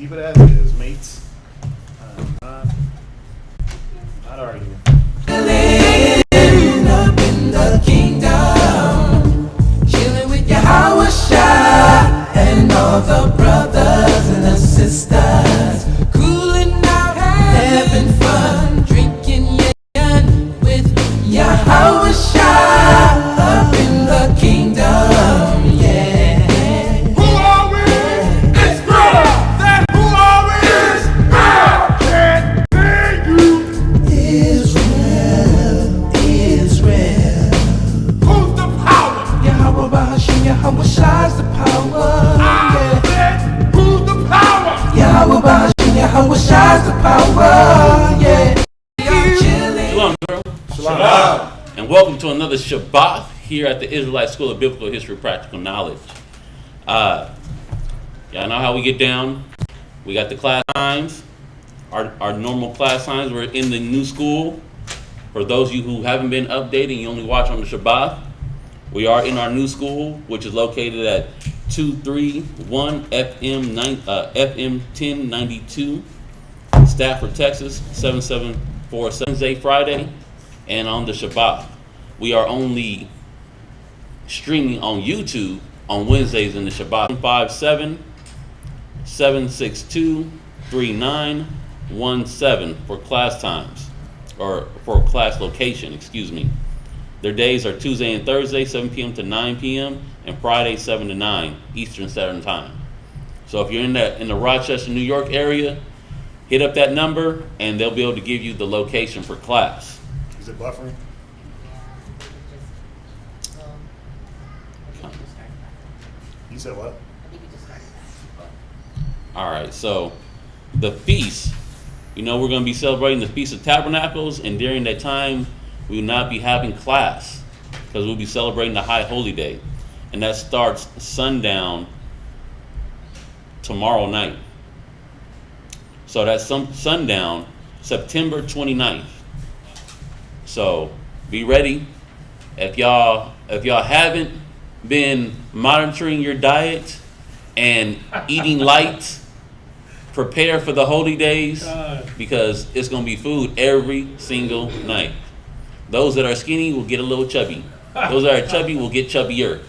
Keep it as is, mates. Not arguing. Up in the kingdom, chilling with Yahweh Shai and all the brothers and the sisters, cooling out, having fun, drinking yin with Yahweh Shai up in the kingdom, yeah. Who are we? It's brother. That who are we is I can't hear you. Israel, Israel. Who's the power? Yahweh Bahashim, Yahweh Shai's the power. I said, who's the power? Yahweh Bahashim, Yahweh Shai's the power. Yeah. Shalom, girl. Shalom. And welcome to another Shabbat here at the Israelite School of Biblical History Practical Knowledge. Y'all know how we get down. We got the class times, our normal class times. We're in the new school. For those of you who haven't been updated, you only watch on the Shabbat. We are in our new school, which is located at 231 FM 1092, Stafford, Texas 774 Wednesday, Friday, and on the Shabbat. We are only streaming on YouTube on Wednesdays in the Shabbat. 57-762-3917 for class times, or for class location, excuse me. Their days are Tuesday and Thursday, 7 p.m. to 9 p.m., and Friday, 7 to 9 Eastern Standard Time. So if you're in the Rochester, New York area, hit up that number, and they'll be able to give you the location for class. Is it buffering? You said what? All right, so the feast, we're going to be celebrating the Feast of Tabernacles, and during that time, we will not be having class because we'll be celebrating the High Holy Day, and that starts sundown tomorrow night. So that's sundown, September 29th. So be ready. If y'all haven't been monitoring your diet and eating light, prepare for the holy days because it's going to be food every single night. Those that are skinny will get a little chubby. Those that are chubby will get chubbier.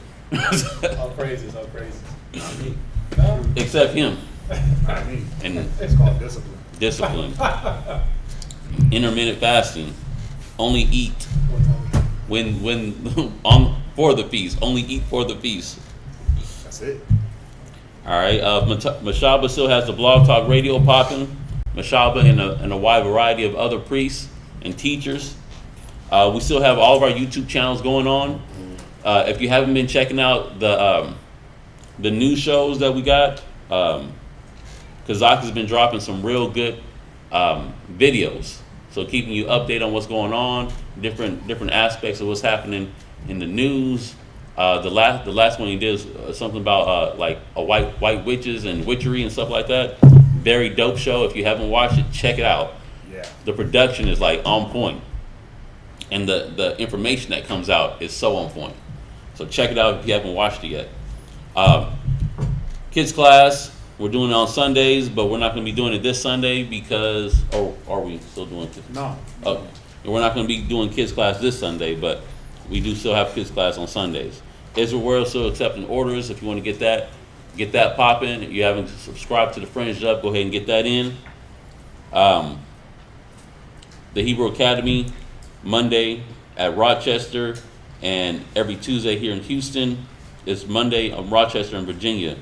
All praises. Not me. No? Except him. Not me. And It's called discipline. discipline. Intermittent fasting. Only eat when for the feast. Only eat for the feast. That's it. All right. Mashaba still has the Blog Talk Radio popping. Mashaba and a wide variety of other priests and teachers. We still have all of our YouTube channels going on. If you haven't been checking out the new shows that we got, Kazak has been dropping some real good videos. So keeping you updated on what's going on, different aspects of what's happening in the news. The last one he did is something about like a white witches and witchery and stuff like that. Very dope show. If you haven't watched it, check it out. Yeah. The production is like on point, and the information that comes out is so on point. So check it out if you haven't watched it yet. Kids class, we're doing it on Sundays, but we're not going to be doing it this Sunday because, or are we still doing it? No. Okay. We're not going to be doing kids class this Sunday, but we do still have kids class on Sundays. Israel World still accepting orders. If you want to get that popping. If you haven't subscribed to the Fringe Up, go ahead and get that in. The Hebrew Academy, Monday at Rochester, and every Tuesday here in Houston. It's Monday on Rochester and Virginia,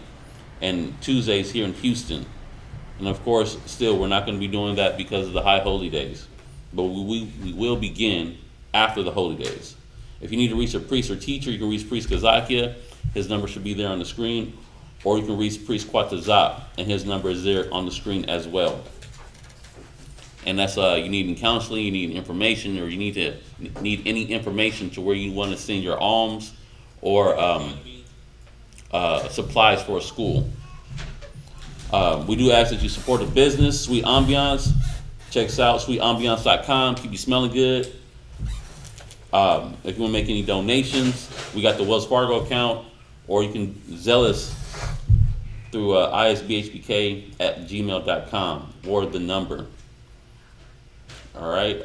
and Tuesdays here in Houston. And of course, still, we're not going to be doing that because of the High Holy Days. But we will begin after the Holy Days. If you need to reach a priest or teacher, you can reach Priest Kazakia. His number should be there on the screen. Or you can reach Priest Quatazap, and his number is there on the screen as well. And that's you need counseling, you need information, or you need any information to where you want to send your alms or supplies for a school. We do ask that you support a business, Sweet Ambiance. Check us out, sweetambiance.com. Keep you smelling good. If you want to make any donations, we got the Wells Fargo account, or you can Zelle us through isbhbk@gmail.com or the number. All right.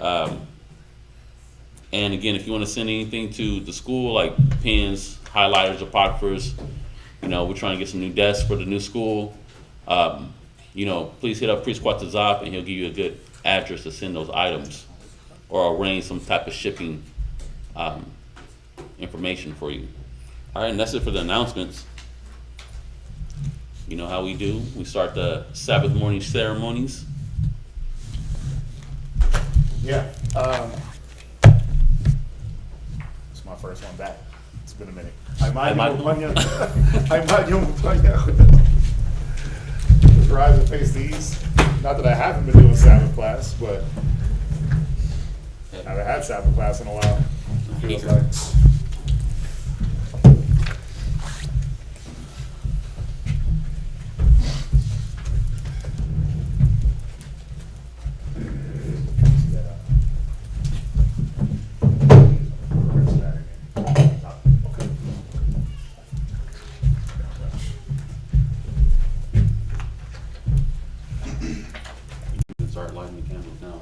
And again, if you want to send anything to the school, like pens, highlighters, apographers, we're trying to get some new desks for the new school. Please hit up Priest Quatazop and he'll give you a good address to send those items or arrange some type of shipping information for you. All right, and that's it for the announcements. You know how we do. We start the Sabbath morning ceremonies. Yeah. It's my first one back. It's been a minute. I might rise and face these. Not that I haven't been doing Sabbath class, but I haven't had Sabbath class in a while. It feels like. Start lighting the candles now.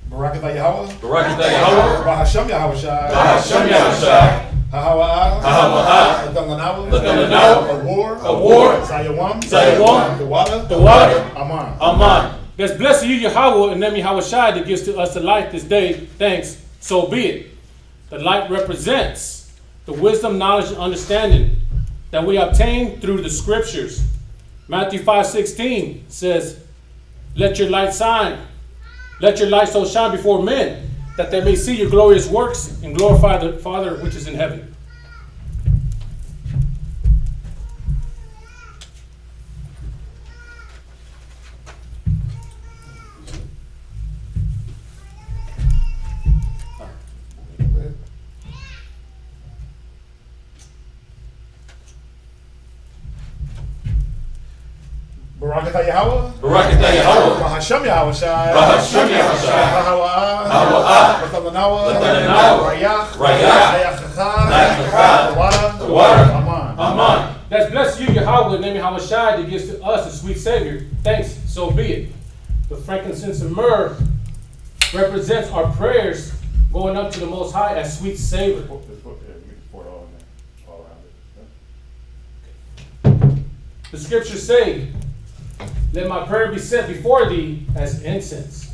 Barakatah Yahweh. Barakatah Yahweh. Bahashem Yahweh Shai. Bahashem Yahweh Shai. Hahawa'ah. Hahawa'ah. Ladalanawa. Ladalanawa. Awar. Sayawam. Sayawam. The water. Aman. Aman. That's blessed you, Yahweh, and name Yahweh Shai that gives to us the light this day. Thanks. So be it. The light represents the wisdom, knowledge, and understanding that we obtain through the scriptures. Matthew 5:16 says, "Let your light shine. Let your light so shine before men, that they may see your glorious works and glorify the Father which is in heaven." Barakatah Yahweh. Barakatah Yahweh. Bahashem Yahweh Shai. Bahashem Yahweh Shai. Hahawa'ah. Hahawa'ah. Ladalanawa. Ladalanawa. Rayach. The water. Aman. Amen. That's blessed you, Yahweh, and name Yahweh Shai that gives to us a sweet Savior. Thanks, so be it. The frankincense and myrrh represents our prayers going up to the Most High as sweet savor. Pour it all in there, all around it. The scriptures say, "Let my prayer be set before thee as incense."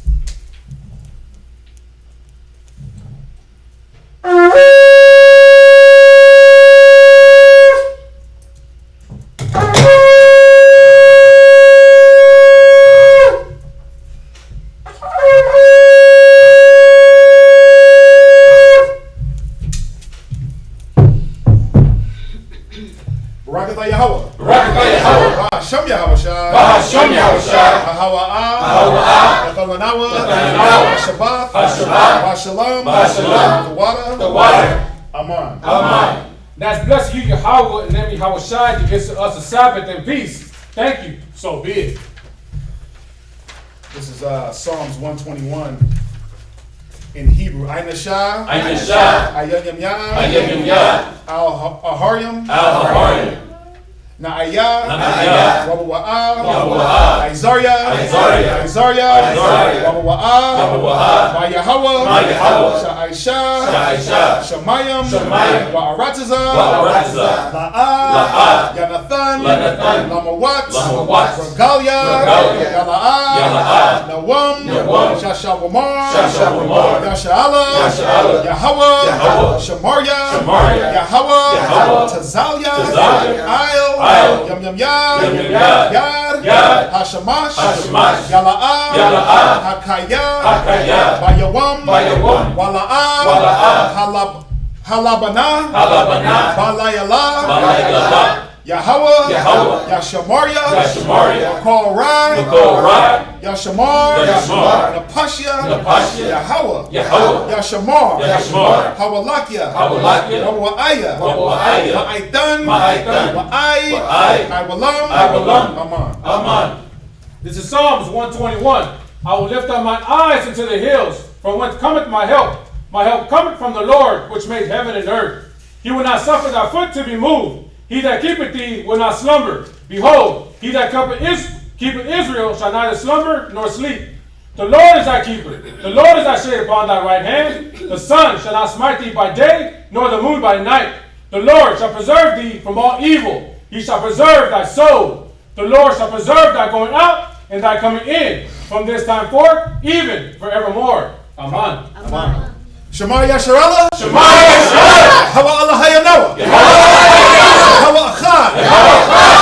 Barakatah Yahweh. Barakatah Yahweh. Bahashem Yahweh Shai. Bahashem Yahweh Shai. Hahawa'ah. Hahawa'ah. Ladalanawa. Ladalanawa. Shabbat. Shabbat. Shalom. Shalom. The water. The water. Aman. Amen. That's blessed you, Yahweh, and name Yahweh Shai that gives to us a Sabbath and peace. Thank you, so be it. This is Psalms 121 in Hebrew. Aina Shah. Aina Shah. Ayam Yam. Ayam Yam. Al-Haryam. Al-Haryam. Na'aya. Na'aya. Wabawa'ah. Wabawa'ah. Isaiah. Isaiah. Isaiah. Wabawa'ah. Wabawa'ah. Ma'Yahweh. Ma'Yahweh. Sha'aisha. Sha'aisha. Shemayim. Shemayim. Wa'aratazah. Wa'aratazah. La'ah. La'ah. Yanathan. Yanathan. Lamawat. Lamawat. Regalia. Regalia. Yala'ah. Yala'ah. Nawam. Nawam. Shashawamar. Shashawamar. Yasha'ala. Yasha'ala. Yahweh. Yahweh. Shamaria. Shamaria. Yahweh. Yahweh. Tazalia. Tazalia. Ayel. Yam Yam Yad. Yam Yam Yad. Yad. Yad. Hashamash. Hashamash. Yala'ah. Yala'ah. Hakaya. Hakaya. Bayawam. Bayawam. Wala'ah. Wala'ah. Halabana. Halabana. Balayala. Balayala. Yahweh. Yahweh. Yashamaria. Yashamaria. Kol Rai. Kol Rai. Yashamar. Yashamar. Napashya. Napashya. Yahweh. Yahweh. Yashamar. Yashamar. Hawalakia. Hawalakia. Wawa'aya. Wawa'aya. Ma'aitan. Ma'aitan. Wa'ai. Wa'ai. Iwalam. Iwalam. Aman. Amen. This is Psalms 121. I will lift up mine eyes into the hills, from whence cometh my help. My help cometh from the Lord, which made heaven and earth. He will not suffer thy foot to be moved. He that keepeth thee will not slumber. Behold, he that keepeth Israel shall neither slumber nor sleep. The Lord is thy keeper. The Lord is thy shade upon thy right hand. The sun shall not smite thee by day, nor the moon by night. The Lord shall preserve thee from all evil. He shall preserve thy soul. The Lord shall preserve thy going out and thy coming in from this time forth, even forevermore. Amen. Amen. Shema Yasharallah. Shema Yasharallah. Hawa Allah Hayanoah. Hawa Achad.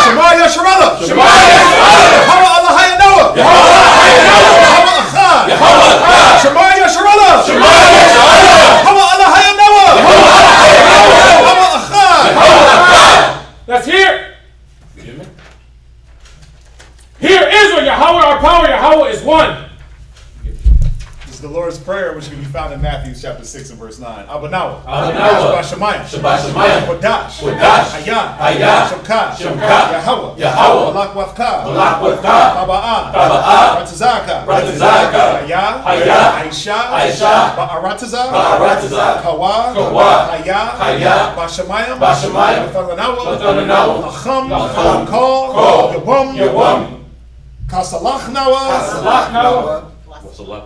Shema Yasharallah. Shema Yasharallah. Hawa Allah Hayanoah. Hawa Achad. Shema Yasharallah. Shema Yasharallah. Hawa Allah Hayanoah. Hawa Achad. Let's hear. Hear Israel, Yahweh, our power, Yahweh is one. This is the Lord's Prayer, which can be found in Matthew chapter 6 and verse 9. Abanawa. Abanawa. Shabbat Shemayim. Shabbat Shemayim. Kodash. Kodash. Hayah. Hayah. Shemkah. Shemkah. Yahweh. Yahweh. Balak Wafka. Balak Wafka. Taba'ah. Taba'ah. Ratazaka. Ratazaka. Hayah. Hayah. Aisha. Aisha. Ba'arataza. Ba'arataza. Kawa. Kawa. Hayah. Hayah. Bashamayim. Bashamayim. Bathalanawa. Bathalanawa. Lacham. Lacham. Kol. Kol. Yawam. Yawam. Kasalachnawa. Kasalachnawa. Salat.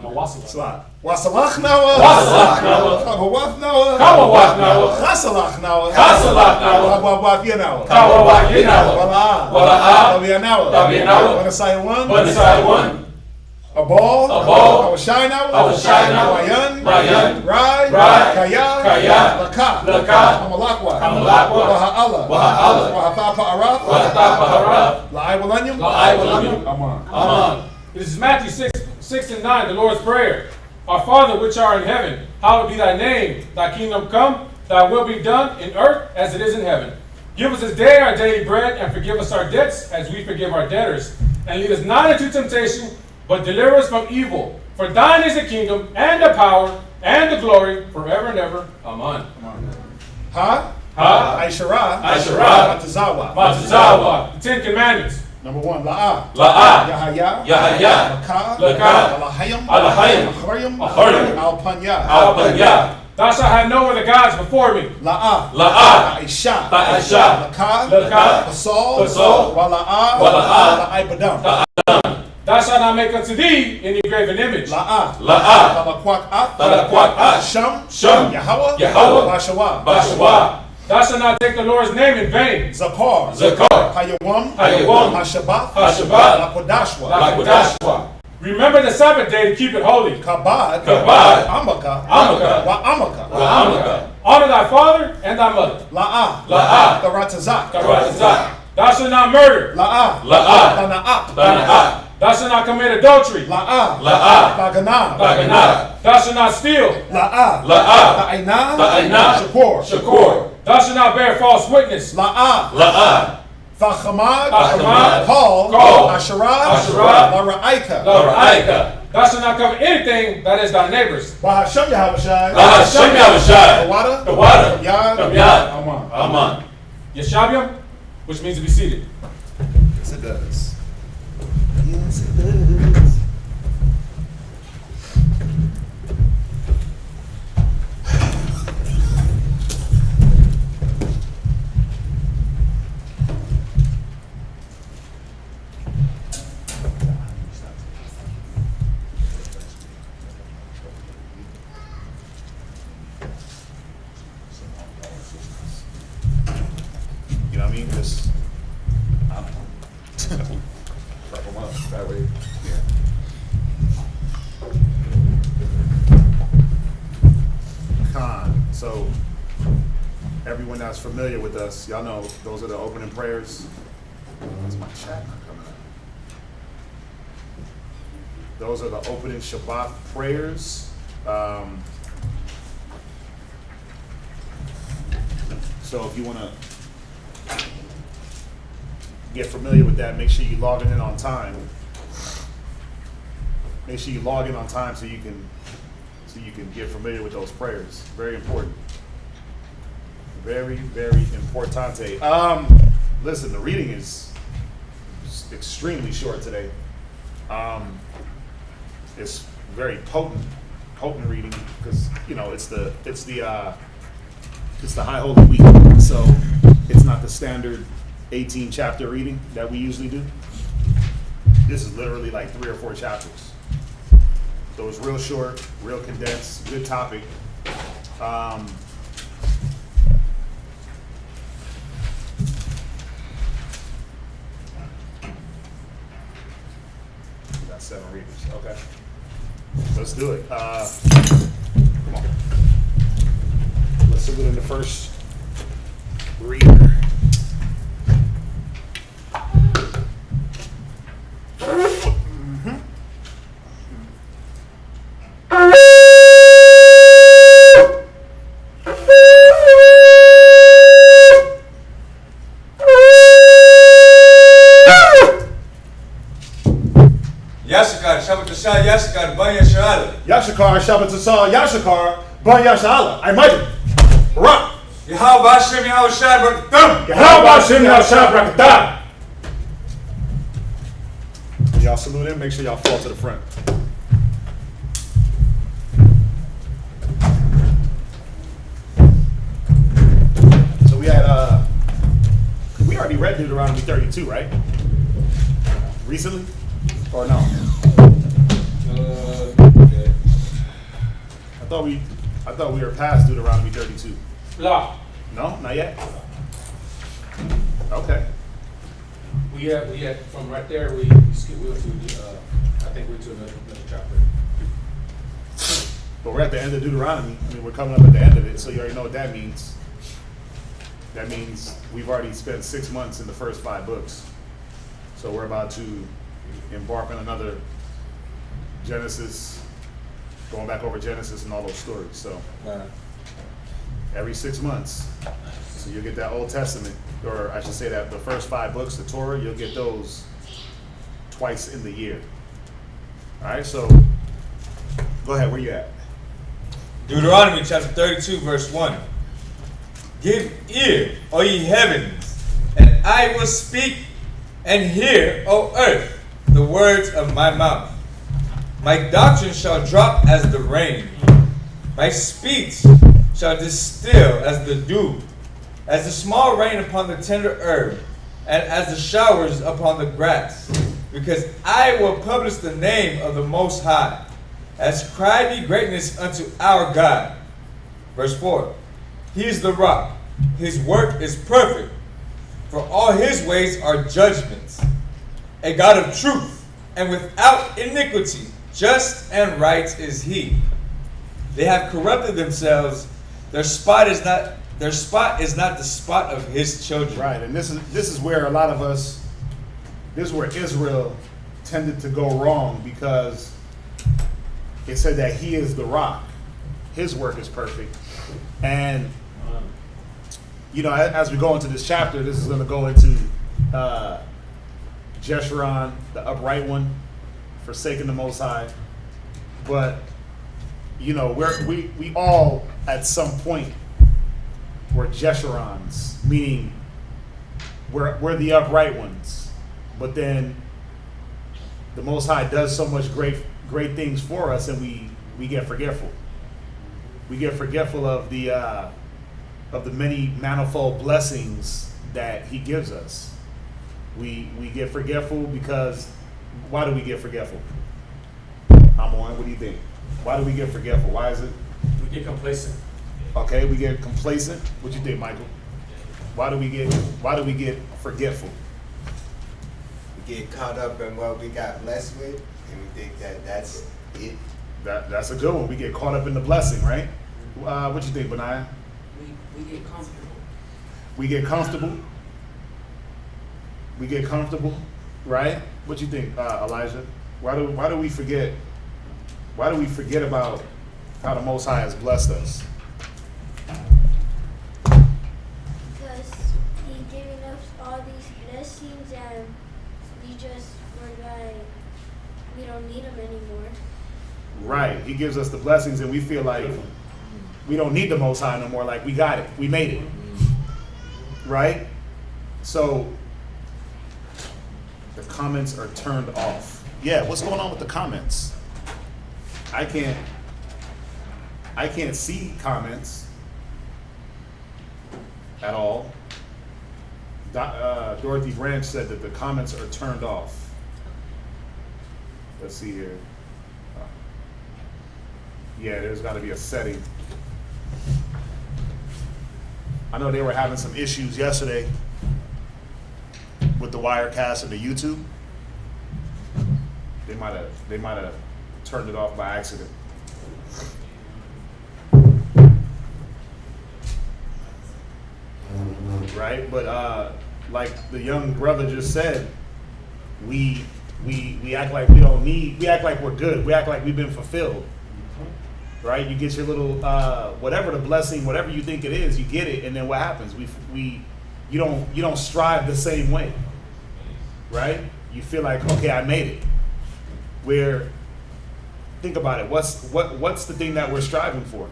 Wasalachnawa. Wasalachnawa. Kawawafnawa. Kawawafnawa. Chasalachnawa. Chasalachnawa. Kawawafyanawa. Kawawafyanawa. Wala'ah. Wala'ah. Tabianawa. Tabianawa. Wanasayawan. Wanasayawan. Abal. Abal. Awashaynawa. Awashaynawa. Rayan. Rayan. Rai. Rai. Kaya. Kaya. Laka. Laka. Hamalakwa. Hamalakwa. Waha'ala. Waha'ala. Wahatapa'arath. Wahatapa'arath. La'aiwalanyam. La'aiwalanyam. Aman. Amen. This is Matthew 6 and 9, the Lord's Prayer. Our Father which art in heaven, hallowed be thy name. Thy kingdom come, thy will be done in earth as it is in heaven. Give us this day our daily bread, and forgive us our debts as we forgive our debtors. And lead us not into temptation, but deliver us from evil. For thine is the kingdom, and the power, and the glory, forever and ever. Amen. Ha. Aishara. Aishara. Matazawa. Matazawa. The Ten Commandments. Number 1, La'ah. La'ah. Yahaya. Yahaya. Laka. Laka. Alahayim. Alahayim. Acharyim. Acharyim. Alpanya. Alpanya. Thou shalt have no other gods before me. La'ah. La'ah. Aisha. Aisha. Laka. Laka. Basal. Basal. Wala'ah. Wala'ah. La'ibadam. Thou shalt not make unto thee any graven image. La'ah. La'ah. Lalakwak at. Lalakwak at. Sham. Sham. Yahweh. Yahweh. Bashawa. Bashawa. Thou shalt not take the Lord's name in vain. Zakar. Zakar. Hayawam. Hayawam. Hashabath. Hashabath. Lakodashwa. Lakodashwa. Remember the Sabbath day to keep it holy. Kabad. Kabad. Amaka. Amaka. Wa'amaka. Amaka. Honor thy father and thy mother. La'ah. La'ah. Taratazak. Taratazak. Thou shalt not murder. La'ah. La'ah. Tana'at. Tana'at. Thou shalt not commit adultery. La'ah. La'ah. Baganah. Baganah. Thou shalt not steal. La'ah. La'ah. Ta'inah. Ta'inah. Shakur. Shakur. Thou shalt not bear false witness. La'ah. La'ah. Fachamad. Fachamad. Call. Call. Asherah. Asherah. Lara'aika. Lara'aika. Thou shalt not cover anything that is thy neighbor's. Bahashem Yahavashai. Bahashem Yahavashai. The water. The water. From Yad. From Yad. Aman. Aman. Yeshabyam, which means to be seated. Yes, it does. Yes, it does. You know what I mean? Just, I don't know. Prep them up. That way, yeah. Khan. So, everyone that's familiar with us, y'all know those are the opening prayers. Where's my chat not coming up? Those are the opening Shabbat prayers. So if you want to get familiar with that, make sure you log in on time. Make sure you log in on time so you can get familiar with those prayers. Very important. Very, very importante. Listen, the reading is extremely short today. It's very potent reading because it's the High Holy Week. So It's not the standard 18 chapter reading that we usually do. This is literally like 3 or 4 chapters. So it's real short, real condensed, good topic. Got 7 readers. Okay. Let's do it. Come on. Let's look at the first reader. Yashakar, Shabbat Tashah, Yashakar, Ban Yasharala. Yashakar, Shabbat Tzatzal, Yashakar, Ban Yashala. I might it. Rock. Yahweh Hashem, Yahweh Shai, Barakatam. Yahweh Hashem Yahshua Brakatah. When y'all salute him, make sure y'all fall to the front. So we already read Deuteronomy 32, right? Recently? Or no? Okay. I thought we were past Deuteronomy 32. Blah. No, not yet. Okay. We had from right there. We skipped. We went to the. I think we went to another chapter. But we're at the end of Deuteronomy. I mean, we're coming up at the end of it, so you already know what that means. That means we've already spent 6 months in the first 5 books. So we're about to embark on another Genesis, going back over Genesis and all those stories. So every 6 months, so you'll get that Old Testament, or I should say that the first 5 books, the Torah, you'll get those twice in the year. All right, so go ahead, where you at? Deuteronomy chapter 32, verse 1. Give ear, O ye heavens, and I will speak, and hear, O earth, the words of my mouth. My doctrine shall drop as the rain. My speech shall distill as the dew, as the small rain upon the tender herb, and as the showers upon the grass. Because I will publish the name of the Most High, as cry ye greatness unto our God. Verse 4. He is the rock. His work is perfect. For all his ways are judgments. A God of truth, and without iniquity, just and right is he. They have corrupted themselves. Their spot is not the spot of his children. Right, and this is where a lot of us, this is where Israel tended to go wrong, because it said that he is the rock. His work is perfect. And, you know, as we go into this chapter, this is going to go into Jeshurun, the upright one, forsaking the Most High. But, you know, we all, at some point, were Jeshuruns, meaning we're the upright ones. But then the Most High does so much great things for us, and we get forgetful. We get forgetful of the many manifold blessings that he gives us. We get forgetful because, why do we get forgetful? I'm on, what do you think? Why do we get forgetful? Why is it? We get complacent. Okay, we get complacent. What do you think, Michael? Why do we get forgetful? We get caught up in what we got blessed with, and we think that that's it. That's a good one. We get caught up in the blessing, right? What you think, Benaiah? We get comfortable. We get comfortable. We get comfortable, right? What you think, Elijah? Why do we forget? Why do we forget about how the Most High has blessed us? Because he's giving us all these blessings, and we're like, we don't need them anymore. Right. He gives us the blessings, and we feel like we don't need the Most High no more. Like, we got it. We made it. Right? So the comments are turned off. Yeah, what's going on with the comments? I can't see comments at all. Dorothy Branch said that the comments are turned off. Let's see here. Yeah, there's got to be a setting. I know they were having some issues yesterday with the Wirecast and the YouTube. They might have turned it off by accident. Right, but like the young brother just said, we act like we don't need. We act like we're good. We act like we've been fulfilled. Right, you get your little whatever the blessing, whatever you think it is, you get it, and then what happens? You don't strive the same way. Right, you feel like, okay, I made it. Where, think about it. What's the thing that we're striving for?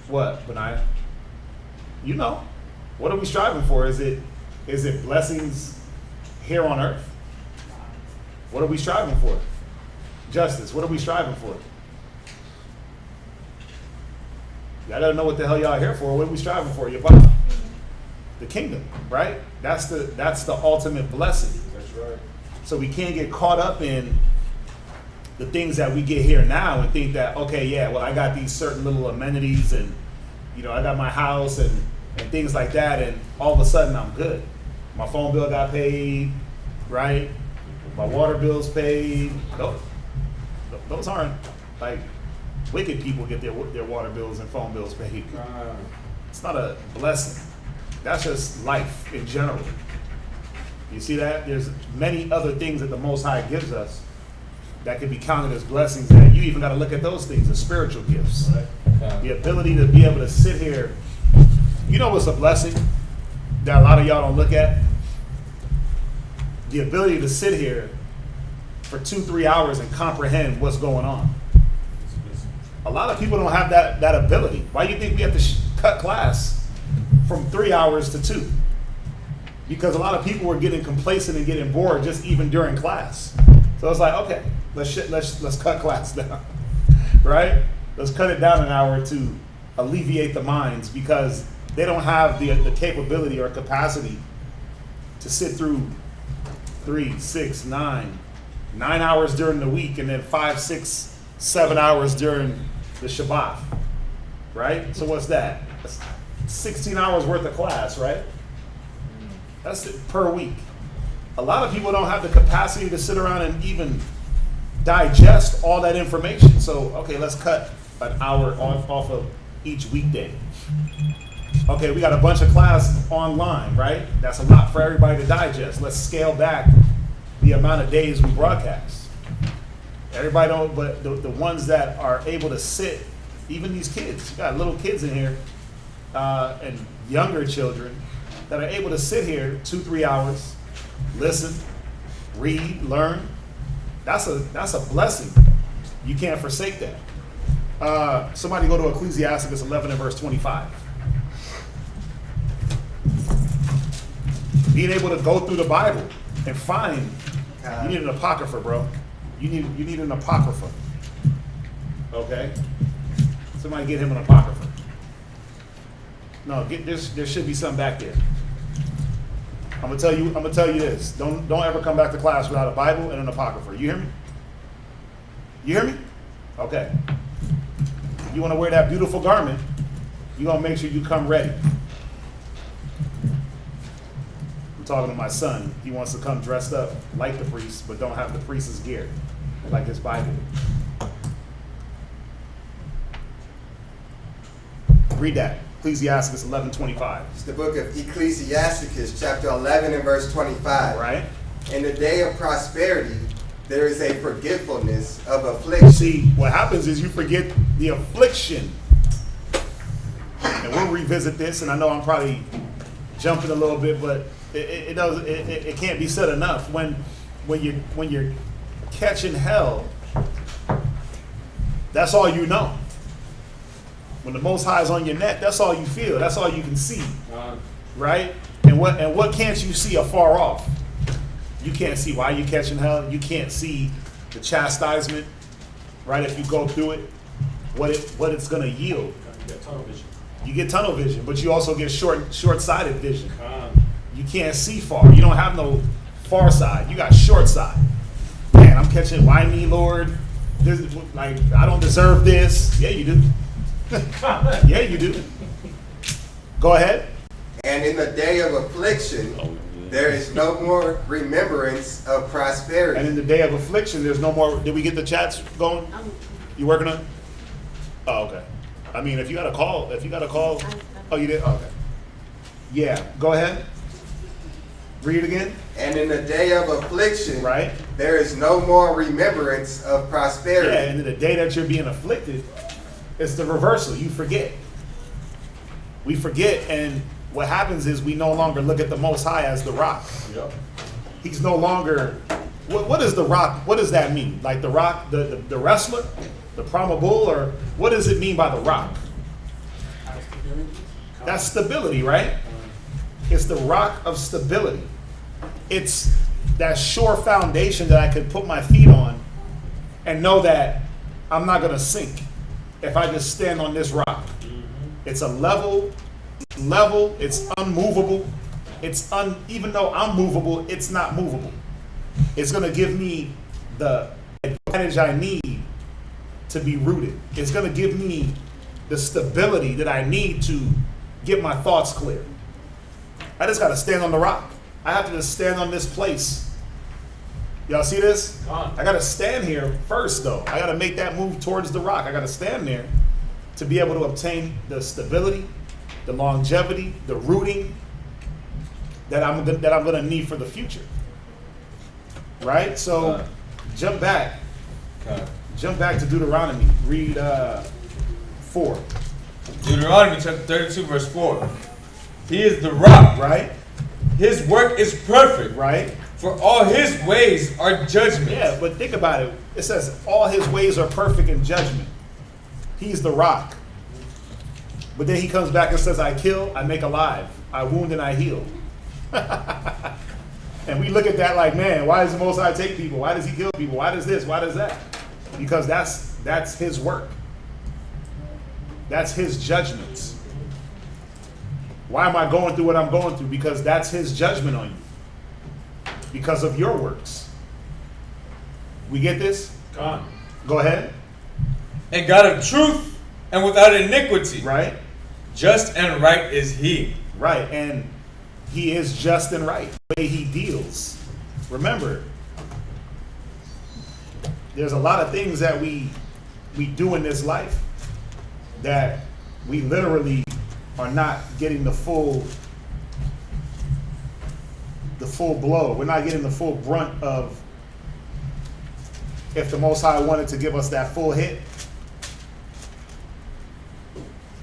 What, Benaiah? You know, what are we striving for? Is it blessings here on earth? What are we striving for? Justice. What are we striving for? Y'all gotta know what the hell y'all here for. What are we striving for? The kingdom, right? That's the ultimate blessing. That's right. So we can't get caught up in the things that we get here now and think that, okay, yeah, well, I got these certain little amenities and, you know, I got my house and things like that, and all of a sudden I'm good. My phone bill got paid, right? My water bill's paid. Those aren't, like, wicked people get their water bills and phone bills paid. It's not a blessing. That's just life in general. You see that? There's many other things that the Most High gives us that can be counted as blessings, and you even got to look at those things as spiritual gifts. Right. The ability to be able to sit here. You know what's a blessing that a lot of y'all don't look at? The ability to sit here for 2-3 hours and comprehend what's going on. A lot of people don't have that ability. Why do you think we have to cut class from 3 hours to 2? Because a lot of people were getting complacent and getting bored just even during class. So it's like, okay, let's cut class down, right? Let's cut it down an hour to alleviate the minds, because they don't have the capability or capacity to sit through 3, 6, 9 hours during the week, and then 5, 6, 7 hours during the Shabbat, right? So what's that? That's 16 hours worth of class, right? That's it per week. A lot of people don't have the capacity to sit around and even digest all that information. So, okay, let's cut an hour off of each weekday. Okay, we got a bunch of class online, right? That's a lot for everybody to digest. Let's scale back the amount of days we broadcast. Everybody don't, but the ones that are able to sit, even these kids, you got little kids in here, and younger children that are able to sit here 2-3 hours, listen, read, learn. That's a blessing. You can't forsake that. Somebody go to Ecclesiasticus 11 and verse 25. Being able to go through the Bible and find, you need an apocrypha, bro. You need an apocrypha. Okay? Somebody get him an apocrypha. No, there should be something back there. I'm gonna tell you this. Don't ever come back to class without a Bible and an apocrypha. You hear me? You hear me? Okay. If you want to wear that beautiful garment, you're gonna make sure you come ready. I'm talking to my son. He wants to come dressed up like the priest, but don't have the priest's gear, like his Bible. Read that. Ecclesiasticus 11:25. It's the book of Ecclesiasticus, chapter 11 and verse 25. Right. In the day of prosperity, there is a forgetfulness of affliction. See, what happens is you forget the affliction. And we'll revisit this, and I know I'm probably jumping a little bit, but it can't be said enough. When you're catching hell, that's all you know. When the Most High is on your neck, that's all you feel. That's all you can see, right? And what can't you see afar off? You can't see why you're catching hell. You can't see the chastisement, right? If you go through it, what it's gonna yield. You get tunnel vision, but you also get short-sighted vision. You can't see far. You don't have no far side. You got short side. Man, I'm catching. Why me, Lord? This, like, I don't deserve this. Yeah, you do. Yeah, you do. Go ahead. And in the day of affliction, there is no more remembrance of prosperity. And in the day of affliction, there's no more. Did we get the chats going? You working on it? Oh, okay. I mean, if you got a call, oh, you did? Oh, okay. Yeah, go ahead. Read it again. And in the day of affliction, Right. there is no more remembrance of prosperity. Yeah, and in the day that you're being afflicted, it's the reversal. You forget. We forget, and what happens is we no longer look at the Most High as the rock. Yep. He's no longer. What is the rock? What does that mean? Like the rock, the wrestler, the Brahma bull, or what does it mean by the rock? That's stability, right? It's the rock of stability. It's that sure foundation that I could put my feet on and know that I'm not going to sink if I just stand on this rock. It's a level, it's unmovable. Even though I'm movable, it's not movable. It's going to give me the advantage I need to be rooted. It's going to give me the stability that I need to get my thoughts clear. I just got to stand on the rock. I have to just stand on this place. Y'all see this? I got to stand here first, though. I got to make that move towards the rock. I got to stand there to be able to obtain the stability, the longevity, the rooting that I'm going to need for the future. Right? So jump back. Jump back to Deuteronomy. Read 4. Deuteronomy chapter 32, verse 4. He is the rock. Right? His work is perfect. Right? For all his ways are judgment. Yeah, but think about it. It says all his ways are perfect in judgment. He's the rock. But then he comes back and says, I kill, I make alive. I wound and I heal. And we look at that like, man, why does the Most High take people? Why does he kill people? Why does this? Why does that? Because that's his work. That's his judgments. Why am I going through what I'm going through? Because that's his judgment on you. Because of your works. We get this? Go ahead. And God of truth and without iniquity. Right? Just and right is he. Right. And he is just and right. The way he deals. Remember, there's a lot of things that we do in this life that we literally are not getting the full blow. We're not getting the full brunt of, if the Most High wanted to give us that full hit.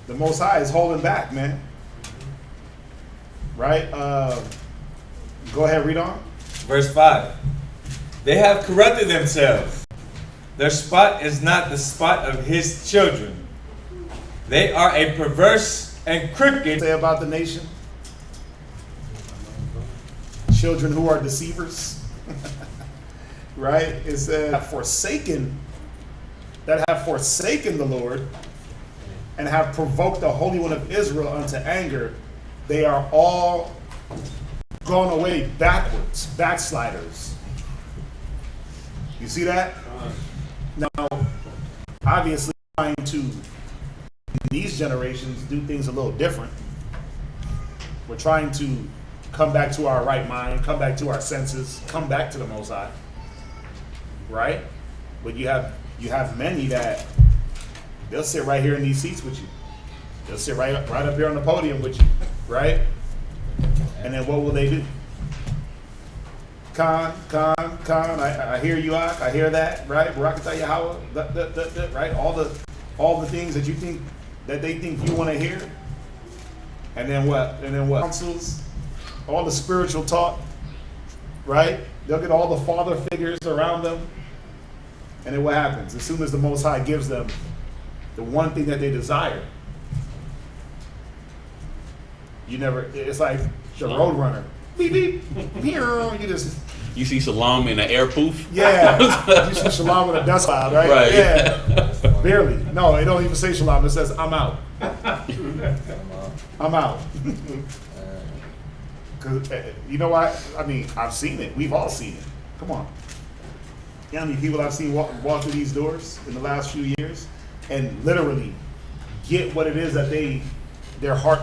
The Most High is holding back, man. Right? Go ahead, read on. Verse 5. They have corrupted themselves. Their spot is not the spot of his children. They are a perverse and crooked. Say about the nation. Children who are deceivers. Right? It says that have forsaken the Lord and have provoked the Holy One of Israel unto anger. They are all gone away backwards, backsliders. You see that? Now, obviously, trying to, in these generations, do things a little different. We're trying to come back to our right mind, come back to our senses, come back to the Most High. Right? But you have many that they'll sit right here in these seats with you. They'll sit right up here on the podium with you, right? And then what will they do? Khan, I hear you, I hear that, right? Barakatah Yahweh, right? All the things that you think, that they think you want to hear. And then what? Counsels, all the spiritual talk, right? They'll get all the father figures around them. And then what happens? As soon as the Most High gives them the one thing that they desire, it's like the Roadrunner. Beep, beep, You see Shalom in an air poof? Yeah. You see Shalom with a dust cloud, right? Right. Yeah. Barely. No, it don't even say shalom. It says, I'm out. I'm out. Cause you know what? I mean, I've seen it. We've all seen it. Come on. You know how many people I've seen walk through these doors in the last few years and literally get what it is that their heart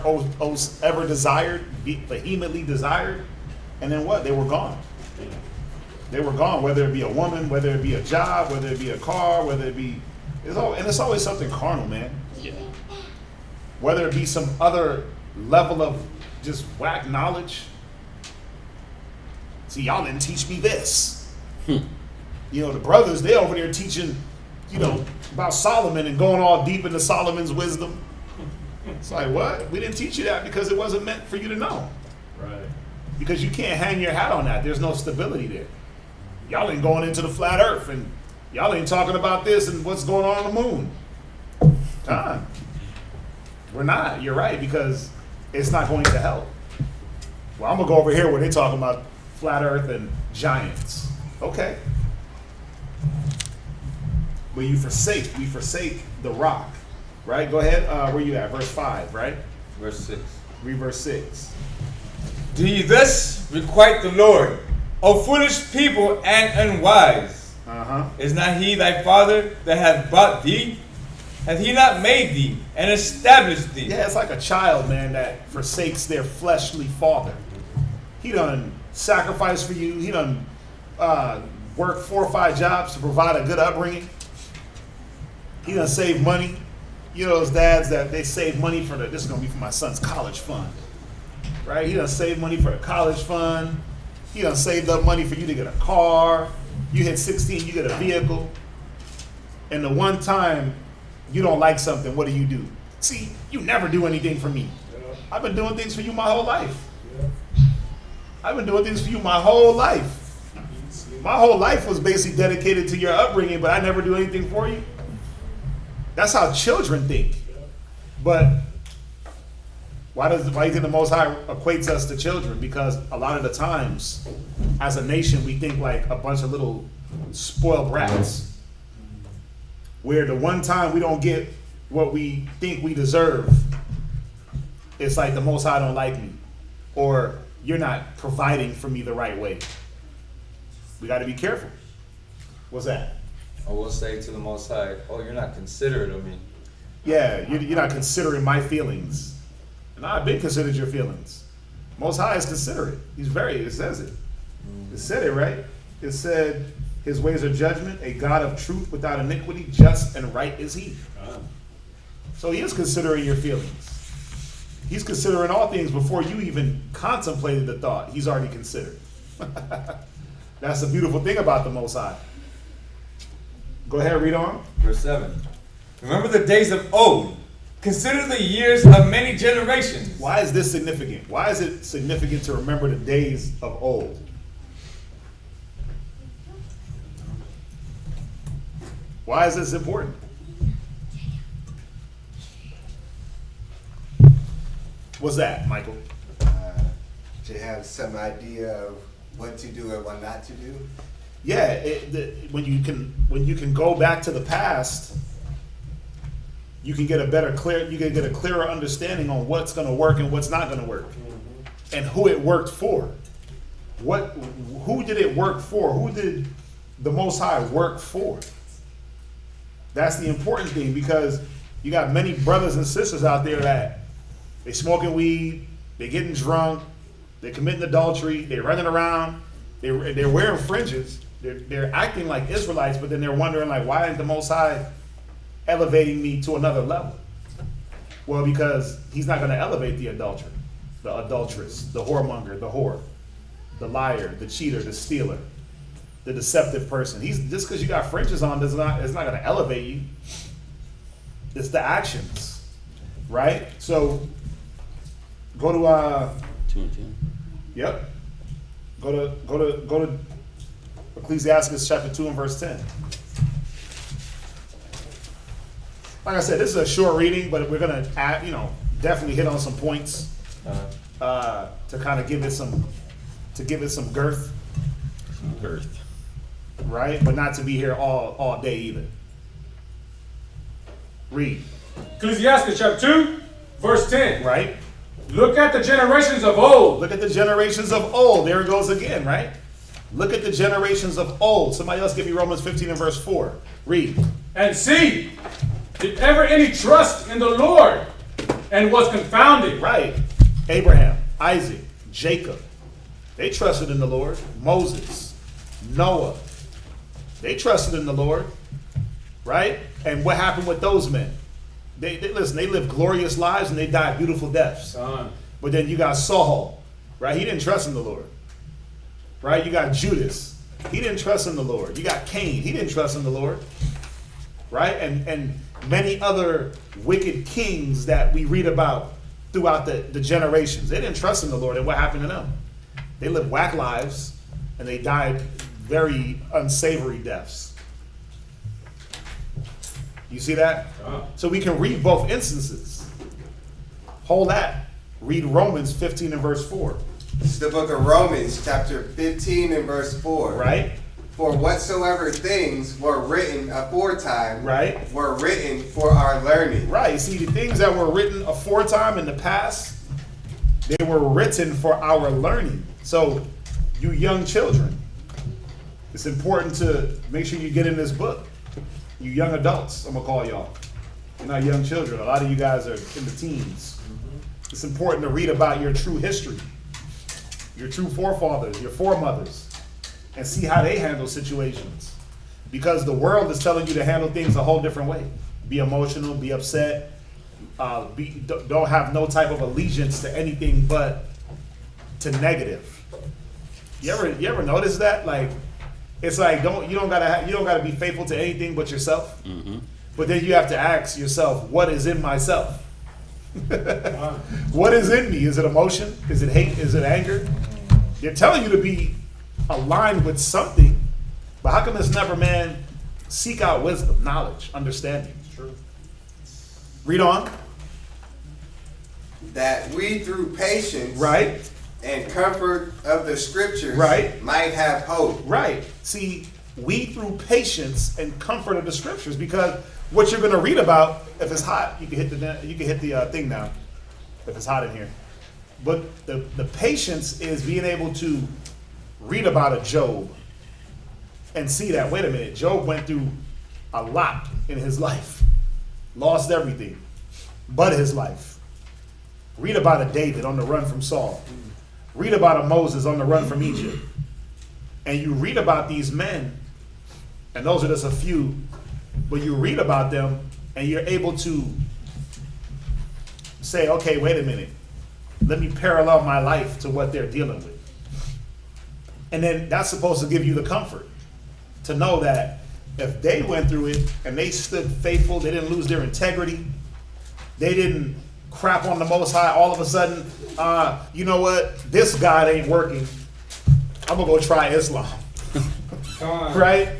ever desired, vehemently desired, and then what? They were gone. They were gone, whether it be a woman, whether it be a job, whether it be a car, whether it be, it's always something carnal, man. Yeah. Whether it be some other level of just whack knowledge. See, y'all didn't teach me this. You know, the brothers, they're over there teaching, you know, about Solomon and going all deep into Solomon's wisdom. It's like, what? We didn't teach you that because it wasn't meant for you to know. Right. Because you can't hang your hat on that. There's no stability there. Y'all ain't going into the flat earth, and y'all ain't talking about this and what's going on the moon. We're not. You're right, because it's not going to help. Well, I'm going to go over here where they're talking about flat earth and giants. Okay. But we forsake the rock. Right? Go ahead. Where you at? Verse 5, right? Verse 6. Read verse 6. Do ye thus requite the Lord, O foolish people and unwise? Is not he thy father that hath brought thee? Hath he not made thee and established thee? Yeah, it's like a child, man, that forsakes their fleshly father. He done sacrifice for you. He done work 4 or 5 jobs to provide a good upbringing. He done save money. You know those dads that they save money for this is going to be for my son's college fund. Right? He done save money for the college fund. He done saved up money for you to get a car. You hit 16, you get a vehicle. And the one time you don't like something, what do? See, you never do anything for me. I've been doing things for you my whole life. I've been doing things for you my whole life. My whole life was basically dedicated to your upbringing, but I never do anything for you. That's how children think. But why do you think the Most High equates us to children? Because a lot of the times, as a nation, we think like a bunch of little spoiled brats. Where the one time we don't get what we think we deserve, it's like the Most High don't like me. Or you're not providing for me the right way. We got to be careful. What's that? I will say to the Most High, oh, you're not considerate of me. Yeah, you're not considering my feelings. And I've been considered your feelings. Most High is considerate. It says it. It said it, right? It said, his ways are judgment, a God of truth without iniquity, just and right is he. So he is considering your feelings. He's considering all things before you even contemplated the thought. He's already considered. That's the beautiful thing about the Most High. Go ahead, read on. Verse 7. Remember the days of old. Consider the years of many generations. Why is this significant? Why is it significant to remember the days of old? Why is this important? What's that, Michael? To have some idea of what to do and what not to do. Yeah, when you can go back to the past, you can get a clearer understanding on what's going to work and what's not going to work, and who it worked for. Who did it work for? Who did the Most High work for? That's the important thing, because you got many brothers and sisters out there that they smoking weed, they getting drunk, they committing adultery, they running around, they're wearing fringes, they're acting like Israelites, but then they're wondering like, why isn't the Most High elevating me to another level? Well, because he's not going to elevate the adulterer, the adulteress, the whoremonger, the whore, the liar, the cheater, the stealer, the deceptive person. Just because you got fringes on it's not going to elevate you. It's the actions, right? So go to 2 and 10. Yep. Go to Ecclesiasticus chapter 2 and verse 10. Like I said, this is a short reading, but we're gonna add, definitely hit on some points to kind of give it some girth. Right? But not to be here all day either. Read. Ecclesiasticus chapter 2, verse 10. Right? Look at the generations of old. Look at the generations of old. There it goes again, right? Look at the generations of old. Somebody else give me Romans 15 and verse 4. Read. And see, did ever any trust in the Lord and was confounded? Right. Abraham, Isaac, Jacob. They trusted in the Lord. Moses, Noah. They trusted in the Lord. Right? And what happened with those men? They listen, they lived glorious lives and they died beautiful deaths. But then you got Saul, right? He didn't trust in the Lord. Right? You got Judas. He didn't trust in the Lord. You got Cain. He didn't trust in the Lord. Right? And many other wicked kings that we read about throughout the generations. They didn't trust in the Lord. And what happened to them? They lived whack lives and they died very unsavory deaths. You see that? So we can read both instances. Hold that. Read Romans 15 and verse 4. It's the book of Romans, chapter 15 and verse 4. Right? For whatsoever things were written aforetime, Right? were written for our learning. Right. See, the things that were written aforetime in the past, they were written for our learning. So, you young children, it's important to make sure you get in this book. You young adults, I'm going to call y'all. You're not young children. A lot of you guys are in the teens. It's important to read about your true history, your true forefathers, your foremothers, and see how they handle situations. Because the world is telling you to handle things a whole different way. Be emotional, be upset, don't have no type of allegiance to anything but to negative. You ever notice that? Like, it's like you don't gotta be faithful to anything but yourself. Mm-hmm. But then you have to ask yourself, what is in myself? What is in me? Is it emotion? Is it hate? Is it anger? They're telling you to be aligned with something, but how come it's never, man, seek out wisdom, knowledge, understanding? True. Read on. That we through patience, Right? and comfort of the scriptures, Right. might have hope. Right. See, we through patience and comfort of the scriptures, because what you're going to read about, if it's hot, you can hit the thing now, if it's hot in here. But the patience is being able to read about a Job and see that, wait a minute, Job went through a lot in his life, lost everything but his life. Read about a David on the run from Saul. Read about a Moses on the run from Egypt. And you read about these men, and those are just a few, but you read about them and you're able to say, okay, wait a minute, let me parallel my life to what they're dealing with. And then that's supposed to give you the comfort to know that if they went through it and they stood faithful, they didn't lose their integrity, they didn't crap on the Most High, all of a sudden, you know what, this God ain't working, I'm gonna go try Islam. Right?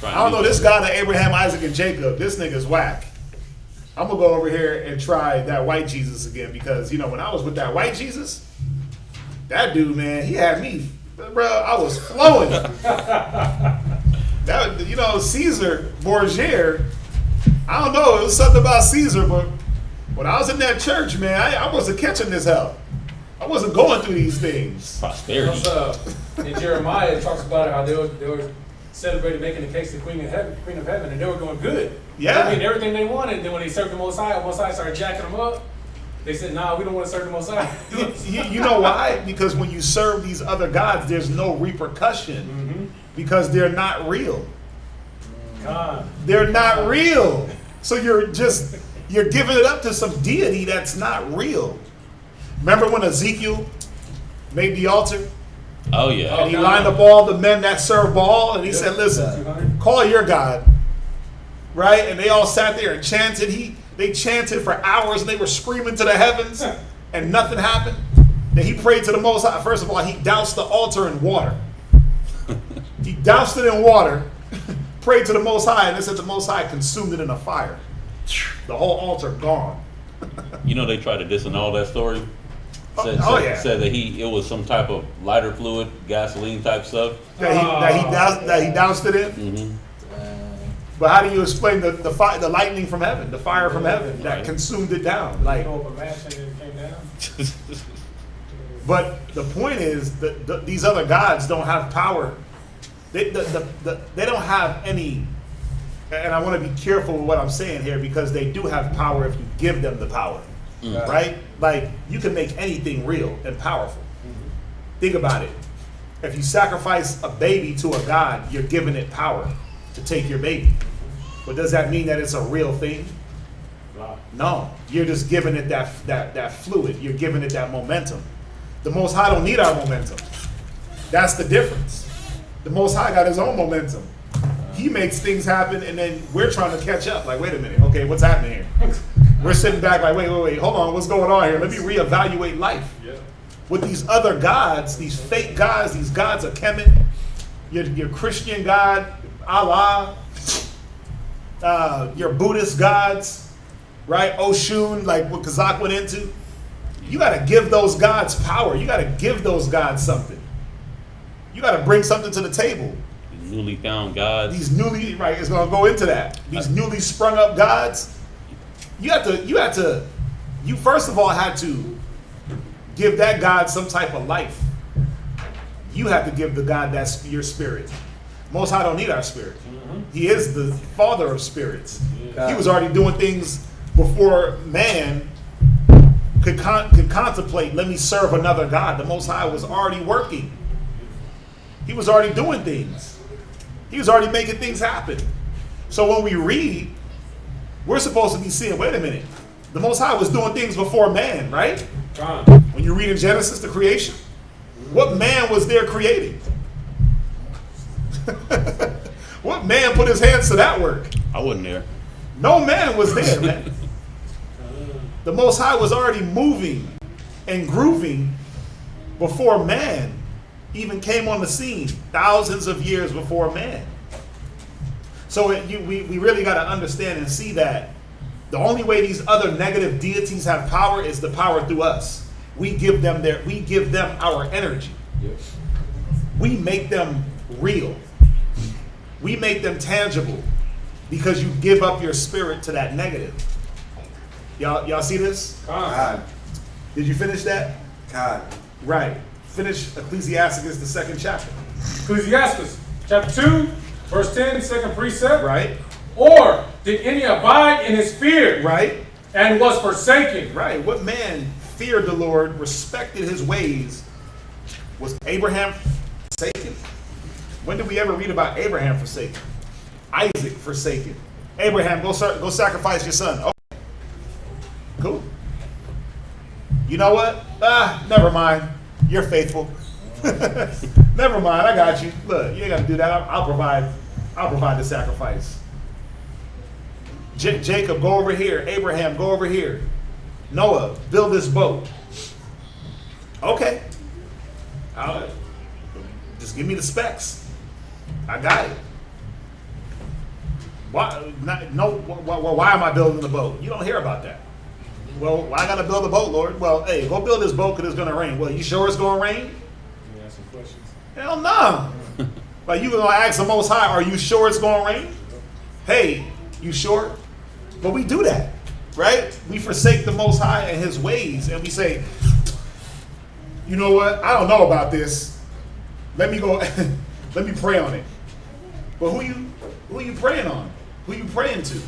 I don't know, this God of Abraham, Isaac, and Jacob, this nigga's whack. I'm gonna go over here and try that white Jesus again, because, you know, when I was with that white Jesus, that dude, man, he had me, bro, I was flowing. That, you know, Caesar Borgia, I don't know, it was something about Caesar, but when I was in that church, man, I wasn't catching this hell. I wasn't going through these things. Prosperity. In Jeremiah, it talks about how they were celebrating making the case to the Queen of Heaven, and they were doing good. Yeah. They did everything they wanted. And then when they served the Most High started jacking them up. They said, nah, we don't want to serve the Most High. You know why? Because when you serve these other gods, there's no repercussion. Because they're not real. God. They're not real. So you're giving it up to some deity that's not real. Remember when Ezekiel made the altar? Oh yeah. And he lined up all the men that serve Baal, and he said, listen, call your God. Right? And they all sat there and chanted. They chanted for hours, and they were screaming to the heavens, and nothing happened. Then he prayed to the Most High. First of all, he doused the altar in water. He doused it in water, prayed to the Most High, and it said the Most High consumed it in a fire. The whole altar gone. You know they tried to disannul that story. Said that it was some type of lighter fluid, gasoline type stuff. That he doused it in. Mm-hmm. But how do you explain the lightning from heaven, the fire from heaven that Right. consumed it down? Like, Go up a mansion and it came down. but the point is that these other gods don't have power. They don't have any. And I want to be careful with what I'm saying here because they do have power if you give them the power, right? Like you can make anything real and powerful. Think about it. If you sacrifice a baby to a god, you're giving it power to take your baby. But does that mean that it's a real thing? No. You're just giving it that fluid. You're giving it that momentum. The Most High don't need our momentum. That's the difference. The Most High got his own momentum. He makes things happen, and then we're trying to catch up. Like, wait a minute. Okay, what's happening here? We're sitting back like, wait. Hold on. What's going on here? Let me reevaluate life. With these other gods, these fake gods, these gods of Kemet, your Christian God, Allah, your Buddhist gods, right? Oshun, like what Kazak went into. You got to give those gods power. You got to give those gods something. You got to bring something to the table. Newly found gods. These newly, right, it's going to go into that. These newly sprung up gods. You first of all had to give that God some type of life. You have to give the God that's your spirit. Most High don't need our spirit. He is the father of spirits. He was already doing things before man could contemplate, let me serve another God. The Most High was already working. He was already doing things. He was already making things happen. So when we read, we're supposed to be seeing, wait a minute, the Most High was doing things before man, right? When you read in Genesis, the creation, what man was there creating? What man put his hands to that work? I wasn't there. No man was there, man. The Most High was already moving and grooving before man even came on the scene, thousands of years before man. So we really got to understand and see that the only way these other negative deities have power is the power through us. We give them our energy. We make them real. We make them tangible because you give up your spirit to that negative. Y'all see this? God. Did you finish that? God. Right. Finish Ecclesiasticus, the 2nd chapter. Ecclesiasticus chapter 2, verse 10, second precept. Right. Or did any abide in his fear? Right. And was forsaken? Right. What man feared the Lord, respected his ways? Was Abraham forsaken? When did we ever read about Abraham forsaken? Isaac forsaken. Abraham, go sacrifice your son. Okay. Cool. You know what? Never mind. You're faithful. Never mind. I got you. Look, you ain't got to do that. I'll provide the sacrifice. Jacob, go over here. Abraham, go over here. Noah, build this boat. Okay. Just give me the specs. I got it. Why am I building the boat? You don't hear about that. Well, why I got to build a boat, Lord? Well, hey, go build this boat because it's going to rain. Well, you sure it's going to rain? You ask some questions. Hell no. Like, you going to ask the Most High, are you sure it's going to rain? Hey, you sure? But we do that, right? We forsake the Most High and his ways, and we say, you know what? I don't know about this. Let me go, let me pray on it. But who are you praying on? Who are you praying to?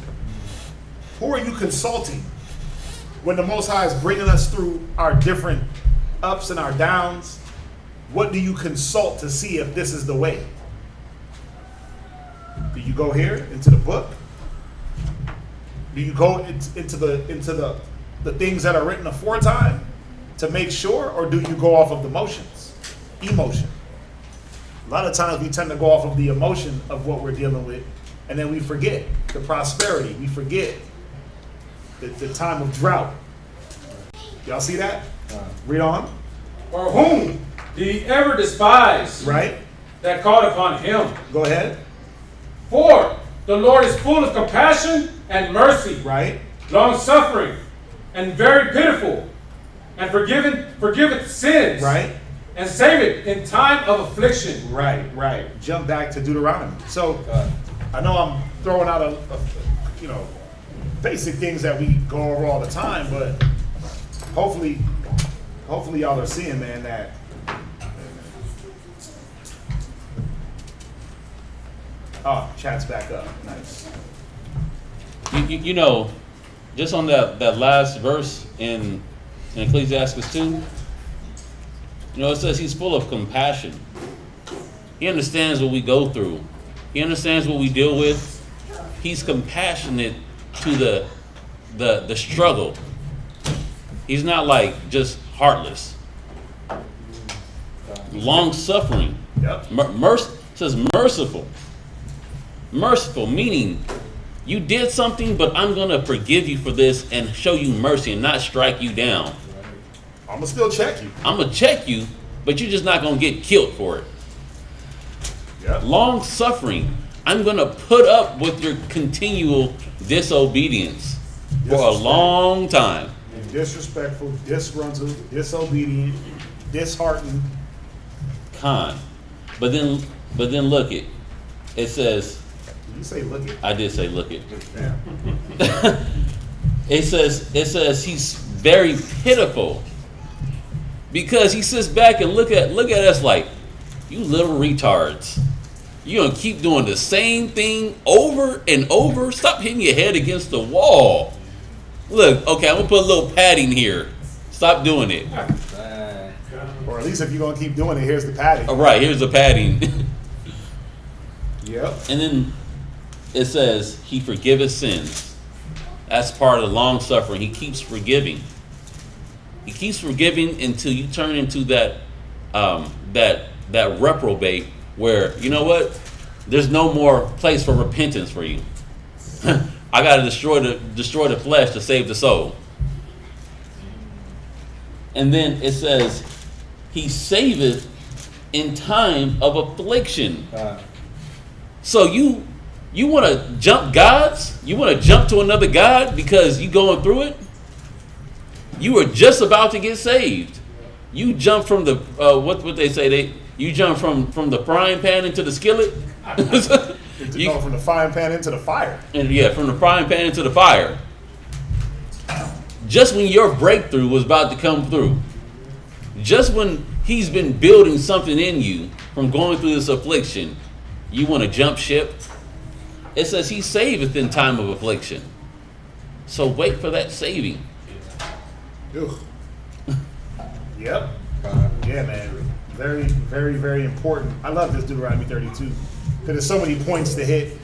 Who are you consulting? When the Most High is bringing us through our different ups and our downs, what do you consult to see if this is the way? Do you go here into the book? Do you go into the things that are written aforetime to make sure, or do you go off of the emotion? A lot of times we tend to go off of the emotion of what we're dealing with, and then we forget the prosperity. We forget the time of drought. Y'all see that? Read on. Or whom did he ever despise? Right? That called upon him. Go ahead. For the Lord is full of compassion and mercy, Right? long suffering, and very pitiful, and forgiveth sins, Right? and saveth in time of affliction. Right. Jump back to Deuteronomy. So I know I'm throwing out a basic things that we go over all the time, but hopefully y'all are seeing, man, that chat's back up. Nice. You know, just on that last verse in Ecclesiasticus 2, it says he's full of compassion. He understands what we go through. He understands what we deal with. He's compassionate to the struggle. He's not like just heartless. Long suffering. Yep. Says merciful. Merciful, meaning you did something, but I'm going to forgive you for this and show you mercy and not strike you down. I'm going to still check you. I'm going to check you, but you're just not going to get killed for it. Yep. Long suffering. I'm going to put up with your continual disobedience for a long time. Disrespectful, disgruntled, disobedient, disheartened. Con. But then look it. It says, Did you say look it? I did say look it. Yeah. It says he's very pitiful because he sits back and look at us like, you little retards. You're going to keep doing the same thing over and over. Stop hitting your head against the wall. Look, okay, I'm going to put a little padding here. Stop doing it. Or at least if you're going to keep doing it, here's the padding. All right, here's the padding. Yep. And then it says he forgiveth sins. That's part of the long suffering. He keeps forgiving. He keeps forgiving until you turn into that reprobate where, you know what? There's no more place for repentance for you. I got to destroy the flesh to save the soul. And then it says he saveth in time of affliction. So you want to jump gods? You want to jump to another god because you going through it? You were just about to get saved. You jump from the what they say you jump from the frying pan into the skillet. From the frying pan into the fire. And yeah, from the frying pan into the fire. Just when your breakthrough was about to come through. Just when he's been building something in you from going through this affliction, you want to jump ship? It says he saveth in time of affliction. So wait for that saving. Ugh. Yep. Yeah, man. Very, very, very important. I love this Deuteronomy 32 because there's so many points to hit.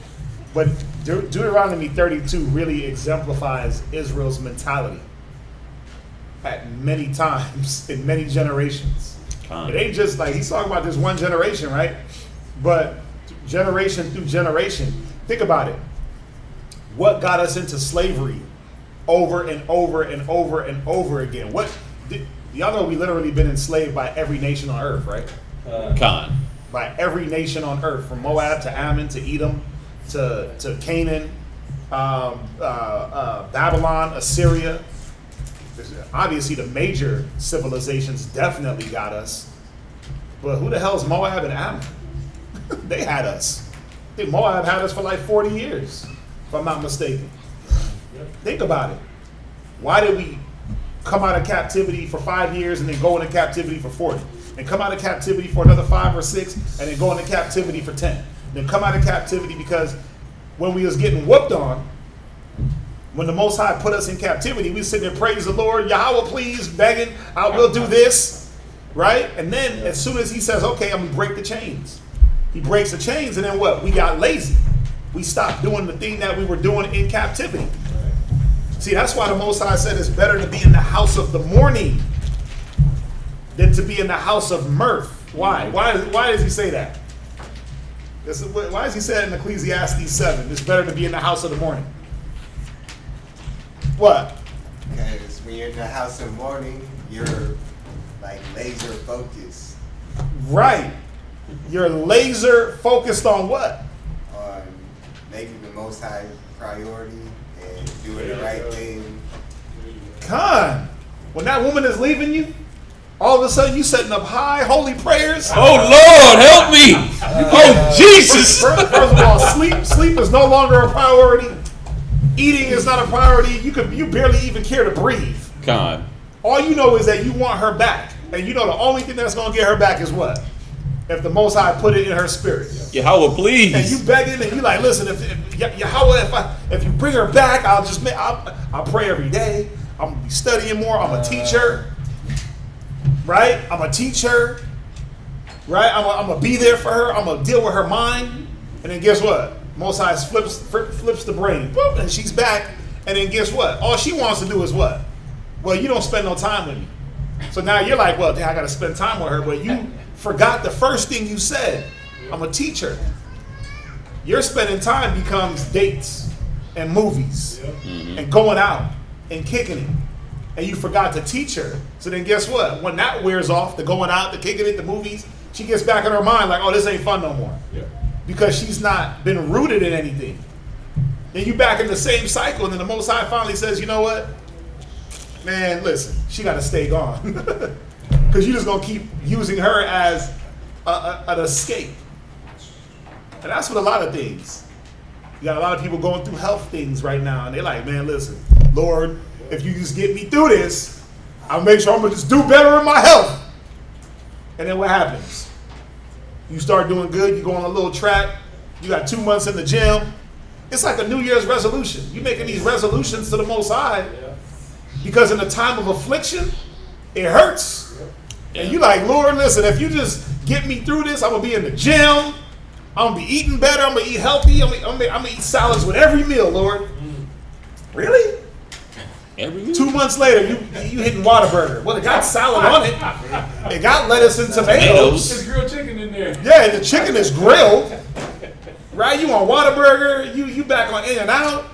But Deuteronomy 32 really exemplifies Israel's mentality at many times in many generations. It ain't just like he's talking about this one generation, right? But generation through generation. Think about it. What got us into slavery over and over and over and over again? Y'all know we literally been enslaved by every nation on earth, right? By every nation on earth, from Moab to Ammon to Edom to Canaan, Babylon, Assyria. Obviously, the major civilizations definitely got us. But who the hell's Moab and Ammon? They had us. I think Moab had us for like 40 years, if I'm not mistaken. Think about it. Why did we come out of captivity for 5 years and then go into captivity for 40? And come out of captivity for another 5 or 6 and then go into captivity for 10. Then come out of captivity because when we was getting whooped on, when the Most High put us in captivity, we sitting there, praise the Lord, Yahweh, please, begging, I will do this, right? And then as soon as he says, okay, I'm going to break the chains. He breaks the chains, and then what? We got lazy. We stopped doing the thing that we were doing in captivity. See, that's why the Most High said it's better to be in the house of the mourning than to be in the house of mirth. Why? Why does he say that? Why does he say it in Ecclesiastes 7? It's better to be in the house of the mourning. What? Because when you're in the house of mourning, you're like laser focused. Right. You're laser focused on what? On making the Most High priority and doing the right thing. Con. When that woman is leaving you, All of a sudden, you setting up high holy prayers. Oh Lord, help me! Oh Jesus! First of all, sleep is no longer a priority. Eating is not a priority. You barely even care to breathe. God. All you know is that you want her back, and you know the only thing that's gonna get her back is what? If the Most High put it in her spirit. Yahweh, please. And you begging, and you like, listen, if Yahweh, if you bring her back, I'll pray every day. I'm gonna be studying more. I'm gonna teach her. Right? I'm gonna teach her. Right? I'm gonna be there for her. I'm gonna deal with her mind. And then guess what? Most High flips the brain, boop, and she's back. And then guess what? All she wants to do is what? Well, you don't spend no time with me. So now you're like, well, I gotta spend time with her, but you forgot the first thing you said. I'm a teacher. Your spending time becomes dates and movies and going out and kicking it. And you forgot to teach her. So then guess what? When that wears off, the going out, the kicking it, the movies, she gets back in her mind like, oh, this ain't fun no more. Yeah. Because she's not been rooted in anything. Then you back in the same cycle, and then the Most High finally says, you know what? Man, listen, she got to stay gone. Because you're just going to keep using her as an escape. And that's what a lot of things. You got a lot of people going through health things right now, and they're like, man, listen, Lord, if you just get me through this, I'll make sure I'm going to just do better in my health. And then what happens? You start doing good, you go on a little track, you got 2 months in the gym. It's like a New Year's resolution. You're making these resolutions to the Most High because in the time of affliction, it hurts. And you like, Lord, listen, if you just get me through this, I'm going to be in the gym. I'm going to be eating better. I'm going to eat healthy. I'm going to eat salads with every meal, Lord. Really? Every meal? 2 months later, you hitting Whataburger. Well, it got salad on it. It got lettuce and tomatoes. There's grilled chicken in there. Yeah, the chicken is grilled. Right? You on Whataburger. You back on In-N-Out.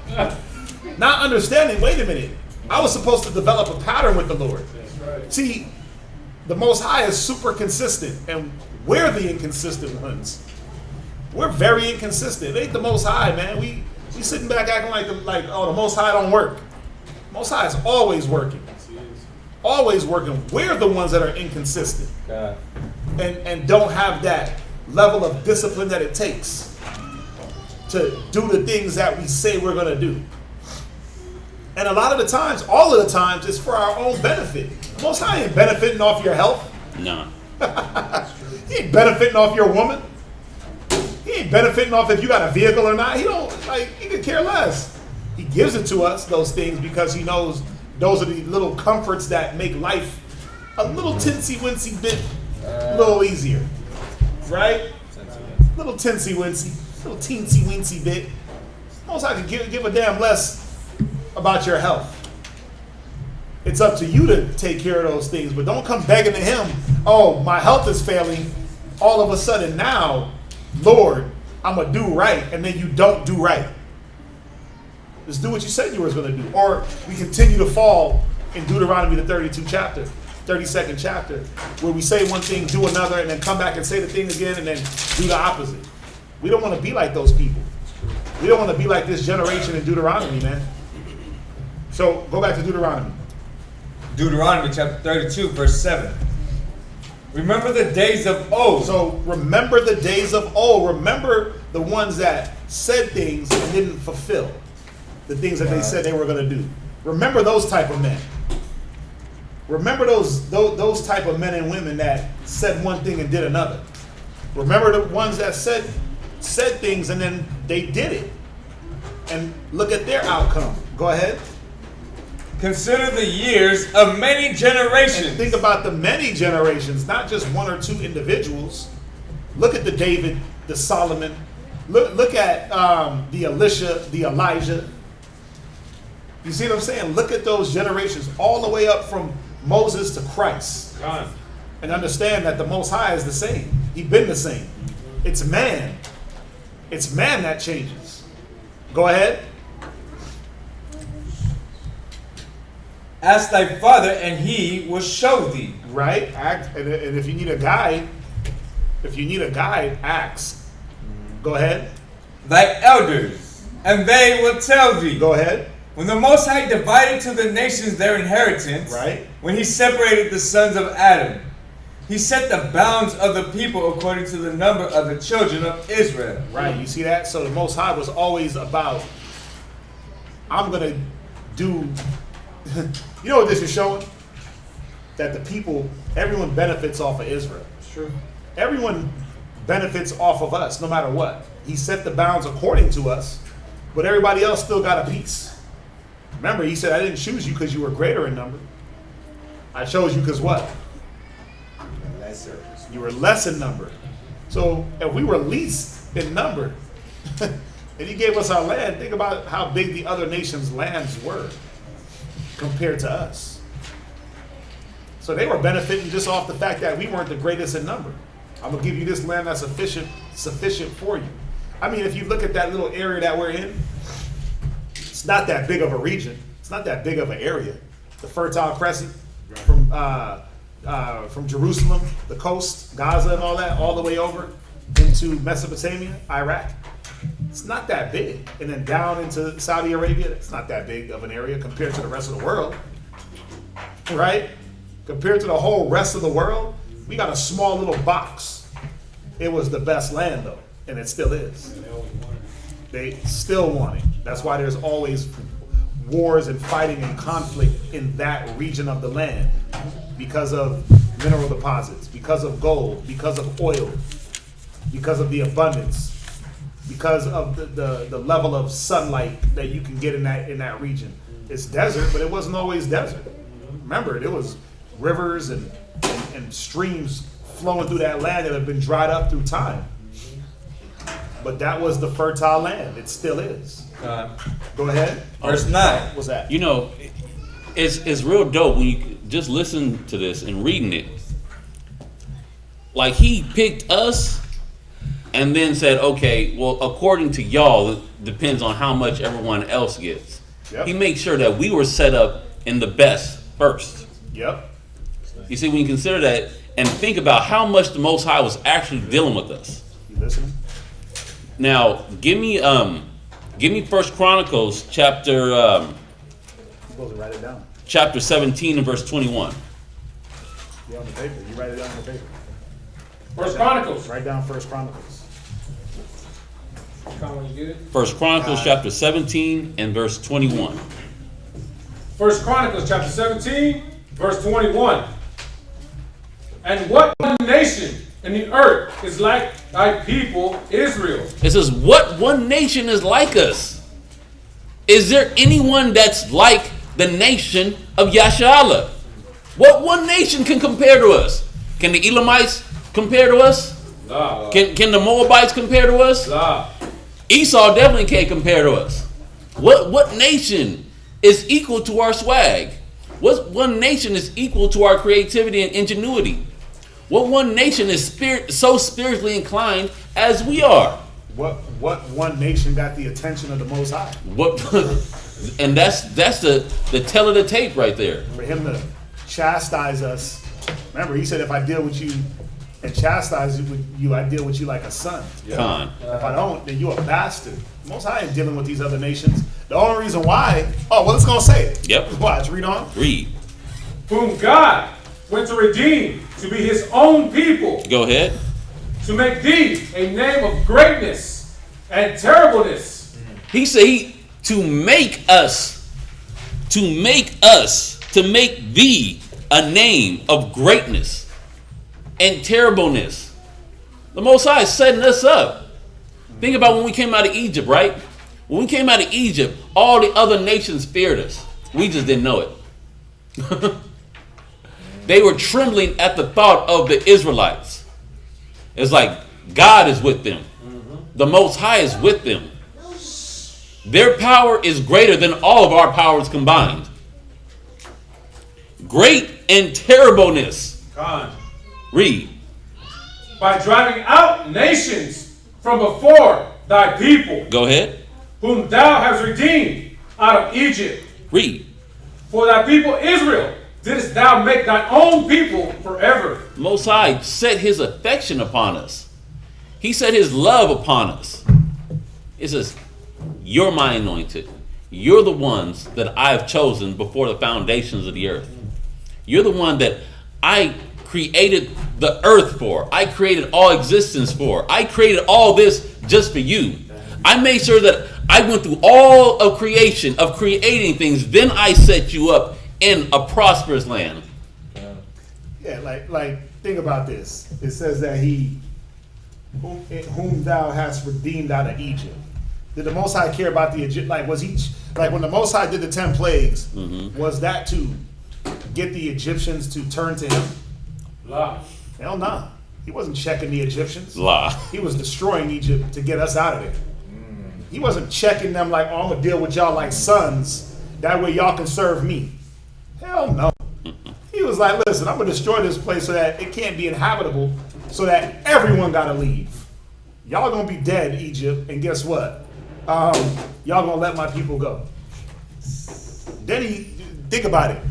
Not understanding, wait a minute. I was supposed to develop a pattern with the Lord. That's right. See, the Most High is super consistent, and we're the inconsistent ones. We're very inconsistent. It ain't the Most High, man. We sitting back acting like oh, the Most High don't work. Most High is always working. Always working. We're the ones that are inconsistent. God. And don't have that level of discipline that it takes to do the things that we say we're going to do. And a lot of the times, all of the times, it's for our own benefit. The Most High ain't benefiting off your health. No. He ain't benefiting off your woman. He ain't benefiting off if you got a vehicle or not. He could care less. He gives it to us, those things, because he knows those are the little comforts that make life a little tinsy-wincy bit a little easier. Right? Little tinsy-wincy, little teensy-wincy bit. Most I could give a damn less about your health. It's up to you to take care of those things, but don't come begging to him, oh, my health is failing. All of a sudden now, Lord, I'm going to do right, and then you don't do right. Just do what you said you were going to do. Or we continue to fall in Deuteronomy, the 32nd chapter, where we say one thing, do another, and then come back and say the thing again, and then do the opposite. We don't want to be like those people. We don't want to be like this generation in Deuteronomy, man. So go back to Deuteronomy. Deuteronomy chapter 32, verse 7. Remember the days of old. So remember the days of old. Remember the ones that said things and didn't fulfill the things that they said they were going to do. Remember those type of men. Remember those type of men and women that said one thing and did another. Remember the ones that said things and then they did it. And look at their outcome. Go ahead. Consider the years of many generations. And think about the many generations, not just one or two individuals. Look at the David, the Solomon. Look at the Elisha, the Elijah. You see what I'm saying? Look at those generations all the way up from Moses to Christ. God. And understand that the Most High is the same. He's been the same. It's man. It's man that changes. Go ahead. Ask thy father, and he will show thee. Right? And if you need a guide, ask. Go ahead. Thy elders, and they will tell thee. Go ahead. When the Most High divided to the nations their inheritance, Right. when he separated the sons of Adam, he set the bounds of the people according to the number of the children of Israel. Right, you see that? So the Most High was always about, I'm going to do, you know what this is showing? That the people, everyone benefits off of Israel. It's true. Everyone benefits off of us, no matter what. He set the bounds according to us, but everybody else still got a piece. Remember, he said, I didn't choose you because you were greater in number. I chose you because what? Lesser. You were less in number. So if we were least in number, and he gave us our land, think about how big the other nations' lands were compared to us. So they were benefiting just off the fact that we weren't the greatest in number. I'm gonna give you this land that's sufficient for you. I mean, if you look at that little area that we're in, it's not that big of a region. It's not that big of an area. The Fertile Crescent from Jerusalem, the coast, Gaza and all that, all the way over into Mesopotamia, Iraq. It's not that big. And then down into Saudi Arabia, it's not that big of an area compared to the rest of the world. Right? Compared to the whole rest of the world, we got a small little box. It was the best land though, and it still is. They still want it. That's why there's always wars and fighting and conflict in that region of the land because of mineral deposits, because of gold, because of oil, because of the abundance, because of the level of sunlight that you can get in that region. It's desert, but it wasn't always desert. Remember, there was rivers and streams flowing through that land that have been dried up through time. But that was the fertile land. It still is. Go ahead. Verse 9. What's that? You know, it's real dope when you just listen to this and reading it. Like he picked us and then said, okay, well, according to y'all, it depends on how much everyone else gets. Yep. He made sure that we were set up in the best first. Yep. You see, when you consider that and think about how much the Most High was actually dealing with us. You listening? Now, give me 1 Chronicles chapter You're supposed to write it down. chapter 17 and verse 21. You're on the paper. You write it down on the paper. First Chronicles. Write down First Chronicles. Come when you get it. 1 Chronicles chapter 17 and verse 21. First Chronicles chapter 17, verse 21. And what nation in the earth is like thy people Israel? It says, what one nation is like us? Is there anyone that's like the nation of Yashala? What one nation can compare to us? Can the Elamites compare to us? Nah. Can the Moabites compare to us? Nah. Esau definitely can't compare to us. What nation is equal to our swag? What one nation is equal to our creativity and ingenuity? What one nation is so spiritually inclined as we are? What one nation got the attention of the Most High? And that's the tell of the tape right there. For him to chastise us. Remember, he said, if I deal with you and chastise you, I deal with you like a son. Con. If I don't, then you a bastard. The Most High ain't dealing with these other nations. The only reason why, it's going to say it. Yep. Watch, read on. Read. Whom God went to redeem, to be his own people, Go ahead. to make thee a name of greatness and terribleness. He said to make thee a name of greatness and terribleness. The Most High is setting us up. Think about when we came out of Egypt, right? When we came out of Egypt, all the other nations feared us. We just didn't know it. They were trembling at the thought of the Israelites. It's like God is with them. The Most High is with them. Their power is greater than all of our powers combined. Great and terribleness. God. Read. By driving out nations from before thy people, Go ahead. whom thou hast redeemed out of Egypt. Read. For thy people Israel didst thou make thy own people forever. Most High set his affection upon us. He set his love upon us. It says, you're my anointed. you're the ones that I've chosen before the foundations of the earth. You're the one that I created the earth for. I created all existence for. I created all this just for you. I made sure that I went through all of creation, of creating things. Then I set you up in a prosperous land. Yeah, like think about this. It says that he, whom thou hast redeemed out of Egypt. Did the Most High care about the Egypt? Like, was he, like when the Most High did the 10 plagues, was that to get the Egyptians to turn to him? Lie. Hell nah. He wasn't checking the Egyptians. Lie. He was destroying Egypt to get us out of there. He wasn't checking them like, oh, I'm going to deal with y'all like sons. That way y'all can serve me. Hell no. He was like, listen, I'm going to destroy this place so that it can't be inhabitable, so that everyone got to leave. Y'all going to be dead, Egypt, and guess what? Y'all going to let my people go. Then he, think about it.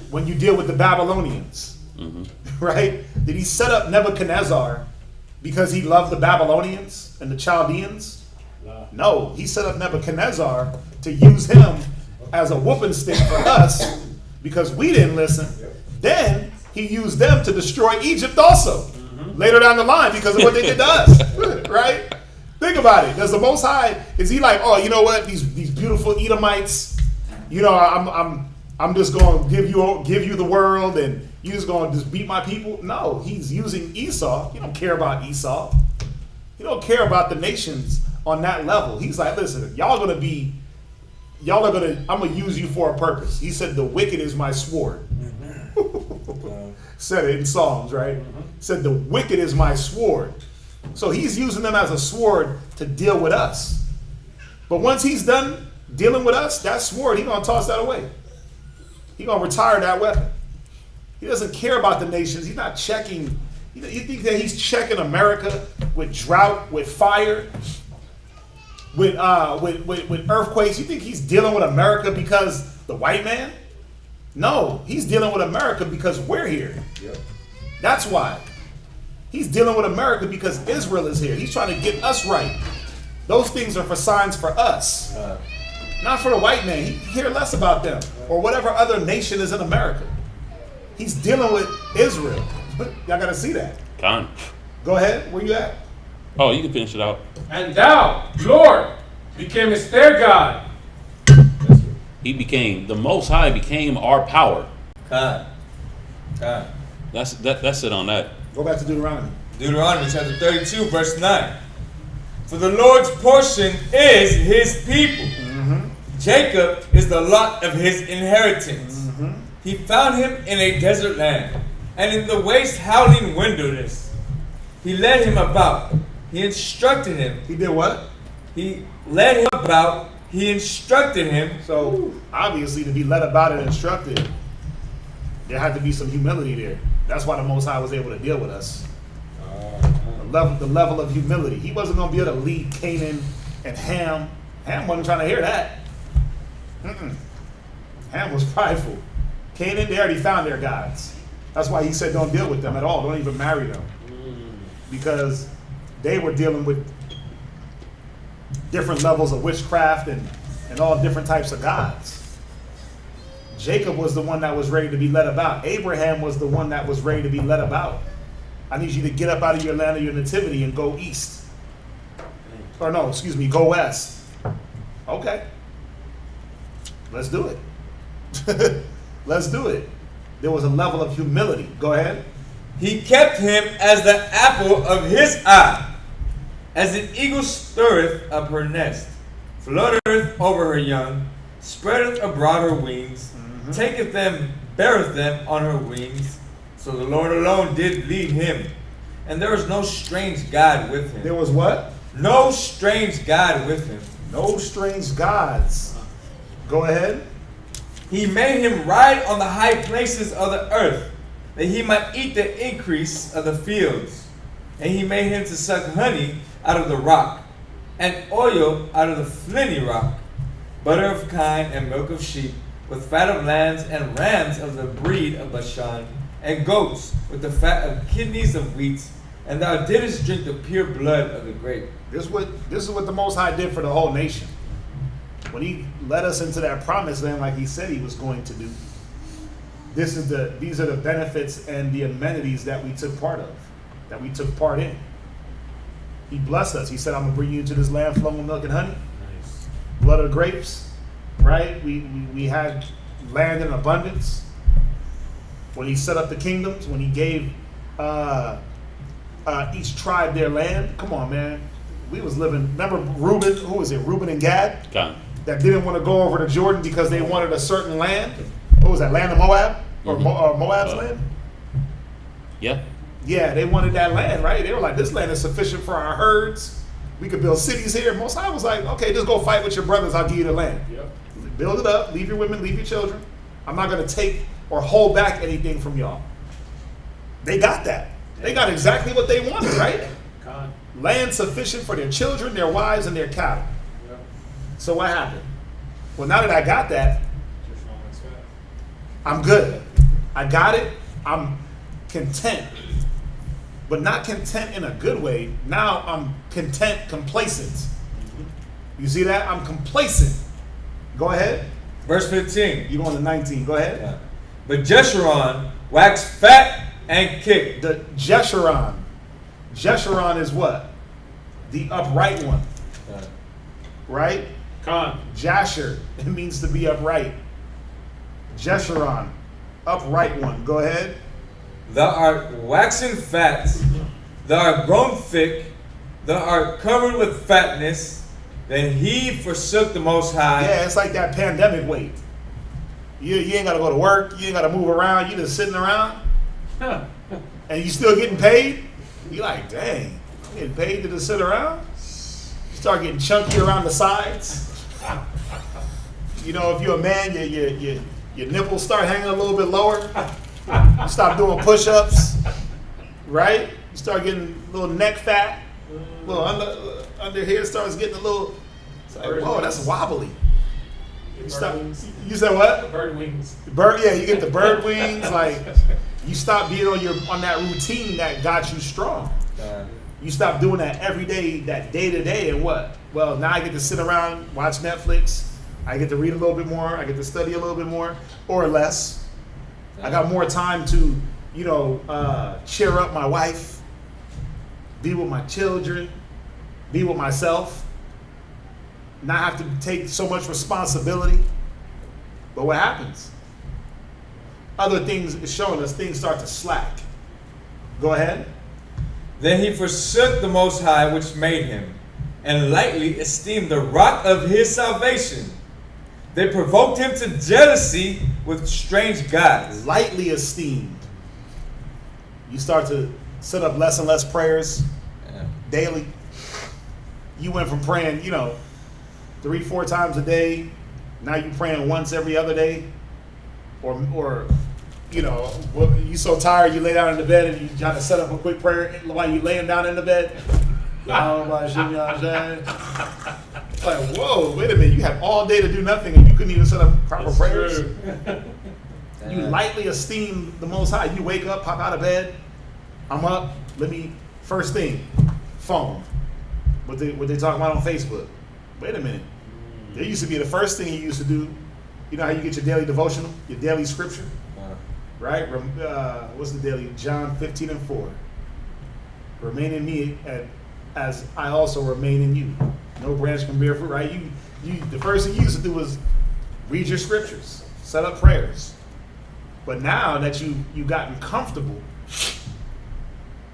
When you deal with the Babylonians, right? Did he set up Nebuchadnezzar because he loved the Babylonians and the Chaldeans? No, he set up Nebuchadnezzar to use him as a whooping stick for us because we didn't listen. Then he used them to destroy Egypt also later down the line because of what they did to us, right? Think about it. Does the Most High, is he like, oh, you know what? These beautiful Edomites, you know, I'm just going to give you the world and you just going to just beat my people? No, he's using Esau. He don't care about Esau. He don't care about the nations on that level. He's like, listen, I'm going to use you for a purpose. He said, the wicked is my sword. Said it in Psalms, right? Said, the wicked is my sword. So he's using them as a sword to deal with us. But once he's done dealing with us, that sword, he's going to toss that away. He's going to retire that weapon. He doesn't care about the nations. He's not checking. You think that he's checking America with drought, with fire, with earthquakes? You think he's dealing with America because the white man? No, he's dealing with America because we're here. Yep. That's why. He's dealing with America because Israel is here. He's trying to get us right. Those things are for signs for us. Not for the white man. He cares less about them or whatever other nation is in America. He's dealing with Israel. Y'all got to see that. Con. Go ahead. Where you at? Oh, you can finish it out. And thou, Lord, becamest their God. The Most High became our power. Con. That's it on that. Go back to Deuteronomy. Deuteronomy chapter 32, verse 9. For the Lord's portion is his people. Jacob is the lot of his inheritance. He found him in a desert land, and in the waste howling wilderness. He led him about. He instructed him. He did what? He led him about. He instructed him. So, obviously, to be led about and instructed, there had to be some humility there. That's why the Most High was able to deal with us. The level of humility. He wasn't going to be able to lead Canaan and Ham. Ham wasn't trying to hear that. Ham was prideful. Canaan, they already found their gods. That's why he said don't deal with them at all. Don't even marry them. Because they were dealing with different levels of witchcraft and all different types of gods. Jacob was the one that was ready to be led about. Abraham was the one that was ready to be led about. I need you to get up out of your land of your nativity and go east. Or no, excuse me, go west. Okay. Let's do it. Let's do it. There was a level of humility. Go ahead. He kept him as the apple of his eye, as an eagle stirreth up her nest, fluttereth over her young, spreadeth abroad her wings, taketh them, beareth them on her wings. So the Lord alone did lead him, and there was no strange God with him. There was what? No strange God with him. No strange gods. Go ahead. He made him ride on the high places of the earth, that he might eat the increase of the fields. And he made him to suck honey out of the rock, and oil out of the flinty rock, butter of kine and milk of sheep, with fat of lambs and rams of the breed of Bashan, and goats with the fat of kidneys of wheat. And thou didst drink the pure blood of the grape. This is what the Most High did for the whole nation. when he led us into that promised land like he said he was going to do, these are the benefits and the amenities that we took part in. He blessed us. He said, I'm going to bring you into this land flowing with milk and honey. Nice. Blood of grapes, right? We had land in abundance. When he set up the kingdoms, when he gave each tribe their land. Come on, man. We was living, remember Reuben, who was it? Reuben and Gad? Con. That didn't want to go over to Jordan because they wanted a certain land. What was that, land of Moab? Or Moab's land? Yeah. Yeah, they wanted that land, right? They were like, this land is sufficient for our herds. We could build cities here. Most High was like, okay, just go fight with your brothers. I'll give you the land. Yep. Build it up. Leave your women, leave your children. I'm not going to take or hold back anything from y'all. They got that. They got exactly what they wanted, right? Con. Land sufficient for their children, their wives, and their cattle. Yep. So what happened? Well, now that I got that, Just wrong as well. I'm good. I got it. I'm content. But not content in a good way. Now I'm content, complacent. You see that? I'm complacent. Go ahead. Verse 15. You going to 19. Go ahead. Yeah. But Jeshurun waxed fat and kicked. The Jeshurun. Jeshurun is what? The upright one. Right? Con. Jasher. It means to be upright. Jeshurun. Upright one. Go ahead. Thou art waxen fat, thou art grown thick, thou art covered with fatness. Then he forsook the Most High. Yeah, it's like that pandemic weight. You ain't got to go to work. You ain't got to move around. You just sitting around. And you still getting paid. You like, dang, I'm getting paid to just sit around. You start getting chunky around the sides. You know, if you're a man, your nipples start hanging a little bit lower. You stop doing push-ups, right? You start getting a little neck fat. Little under here starts getting a little. It's like, whoa, that's wobbly. You stop. You said what? Bird wings. Bird, yeah, you get the bird wings. Like you stop being on that routine that got you strong. You stop doing that every day, that day to day, and what? Well, now I get to sit around, watch Netflix. I get to read a little bit more. I get to study a little bit more, or less. I got more time to, cheer up my wife, be with my children, be with myself, not have to take so much responsibility. But what happens? Other things is showing us things start to slack. Go ahead. Then he forsook the Most High which made him, and lightly esteemed the rock of his salvation. They provoked him to jealousy with strange gods. Lightly esteemed. You start to set up less and less prayers daily. You went from praying, 3-4 times a day. Now you praying once every other day. Or you so tired you lay down in the bed and you try to set up a quick prayer while you laying down in the bed. Like, whoa, wait a minute. You had all day to do nothing and you couldn't even set up proper prayers. You lightly esteem the Most High. You wake up, pop out of bed. I'm up. First thing, phone. What they talking about on Facebook. Wait a minute. There used to be the first thing you used to do. You know how you get your daily devotional, your daily scripture? Right? What's the daily? John 15:4. Remain in me as I also remain in you. No branch can bear fruit, right? You the first thing you used to do was read your scriptures, set up prayers. But now that you've gotten comfortable,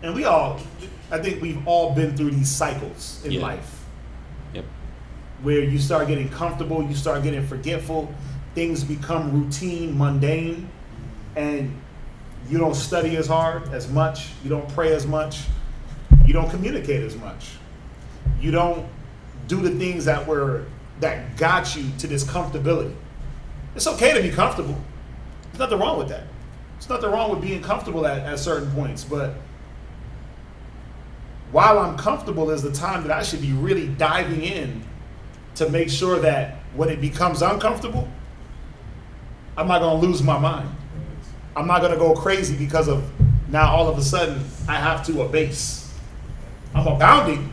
and I think we've all been through these cycles in life. Yep. Where you start getting comfortable, you start getting forgetful, things become routine, mundane, and you don't study as hard, as much, you don't pray as much, you don't communicate as much. You don't do the things that got you to this comfortability. It's okay to be comfortable. There's nothing wrong with that. There's nothing wrong with being comfortable at certain points, but while I'm comfortable is the time that I should be really diving in to make sure that when it becomes uncomfortable, I'm not going to lose my mind. I'm not going to go crazy because of now all of a sudden I have to abase. I'm abounding.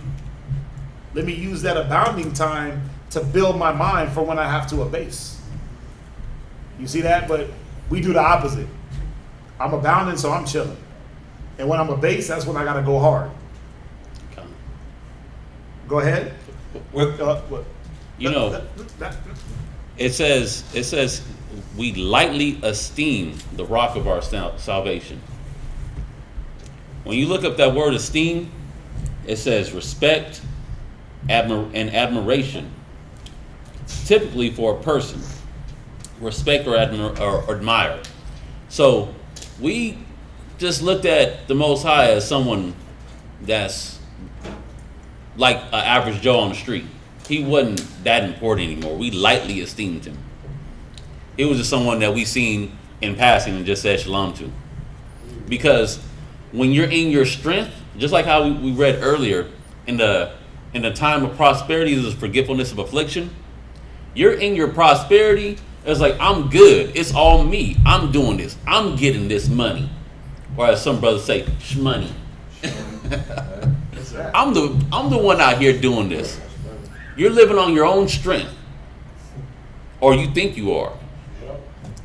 Let me use that abounding time to build my mind for when I have to abase. You see that? But we do the opposite. I'm abounding, so I'm chilling. And when I'm abased, that's when I got to go hard. Okay. Go ahead. What? You know, it says we lightly esteem the rock of our salvation. When you look up that word esteem, it says respect and admiration, typically for a person. Respect or admire. So we just looked at the Most High as someone that's like an average Joe on the street. He wasn't that important anymore. We lightly esteemed him. He was just someone that we seen in passing and just said shalom to. Because when you're in your strength, just like how we read earlier, in the time of prosperity, there's forgetfulness of affliction. You're in your prosperity, it's like, I'm good. It's all me. I'm doing this. I'm getting this money. Or as some brothers say, shmoney. I'm the one out here doing this. You're living on your own strength. Or you think you are.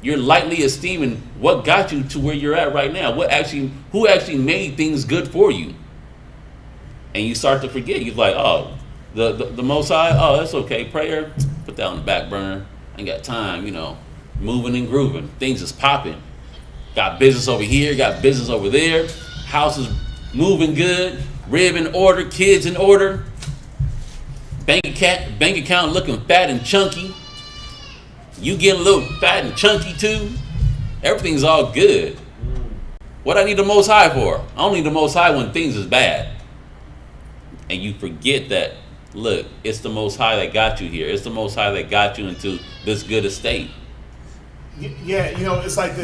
You're lightly esteeming what got you to where you're at right now. Who actually made things good for you. And you start to forget. You're like, oh, the Most High, oh, that's okay. Prayer, put that on the back burner. Ain't got time, moving and grooving. Things is popping. Got business over here, got business over there. House is moving good. Rib in order, kids in order. Bank account looking fat and chunky. You getting a little fat and chunky too. Everything's all good. What I need the Most High for? I don't need the Most High when things is bad. And you forget that, look, it's the Most High that got you here. It's the Most High that got you into this good estate. Yeah, it's like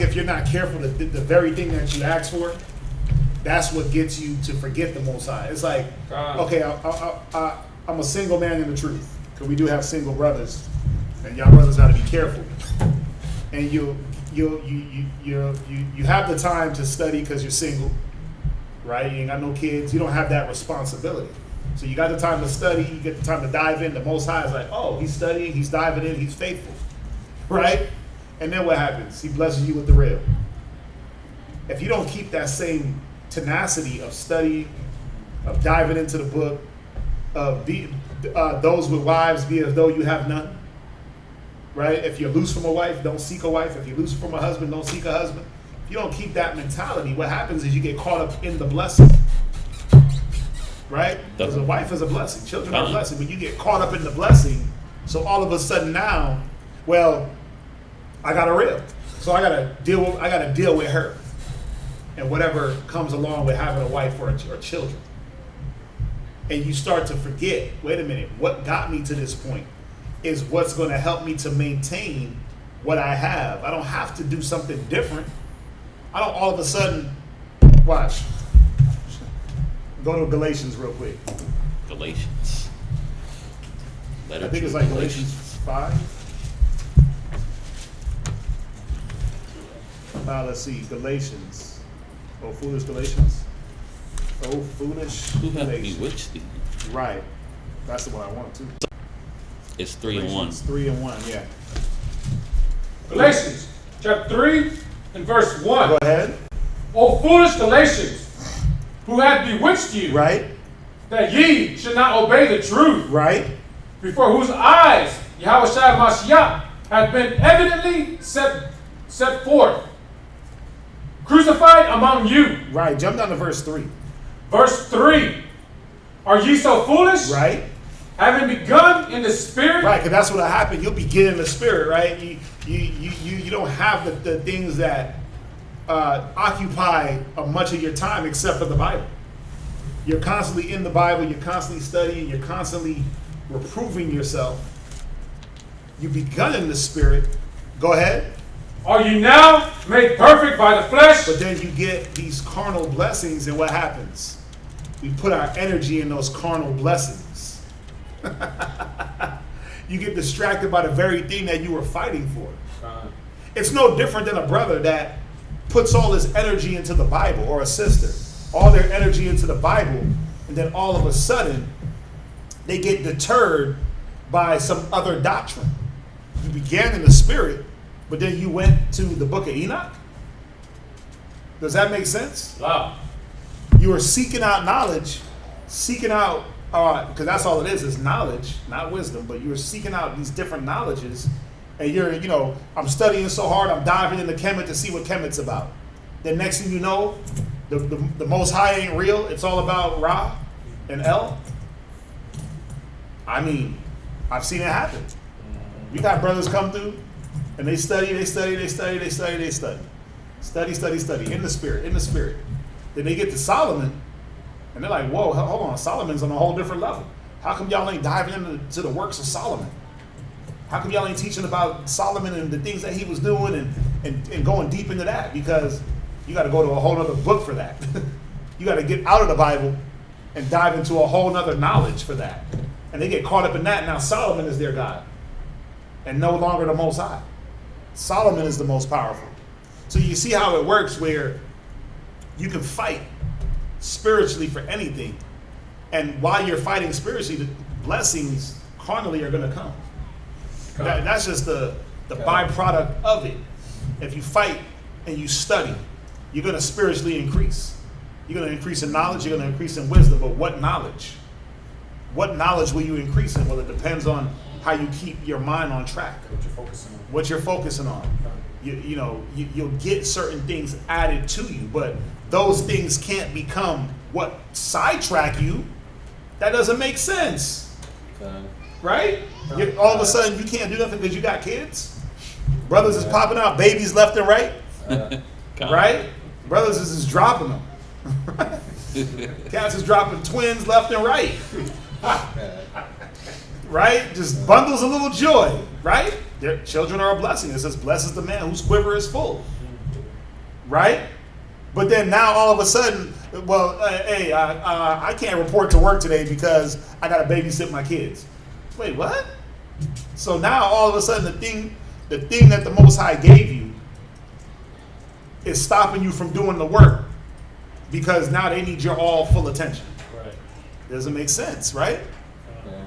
if you're not careful, the very thing that you ask for, that's what gets you to forget the Most High. It's like, okay, I'm a single man in the truth, because we do have single brothers, and y'all brothers got to be careful. And you have the time to study because you're single, right? You ain't got no kids. You don't have that responsibility. So you got the time to study. You get the time to dive in. The Most High is like, oh, he's studying, he's diving in, he's faithful, right? And then what happens? He blesses you with the real. If you don't keep that same tenacity of study, of diving into the book, of those with wives be as though you have none, right? If you're loose from a wife, don't seek a wife. If you're loose from a husband, don't seek a husband. If you don't keep that mentality, what happens is you get caught up in the blessing, right? Because a wife is a blessing. Children are a blessing. But you get caught up in the blessing, so all of a sudden now, well, I got a rib, so I gotta deal with her, and whatever comes along with having a wife or children. And you start to forget, wait a minute, what got me to this point is what's going to help me to maintain what I have. I don't have to do something different. I don't all of a sudden, watch. Go to Galatians real quick. Galatians. I think it's like Galatians 5. Let's see, Galatians. Oh, foolish Galatians. Oh, foolish Who hath Galatians. bewitched thee? Right. That's the one I want to. It's 3 and 1. Galatians 3 and 1, yeah. Galatians chapter 3 and verse 1. Go ahead. O foolish Galatians, who had bewitched you, Right. that ye should not obey the truth, Right. before whose eyes Yahushua Mashiach hath been evidently set forth, crucified among you. Right. Jump down to verse 3. Verse 3. Are ye so foolish? Right. Having begun in the spirit. Right, because that's what'll happen. You'll begin in the spirit, right? You don't have the things that occupy much of your time except for the Bible. You're constantly in the Bible. You're constantly studying. You're constantly reproving yourself. You begun in the spirit. Go ahead. Are you now made perfect by the flesh? But then you get these carnal blessings, and what happens? We put our energy in those carnal blessings. You get distracted by the very thing that you were fighting for. It's no different than a brother that puts all his energy into the Bible, or a sister, all their energy into the Bible, and then all of a sudden they get deterred by some other doctrine. You began in the spirit, but then you went to the book of Enoch. Does that make sense? Wow. You are seeking out knowledge, seeking out, because that's all it is knowledge, not wisdom, but you're seeking out these different knowledges, and I'm studying so hard, I'm diving into Kemet to see what Kemet's about. Then next thing you know, the Most High ain't real, it's all about Ra and El. I mean, I've seen it happen. You got brothers come through, and they study, in the spirit. Then they get to Solomon, and they're like, whoa, hold on, Solomon's on a whole different level. How come y'all ain't diving into the works of Solomon? How come y'all ain't teaching about Solomon and the things that he was doing and going deep into that? Because you got to go to a whole other book for that. You got to get out of the Bible and dive into a whole other knowledge for that. And they get caught up in that. Now Solomon is their God and no longer the Most High. Solomon is the most powerful. So you see how it works, where you can fight spiritually for anything. And while you're fighting spiritually, the blessings carnally are going to come. That's just the byproduct of it. If you fight and you study, you're going to spiritually increase. You're going to increase in knowledge, you're going to increase in wisdom. But what knowledge? What knowledge will you increase in? Well, it depends on how you keep your mind on track. What you're focusing on. You'll get certain things added to you, but those things can't become what sidetrack you. That doesn't make sense. Right? All of a sudden you can't do nothing because you got kids. Brothers is popping out babies left and right. Right? Brothers is just dropping them. Cats is dropping twins left and right. Right? Just bundles of little joy. Right? Their children are a blessing. It says, blesses the man whose quiver is full. Right? But then now all of a sudden, I can't report to work today because I got to babysit my kids. Wait, what? So now all of a sudden the thing that the Most High gave you is stopping you from doing the work because now they need your all full attention. Right. Doesn't make sense, right?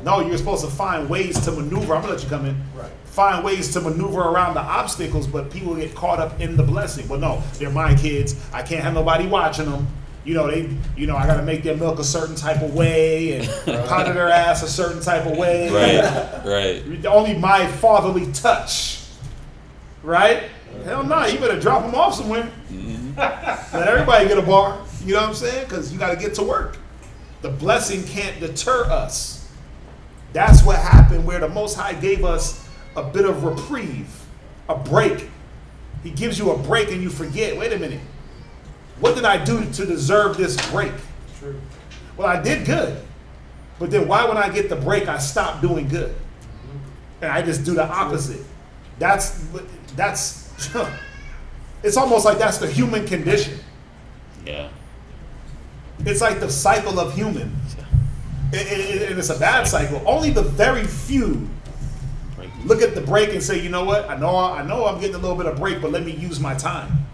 No, you're supposed to find ways to maneuver. I'm gonna let you come in. Right. Find ways to maneuver around the obstacles, but people get caught up in the blessing. Well, no, they're my kids. I can't have nobody watching them. I gotta make their milk a certain type of way and powder their ass a certain type of way. Right. Only my fatherly touch. Right? Hell no, you better drop them off somewhere. Let everybody get a bar. You know what I'm saying? Because you got to get to work. The blessing can't deter us. That's what happened where the Most High gave us a bit of reprieve, a break. He gives you a break and you forget, wait a minute, what did I do to deserve this break? True. Well, I did good. But then why when I get the break, I stop doing good? And I just do the opposite. That's it's almost like that's the human condition. Yeah. It's like the cycle of human. And it's a bad cycle. Only the very few look at the break and say, you know what? I know I'm getting a little bit of break, but let me use my time.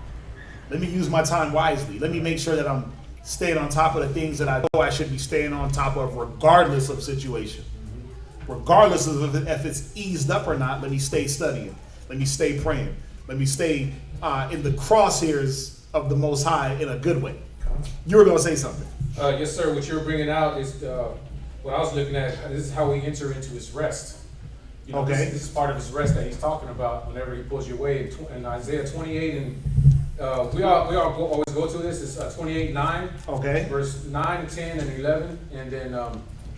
Let me use my time wisely. Let me make sure that I'm staying on top of the things that I know I should be staying on top of regardless of situation. Regardless of if it's eased up or not, let me stay studying. Let me stay praying. Let me stay in the crosshairs of the Most High in a good way. You were going to say something. Yes, sir. What you were bringing out is what I was looking at. This is how we enter into his rest. Okay. This is part of his rest that he's talking about whenever he pulls you away in Isaiah 28, and we always go to this. It's 28:9. Okay. Verse 9, 10, and 11, and then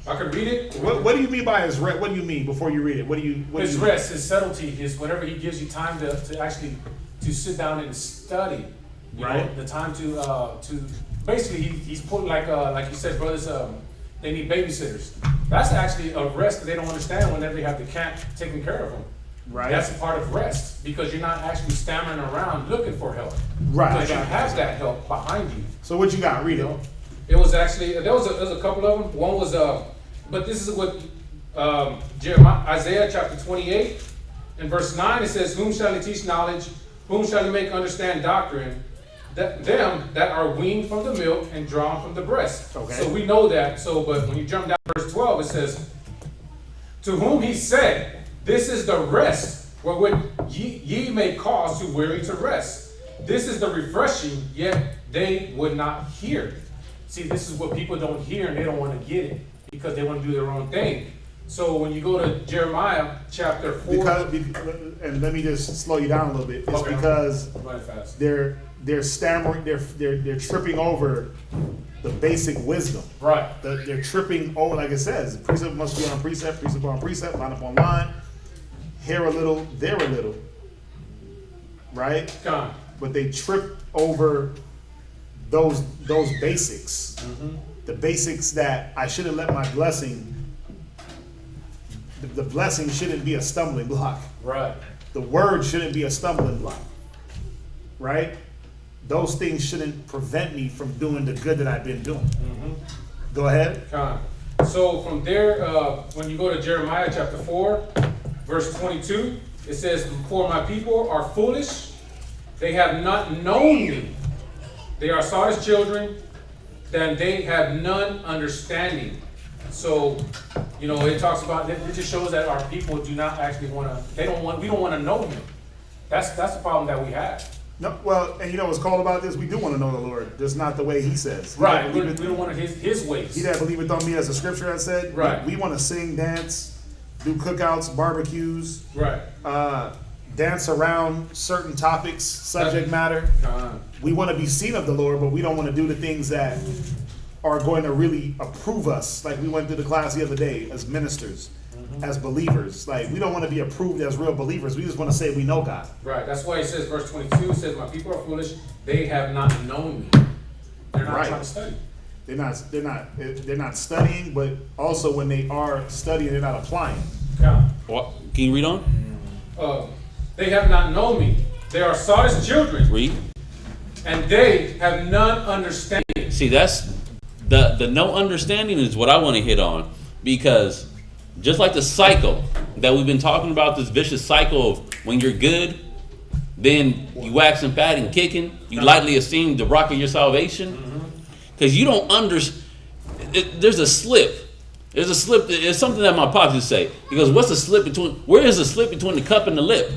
I can read it. What do you mean by his rest? What do you mean before you read it? His rest, his subtlety, his whenever he gives you time to actually to sit down and study. You Right. know, the time to basically he's putting like you said, brothers, they need babysitters. That's actually a rest that they don't understand whenever they have the cat taking care of them. Right. That's a part of rest because you're not actually stammering around looking for help. Right. Because you have that help behind you. So what you got? Read it. It was actually there was a couple of them. One was but this is what Isaiah chapter 28 in verse 9 it says, "Whom shall he teach knowledge? Whom shall he make understand doctrine? Them that are weaned from the milk and drawn from the breast." Okay. So we know that. But when you jump down to verse 12, it says, To whom he said, this is the rest wherewith ye may cause to weary to rest. This is the refreshing, yet they would not hear. See, this is what people don't hear, and they don't want to get it because they want to do their own thing. So when you go to Jeremiah chapter 4, and let me just slow you down a little bit. It's Okay. because Right fast. they're stammering, they're tripping over the basic wisdom. Right. They're tripping over, like it says, precept must be on precept, precept upon precept, line upon line. Here a little, there a little, right? Come. But they trip over those basics. The basics that I shouldn't let my blessing. The blessing shouldn't be a stumbling block. Right. The word shouldn't be a stumbling block. Right? Those things shouldn't prevent me from doing the good that I've been doing. Go ahead. Come. So from there, when you go to Jeremiah chapter 4, verse 22, it says, for my people are foolish, they have not known me. They are sought as children, then they have none understanding. So, you know, it talks about, it just shows that our people do not actually want to, we don't want to know him. That's the problem that we have. No, well, and you know what's called about this? We do want to know the Lord, just not the way He says. Right, we don't want his ways. He that believeth on me, as the scripture has said. Right. We want to sing, dance, do cookouts, barbecues, Right. dance around certain topics, subject matter. We want to be seen of the Lord, but we don't want to do the things that are going to really approve us. Like we went through the class the other day as ministers, as believers. Like we don't want to be approved as real believers. We just want to say we know God. Right. That's why it says, verse 22, it says, my people are foolish. They have not known me. They're not Right. trying to study. They're not studying, but also when they are studying, they're not applying. What? Can you read on? They have not known me. They are sought as children, Read. and they have none understanding. See, that's the no understanding is what I want to hit on, because just like the cycle that we've been talking about, this vicious cycle of when you're good, then you waxing fat and kicking, you lightly esteem the rock of your salvation, because you don't understand. There's a slip. There's a slip. It's something that my pops used to say. He goes, "What's the slip between? Where is the slip between the cup and the lip?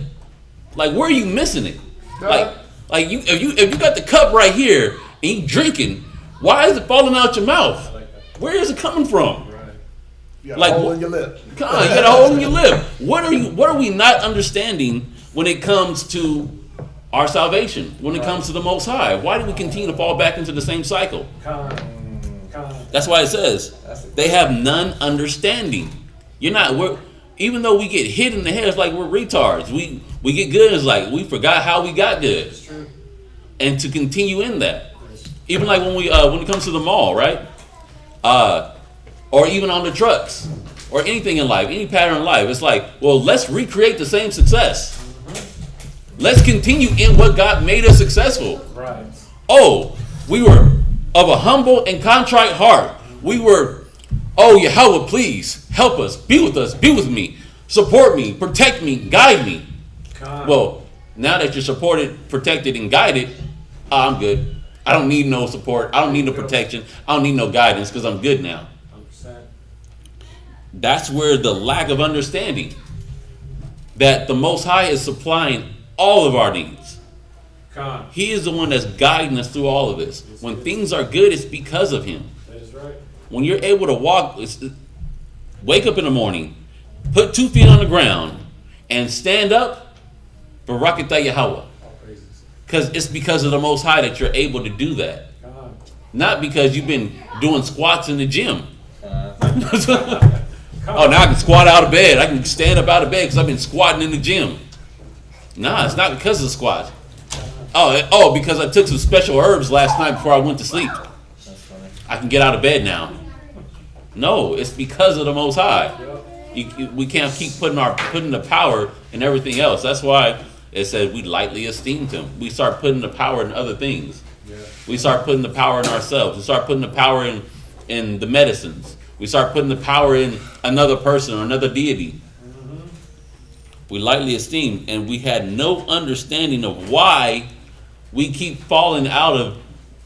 Like, where are you missing it? Like you if you got the cup right here and you drinking, why is it falling out your mouth? Where is it coming from? You got Like, a hole in your lip. God, you got a hole in your lip. What are we not understanding when it comes to our salvation? When it comes to the Most High, why do we continue to fall back into the same cycle? That's why it says they have none understanding. Even though we get hit in the head, it's like we're retards. We get good, it's like we forgot how we got good. And to continue in that. Even like when it comes to the mall, right? Or even on the trucks, or anything in life, any pattern in life, it's like, well, let's recreate the same success. Let's continue in what God made us successful. Right. Oh, we were of a humble and contrite heart. We were, oh, Yahweh, please help us, be with me, support me, protect me, guide me. Well, now that you're supported, protected, and guided, I'm good. I don't need no support. I don't need no protection. I don't need no guidance because I'm good now. 100%. That's where the lack of understanding that the Most High is supplying all of our needs. He is the one that's guiding us through all of this. When things are good, it's because of Him. That is right. When you're able to wake up in the morning, put 2 feet on the ground, and stand up, Barakatah Yahweh. Because it's because of the Most High that you're able to do that. Not because you've been doing squats in the gym. Oh, now I can squat out of bed. I can stand up out of bed because I've been squatting in the gym. Nah, it's not because of the squat. Oh, because I took some special herbs last night before I went to sleep. I can get out of bed now. No, it's because of the Most High. We can't keep putting the power in everything else. That's why it said we lightly esteemed Him. We start putting the power in other things. We start putting the power in ourselves. We start putting the power in the medicines. We start putting the power in another person or another deity. We lightly esteemed, and we had no understanding of why we keep falling out of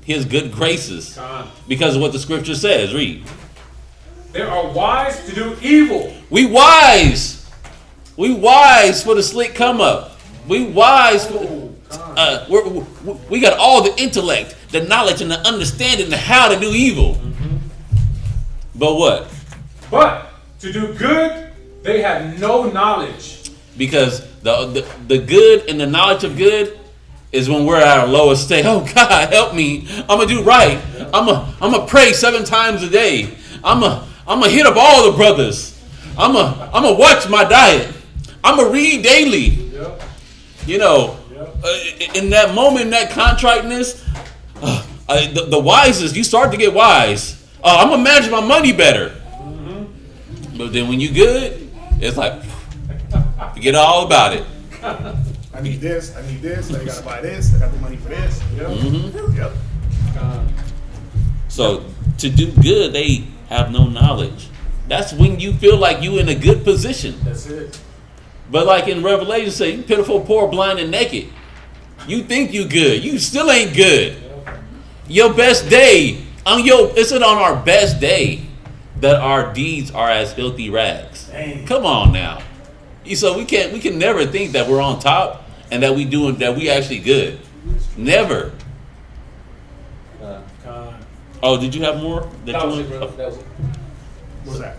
His good graces because of what the scripture says. Read. They are wise to do evil. We wise. We wise for the slick come up. We wise for, we got all the intellect, the knowledge, and the understanding of how to do evil. But what? But to do good, they have no knowledge. Because the good and the knowledge of good is when we're at our lowest state. Oh God, help me! I'm gonna do right. I'm gonna pray 7 times a day. I'm gonna hit up all the brothers. I'm gonna watch my diet. I'm gonna read daily. Yep. You know, in that moment, in that contriteness, the wisest, you start to get wise. I'm gonna manage my money better. Mm-hmm. But then when you good, it's like forget all about it. I need this. I gotta buy this. I got the money for this. Yep. Mm-hmm. Yep. So to do good, they have no knowledge. That's when you feel like you in a good position. That's it. But like in Revelation, say, you pitiful, poor, blind, and naked. You think you good. You still ain't good. Your best day, it's on our best day that our deeds are as filthy rags. Dang. Come on now. So we can never think that we're on top and that we actually good. Never. Oh, did you have more? That was it, brother. That was it. What's that?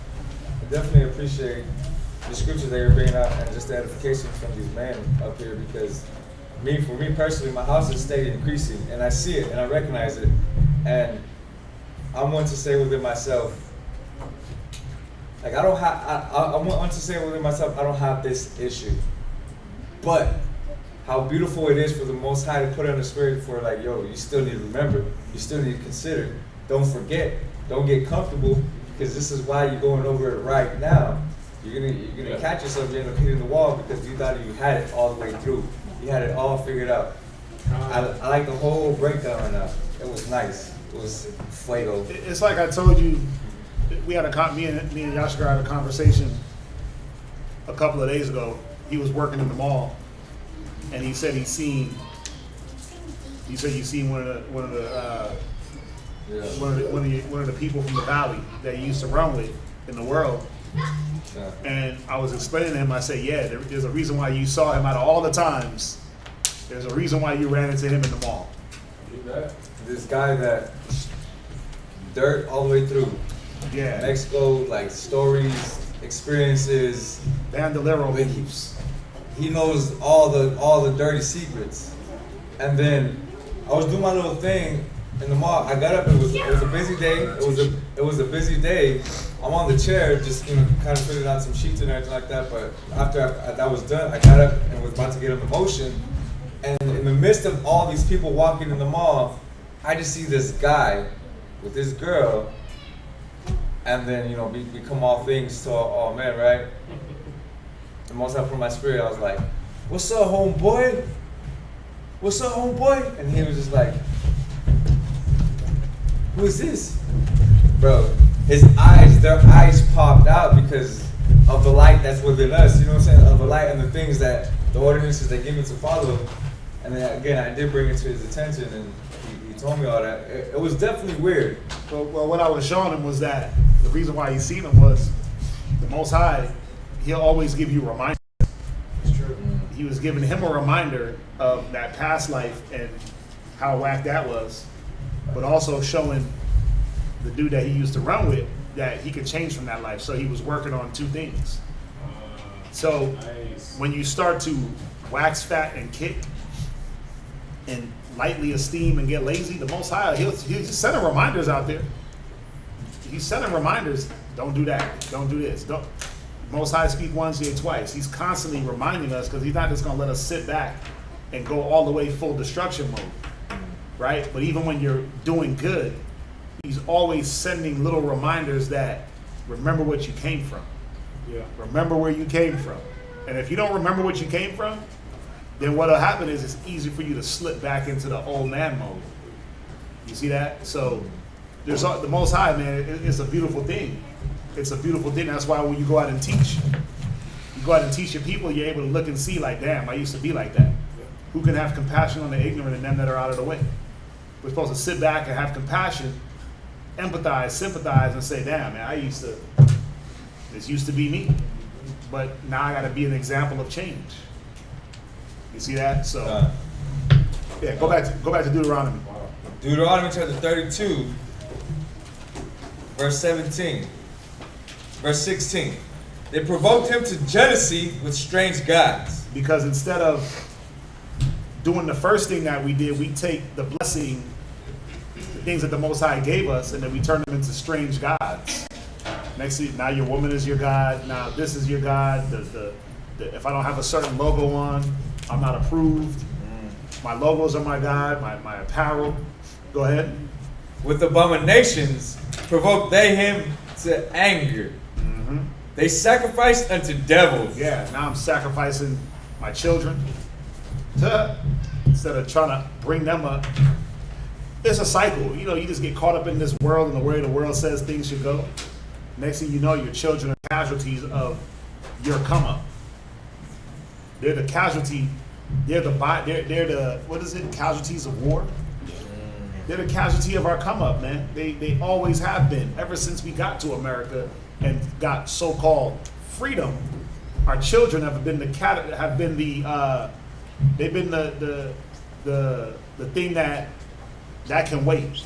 I definitely appreciate the scriptures that you're bringing out and just the edification from these men up here, because for me personally, my house has stayed increasing, and I see it and I recognize it, and I want to say within myself, like I want to say within myself, I don't have this issue, but how beautiful it is for the Most High to put on the spirit for like, yo, you still need to remember, you still need to consider, don't forget, don't get comfortable, because this is why you're going over it right now. You're gonna catch yourself, you end up hitting the wall because you thought you had it all the way through. You had it all figured out. I like the whole breakdown right now. It was nice. It was fuego. It's like I told you, we had me and Yashikar had a conversation a couple of days ago. He was working in the mall, and he said he's seen one of the people from the valley that he used to run with in the world. Yeah. And I was explaining to him, I said, yeah, there's a reason why you saw him out of all the times. There's a reason why you ran into him in the mall. This guy that dirt all the way through. Yeah. Mexico, like stories, experiences. Bandolero moves. He knows all the dirty secrets. And then I was doing my little thing in the mall. I got up. It was a busy day. It was a busy day. I'm on the chair, just kind of filling out some sheets and everything like that. But after that was done, I got up and was about to get up in motion. And in the midst of all these people walking in the mall, I just see this guy with this girl, and then become all things to all men, right? The Most High put my spirit. I was like, "What's up, homeboy? What's up, homeboy?" And he was just like, "Who is this, bro?" Their eyes popped out because of the light that's within us, you know what I'm saying? Of the light and the things that, the ordinances that give me to follow. And then again, I did bring it to his attention, and he told me all that. It was definitely weird. Well, what I was showing him was that the reason why he's seen him was the Most High, he'll always give you reminders. It's true. He was giving him a reminder of that past life and how whack that was, but also showing the dude that he used to run with that he could change from that life. So he was working on 2 things. So Nice. when you start to wax fat and kick and lightly esteem and get lazy, the Most High, he's sending reminders out there. He's sending reminders. Don't do that. Don't do this. Don't. Most High speak once, yea twice. He's constantly reminding us because he's not just going to let us sit back and go all the way full destruction mode, right? But even when you're doing good, he's always sending little reminders that remember what you came from. Yeah. Remember where you came from. And if you don't remember what you came from, then what'll happen is it's easy for you to slip back into the old man mode. You see that? So there's the Most High, man. It's a beautiful thing. It's a beautiful thing. That's why when you go out and teach, your people, you're able to look and see like, damn, I used to be like that. Who can have compassion on the ignorant and them that are out of the way? We're supposed to sit back and have compassion empathize, sympathize, and say, damn, man, this used to be me. But now I got to be an example of change. You see that? So, yeah, go back to Deuteronomy. Deuteronomy chapter 32, verse 17. Verse 16. They provoked him to jealousy with strange gods. Because instead of doing the first thing that we did, we take the blessing, the things that the Most High gave us, and then we turn them into strange gods. Next thing, now your woman is your God. Now this is your God. If I don't have a certain logo on, I'm not approved. My logos are my God. My apparel. Go ahead. With abominations provoked they him to anger. Mm-hmm. They sacrificed unto devils. Yeah, now I'm sacrificing my children instead of trying to bring them up. It's a cycle. You know, you just get caught up in this world and the way the world says things should go. Next thing you know, your children are casualties of your come up. They're the casualty. They're the what is it? Casualties of war. They're the casualty of our come up, man. They always have been. Ever since we got to America and got so-called freedom, our children have been the thing that can wait.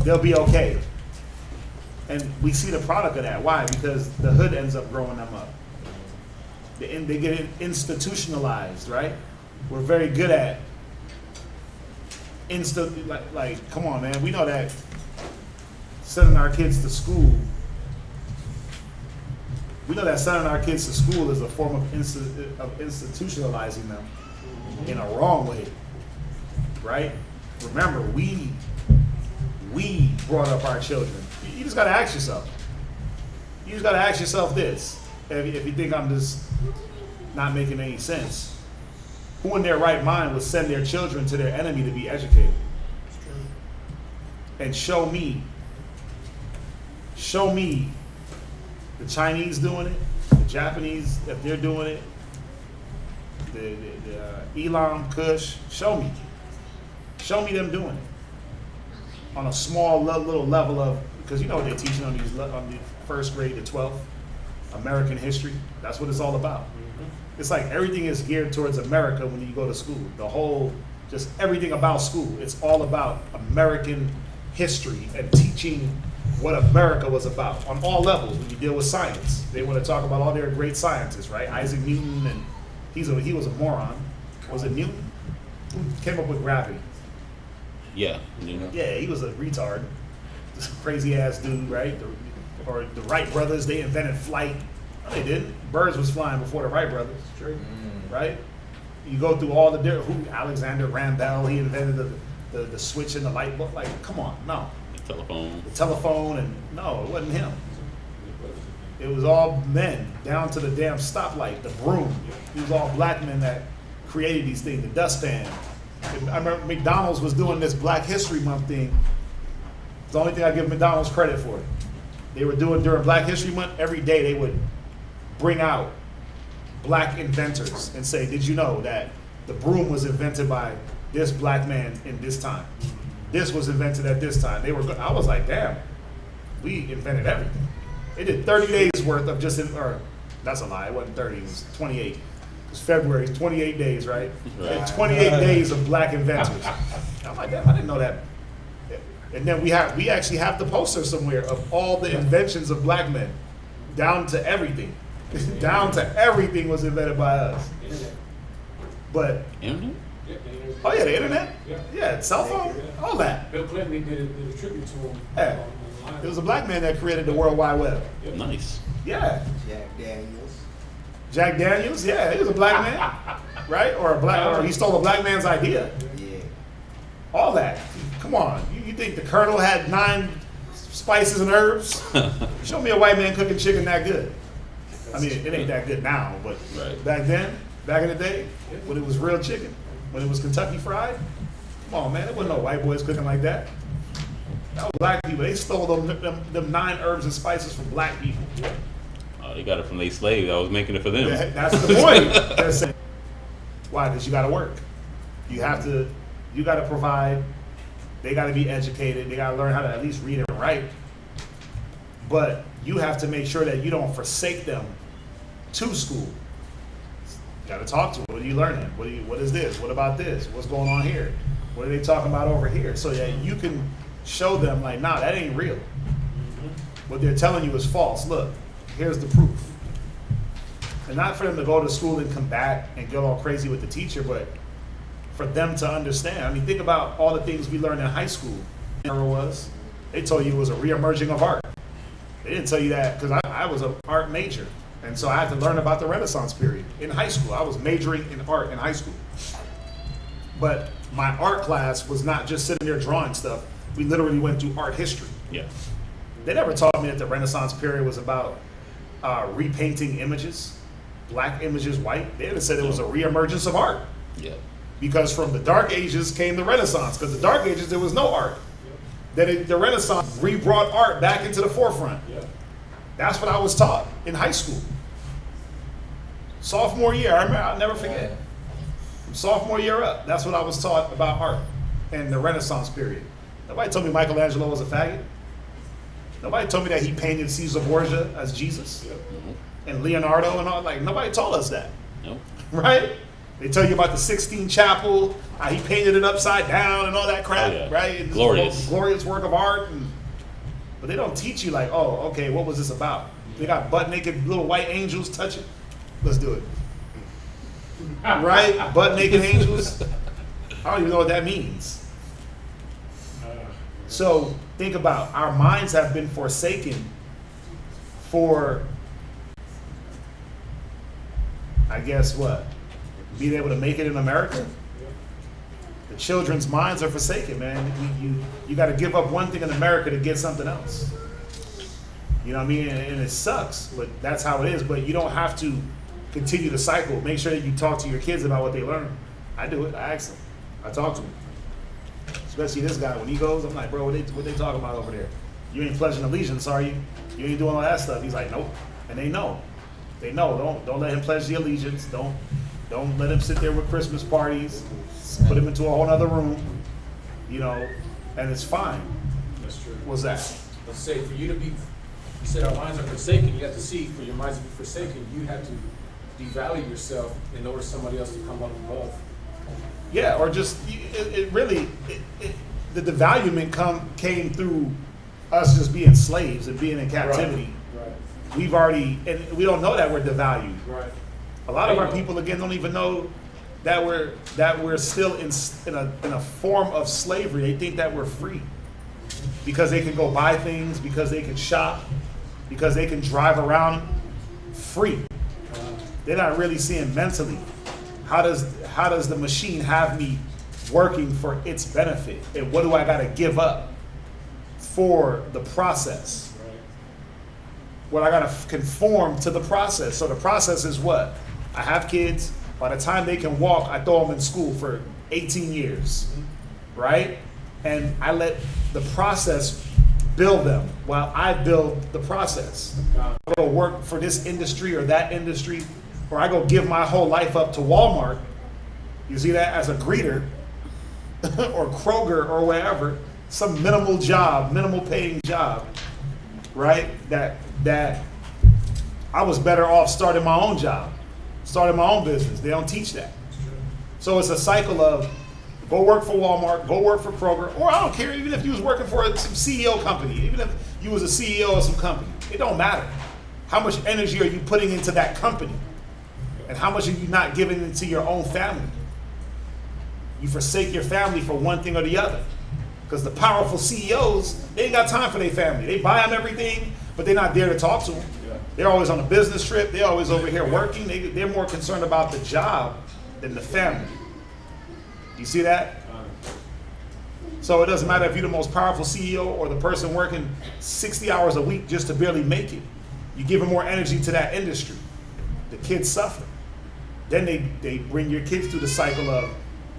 They'll be okay. And we see the product of that. Why? Because the hood ends up growing them up. They get institutionalized, right? We're very good at like come on, man. We know that sending our kids to school. We know that sending our kids to school is a form of institutionalizing them in a wrong way, right? Remember, we brought up our children. You just got to ask yourself. You just got to ask yourself this. If you think I'm just not making any sense, who in their right mind would send their children to their enemy to be educated? And show me the Chinese doing it, the Japanese, if they're doing it, the Elam, Kush, show me them doing it on a small little level of, because you know what they're teaching on the first grade to 12th, American history. That's what it's all about. It's like everything is geared towards America when you go to school. The whole, just everything about school. It's all about American history and teaching what America was about on all levels. When you deal with science, they want to talk about all their great scientists, right? Isaac Newton, and he was a moron. Was it Newton? Who came up with gravity? Yeah. You know. Yeah, he was a retard. This crazy ass dude, right? Or the Wright brothers, they invented flight. No, they didn't. Birds was flying before the Wright brothers, right? You go through all the different, Alexander Graham Bell, he invented the switch in the light bulb. Like, come on, no. The telephone, and no, it wasn't him. It was all men, down to the damn stoplight, the broom. It was all black men that created these things, the dustpan. I remember McDonald's was doing this Black History Month thing. It's the only thing I give McDonald's credit for. They were doing during Black History Month, every day they would bring out black inventors and say, did you know that the broom was invented by this black man in this time? This was invented at this time. I was like, damn, we invented everything. They did 30 days worth of or that's a lie, it wasn't 30, it was 28. It was February, 28 days, right? And 28 days of black inventors. I'm like, damn, I didn't know that. And then we actually have the poster somewhere of all the inventions of black men, down to everything. Down to everything was invented by us. But Internet? oh yeah, the internet. Yeah, cell phone, all that. Bill Clinton did a tribute to him. Yeah. It was a black man that created the World Wide Web. Nice. Yeah. Jack Daniels. Jack Daniels, yeah, he was a black man, right? Or he stole a black man's idea. Yeah. All that. Come on, you think the Colonel had 9 spices and herbs? Show me a white man cooking chicken that good. I mean, it ain't that good now, but back then, back in the day, when it was real chicken, when it was Kentucky Fried, come on, man, there wasn't no white boys cooking like that. That was black people. They stole them 9 herbs and spices from black people. Oh, they got it from their slaves. I was making it for them. That's the point. They're saying, why? Because you got to work. You got to provide They got to be educated. They got to learn how to at least read and write. But you have to make sure that you don't forsake them to school. You got to talk to them. What are you learning? What is this? What about this? What's going on here? What are they talking about over here? So that you can show them like, nah, that ain't real. What they're telling you is false. Look, here's the proof. And not for them to go to school and come back and go all crazy with the teacher, but for them to understand. I mean, think about all the things we learned in high school. They told you it was a reemerging of art. They didn't tell you that because I was an art major. And so I had to learn about the Renaissance period in high school. I was majoring in art in high school. But my art class was not just sitting there drawing stuff. We literally went through art history. Yeah. They never taught me that the Renaissance period was about repainting images, black images white. They said it was a reemergence of art. Yeah. Because from the Dark Ages came the Renaissance. Because the Dark Ages, there was no art. Then the Renaissance re-brought art back into the forefront. That's what I was taught in high school. Sophomore year, I remember, I'll never forget. From sophomore year up, that's what I was taught about art and the Renaissance period. Nobody told me Michelangelo was a faggot. Nobody told me that he painted Caesar Borgia as Jesus. And Leonardo and all. Like, nobody told us that. Nope. Right? They tell you about the Sixtine Chapel, how he painted it upside down and all that crap, Oh, yeah. right? And this Glorious. glorious work of art. But they don't teach you like, oh, okay, what was this about? They got butt naked little white angels touching. Let's do it. Right? Butt naked angels. I don't even know what that means. So think about, our minds have been forsaken for, I guess what? Being able to make it in America? The children's minds are forsaken, man. You got to give up one thing in America to get something else. You know what I mean? And it sucks, but that's how it is. But you don't have to continue the cycle. Make sure that you talk to your kids about what they learn. I do it. I ask them. I talk to them. Especially this guy, when he goes, I'm like, bro, what they talking about over there? You ain't pledging allegiance, are you? You ain't doing all that stuff. He's like, nope. And they know. They know. Don't let him pledge the allegiance. Don't let him sit there with Christmas parties. Put him into a whole other room. You know, and it's fine. That's true. What's that? Let's say for you to be, you said our minds are forsaken. You have to see, for your minds to be forsaken, you have to devalue yourself in order for somebody else to come up above. Yeah, or just the devaluement came through us just being slaves and being in captivity. Right. We've already, and we don't know that we're devalued. Right. A lot of our people again don't even know that we're still in a form of slavery. They think that we're free because they can go buy things, because they can shop, because they can drive around free. They're not really seeing mentally, how does the machine have me working for its benefit, and what do I got to give up for the process? Right. Well, I got to conform to the process. So the process is what? I have kids. By the time they can walk, I throw them in school for 18 years, right? And I let the process build them while I build the process. I go work for this industry or that industry, or I go give my whole life up to Walmart. You see that, as a greeter or Kroger or wherever, some minimal paying job, right? That I was better off starting my own job, starting my own business. They don't teach that. So it's a cycle of go work for Walmart, go work for Kroger, or I don't care, even if you was working for some CEO company, even if you was a CEO of some company, it don't matter. How much energy are you putting into that company? And how much are you not giving into your own family? You forsake your family for one thing or the other. Because the powerful CEOs, they ain't got time for their family. They buy them everything, but they're not there to talk to them. Yeah. They're always on a business trip. They're always over here working. They're more concerned about the job than the family. Do you see that? So it doesn't matter if you're the most powerful CEO or the person working 60 hours a week just to barely make it. You give more energy to that industry. The kids suffer. Then they bring your kids through the cycle of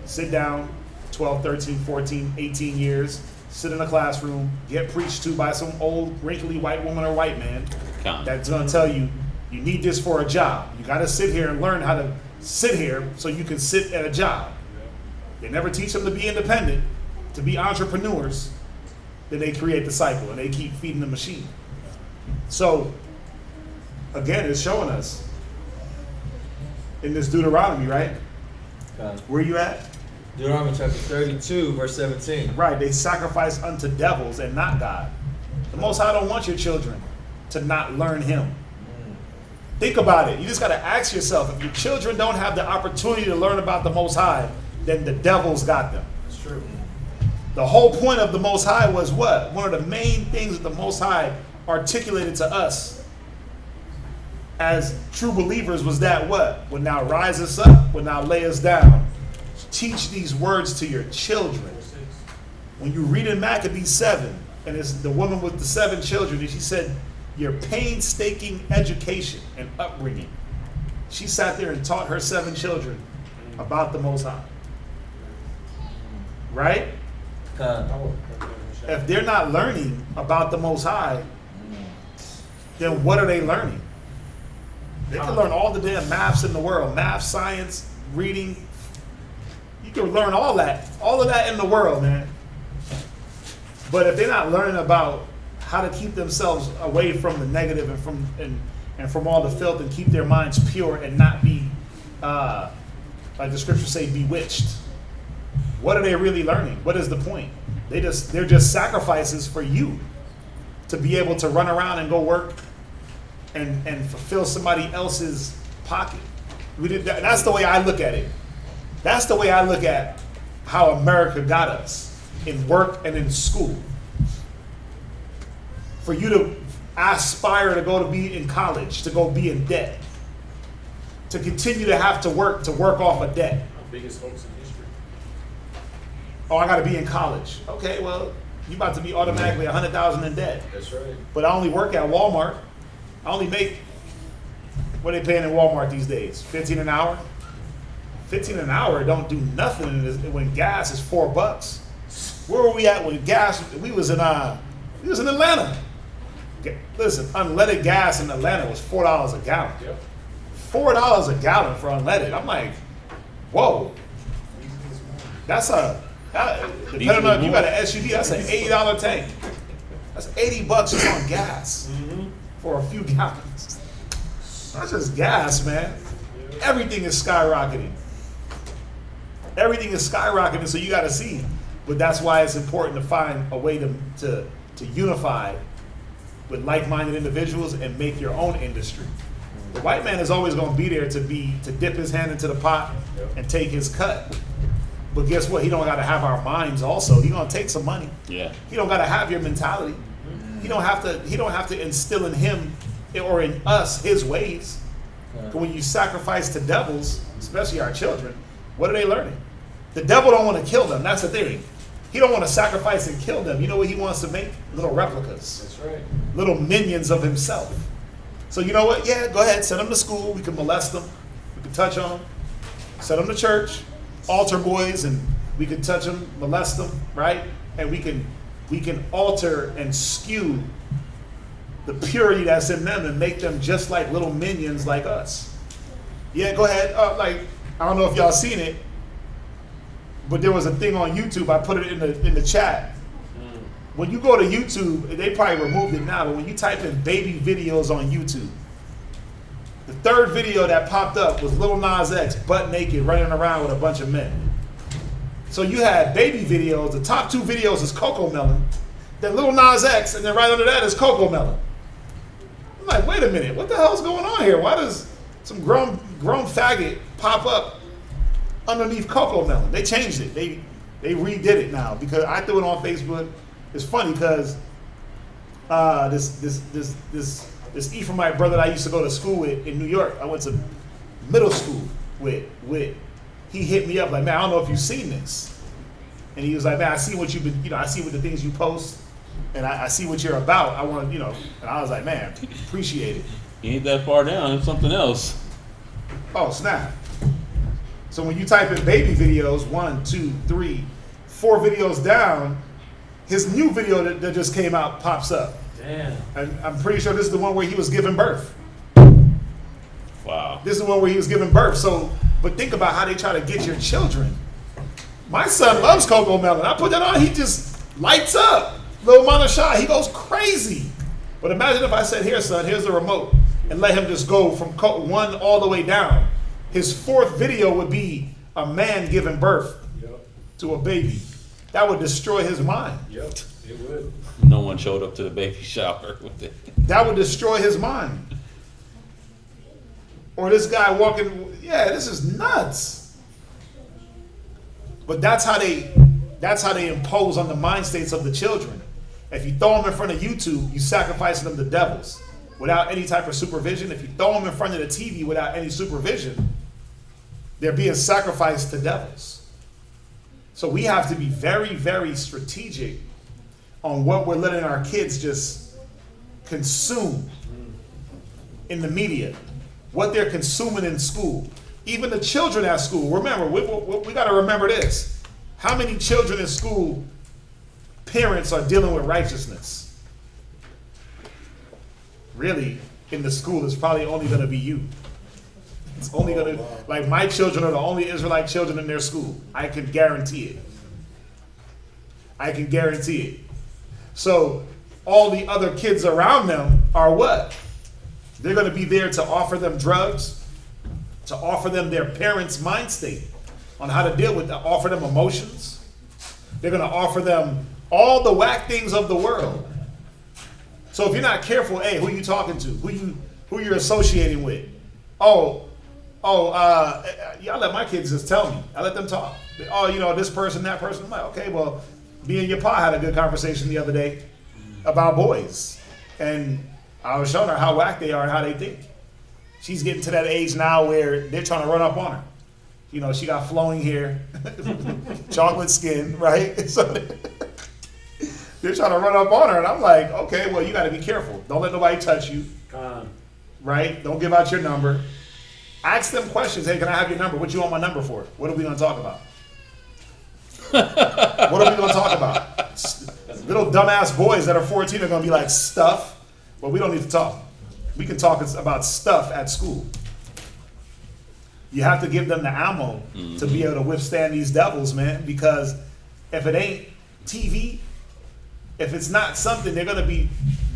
sit down, 12, 13, 14, 18 years, sit in a classroom, get preached to by some old wrinkly white woman or white man that's going to tell you, you need this for a job. You got to sit here and learn how to sit here so you can sit at a job. They never teach them to be independent. to be entrepreneurs, then they create the cycle and they keep feeding the machine. So, again, it's showing us in this Deuteronomy, right? Where you at? Deuteronomy chapter 32, verse 17. Right, they sacrifice unto devils and not God. The Most High don't want your children to not learn Him. Think about it. You just got to ask yourself, if your children don't have the opportunity to learn about the Most High, then the devil's got them. That's true. The whole point of the Most High was what? One of the main things that the Most High articulated to us as true believers was that what? When thou rise us up, when thou lay us down, teach these words to your children. When you read in Maccabees 7, and it's the woman with the 7 children, and she said, your painstaking education and upbringing. She sat there and taught her 7 children about the Most High. Right? If they're not learning about the Most High, then what are they learning? They can learn all the damn maths in the world. Math, science, reading. You can learn all of that in the world, man. But if they're not learning about how to keep themselves away from the negative and from all the filth and keep their minds pure and not be, like the scriptures say, bewitched. What are they really learning? What is the point? They're just sacrifices for you to be able to run around and go work and fulfill somebody else's pocket. That's the way I look at it. That's the way I look at how America got us in work and in school. For you to aspire to go to be in college, to go be in debt, to continue to have to work off a debt. Our biggest hoax in history. Oh, I got to be in college. Okay, well, you about to be automatically $100,000 in debt. That's right. But I only work at Walmart. I only make, what are they paying in Walmart these days? $15 an hour? $15 an hour don't do nothing when gas is $4. Where were we at when gas? We was in Atlanta. Listen, unleaded gas in Atlanta was $4 a gallon. Yep. $4 a gallon for unleaded. I'm like, whoa. That's depending on if you got an SUV, that's an $80 tank. That's $80 just on gas for a few gallons. That's just gas, man. Everything is skyrocketing. Everything is skyrocketing, so you got to see. But that's why it's important to find a way to unify with like-minded individuals and make your own industry. The white man is always going to be there to dip his hand into the pot and take his cut. But guess what? He don't got to have our minds also. He going to take some money. Yeah. He don't got to have your mentality. He don't have to instill in him or in us his ways. But when you sacrifice to devils, especially our children, what are they learning? The devil don't want to kill them. That's the thing. He don't want to sacrifice and kill them. You know what he wants to make? Little replicas. That's right. Little minions of himself. So you know what? Yeah, go ahead. Send them to school. We can molest them. We can touch on them. Send them to church. Altar boys, and we can touch them, molest them, right? And we can alter and skew the purity that's in them and make them just like little minions like us. Yeah, go ahead. I don't know if y'all seen it, but there was a thing on YouTube. I put it in the chat. When you go to YouTube, they probably removed it now, but when you type in baby videos on YouTube, the third video that popped up was Lil Nas X butt naked running around with a bunch of men. So you had baby videos. The top 2 videos is Coco Melon, then Lil Nas X, and then right under that is Coco Melon. I'm like, wait a minute, what the hell's going on here? Why does some grown faggot pop up underneath Coco Melon? They changed it. They redid it now because I threw it on Facebook. It's funny because this Ephraimite brother that I used to go to school with in New York, I went to middle school with, he hit me up like, man, I don't know if you've seen this. And he was like, man, I see what you've been, I see what the things you post, and I see what you're about. I want to, and I was like, man, appreciate it. You ain't that far down, it's something else. Oh, snap. So when you type in baby videos, 1, 2, 3, 4 videos down, his new video that just came out pops up. Damn. And I'm pretty sure this is the one where he was giving birth. Wow. This is the one where he was giving birth. So, but think about how they try to get your children My son loves Coco Melon. I put that on, he just lights up. Little Monashai, he goes crazy. But imagine if I said, here, son, here's the remote, and let him just go from one all the way down. His fourth video would be a man giving birth to a baby. That would destroy his mind. Yep, it would. No one showed up to the baby shower with it. That would destroy his mind. Or this guy walking, yeah, this is nuts. But that's how they impose on the mind states of the children. If you throw them in front of YouTube, you sacrificing them to devils without any type of supervision. If you throw them in front of the TV without any supervision, they're being sacrificed to devils. So we have to be very, very strategic on what we're letting our kids just consume in the media, what they're consuming in school. Even the children at school. Remember, we got to remember this. How many children in school parents are dealing with righteousness? Really, in the school, it's probably only going to be you. It's only going to, like, my children are the only Israelite children in their school. I can guarantee it. I can guarantee it. So all the other kids around them are what? They're going to be there to offer them drugs, to offer them their parents' mind state on how to deal with that, offer them emotions. They're going to offer them all the whack things of the world. So if you're not careful, hey, who you talking to? Who you're associating with? Yeah, I let my kids just tell me. I let them talk. Oh, this person, that person. I'm like, okay, well, me and your pa had a good conversation the other day about boys. And I was showing her how whack they are and how they think. She's getting to that age now where they're trying to run up on her. She got flowing hair, chocolate skin, right? So they're trying to run up on her. And I'm like, okay, well, you got to be careful. Don't let nobody touch you, right? Don't give out your number. Ask them questions. Hey, can I have your number? What you want my number for? What are we going to talk about? What are we going to talk about? Little dumbass boys that are 14 are going to be like, stuff. But we don't need to talk. We can talk about stuff at school. You have to give them the ammo to be able to withstand these devils, man. Because if it ain't TV, if it's not something,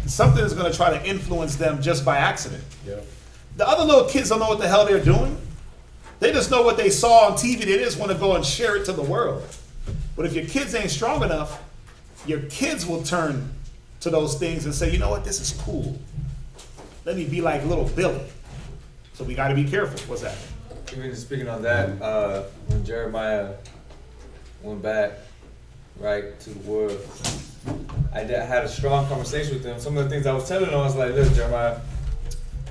something is going to try to influence them just by accident. Yeah. The other little kids don't know what the hell they're doing. They just know what they saw on TV. They just want to go and share it to the world. But if your kids ain't strong enough, your kids will turn to those things and say, you know what, this is cool. Let me be like little Billy. So we got to be careful. What's that? Even speaking on that, when Jeremiah went back, right, to the world, I had a strong conversation with him. Some of the things I was telling him, I was like, look, Jeremiah,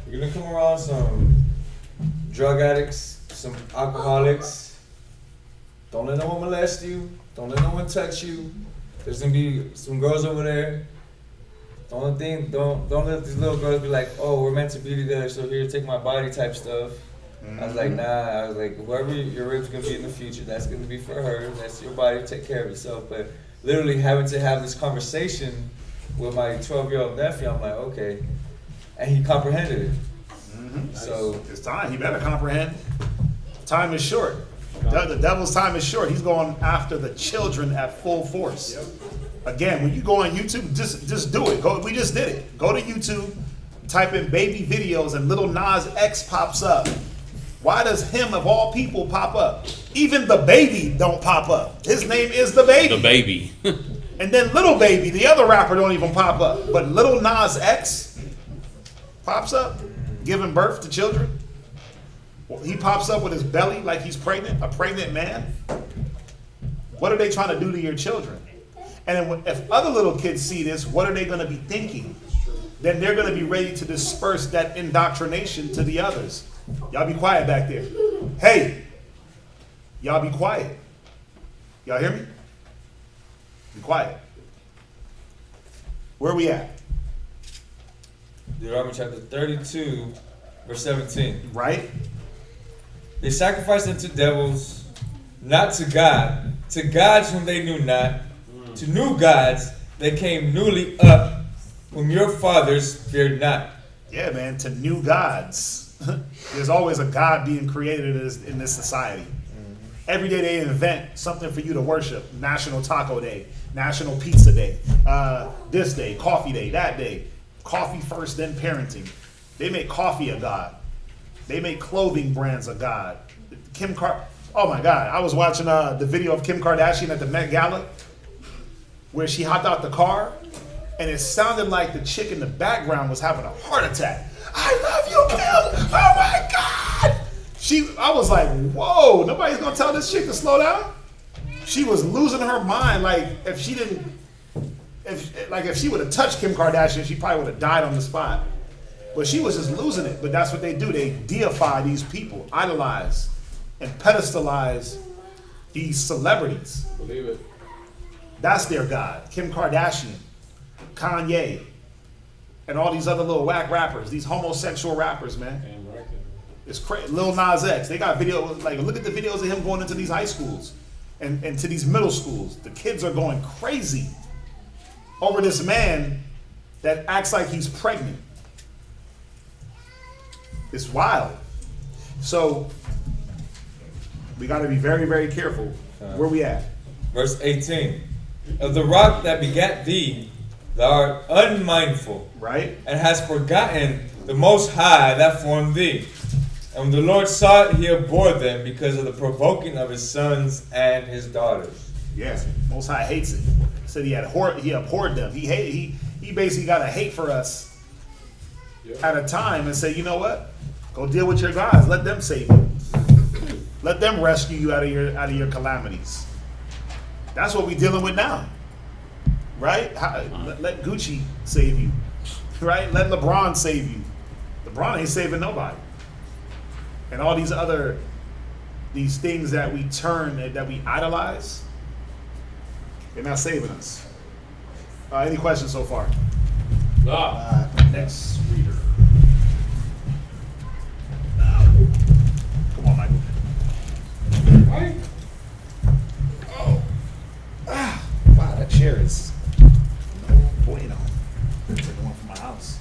you're going to come around some drug addicts, some alcoholics. Don't let no one molest you. Don't let no one touch you. There's going to be some girls over there. Don't let these little girls be like, oh, we're meant to be together, so here, take my body type stuff. I was like, nah. I was like, whoever your rib's going to be in the future, that's going to be for her. That's your body. Take care of yourself. But literally having to have this conversation with my 12-year-old nephew, I'm like, okay. And he comprehended it. Mm-hmm. So it's time. He better comprehend. Time is short. The devil's time is short. He's going after the children at full force. Yep. Again, when you go on YouTube, just do it. We just did it. Go to YouTube, type in baby videos, and little Nas X pops up. Why does him of all people pop up? Even the baby don't pop up. His name is the baby. The baby. And then Little Baby, the other rapper, don't even pop up. But little Nas X pops up, giving birth to children. He pops up with his belly like he's pregnant, a pregnant man. What are they trying to do to your children? And then if other little kids see this, what are they going to be thinking? Then they're going to be ready to disperse that indoctrination to the others. Y'all be quiet back there. Hey, y'all be quiet. Y'all hear me? Be quiet. Where are we at? Deuteronomy chapter 32, verse 17. Right? They sacrificed unto devils, not to God, to gods whom they knew not, to new gods that came newly up, whom your fathers feared not. Yeah, man, to new gods. There's always a God being created in this society. Every day they invent something for you to worship. National Taco Day, National Pizza Day, this day, Coffee Day, that day. Coffee first, then parenting. They make coffee a god. They make clothing brands a god. Oh my God, I was watching the video of Kim Kardashian at the Met Gala where she hopped out the car and it sounded like the chick in the background was having a heart attack. I love you, Kim. Oh my God. I was like, whoa, nobody's gonna tell this chick to slow down? She was losing her mind. Like if she would have touched Kim Kardashian, she probably would have died on the spot. But she was just losing it. But that's what they do. They deify these people, idolize and pedestalize these celebrities. Believe it. That's their God. Kim Kardashian, Kanye, and all these other little whack rappers, these homosexual rappers, man. Damn right. It's crazy. Lil Nas X, they got videos, like look at the videos of him going into these high schools and to these middle schools. The kids are going crazy over this man that acts like he's pregnant. It's wild. So we got to be very, very careful. Where we at? Verse 18. Of the rock that begat thee, thou art unmindful, Right? and hast forgotten the Most High that formed thee. And when the Lord saw it, he abhorred them because of the provoking of his sons and his daughters. Yes. Most High hates it. Said he abhorred them. He basically got a hate for us at a time and said, you know what? Go deal with your guys. Let them save you. Let them rescue you out of your calamities. That's what we're dealing with now, right? Let Gucci save you, right? Let LeBron save you. LeBron ain't saving nobody. And all these things that we idolize, they're not saving us. Any questions so far? Next reader. Come on, Michael. Right? Oh. Wow, that chair is no bueno. It's like the one from my house.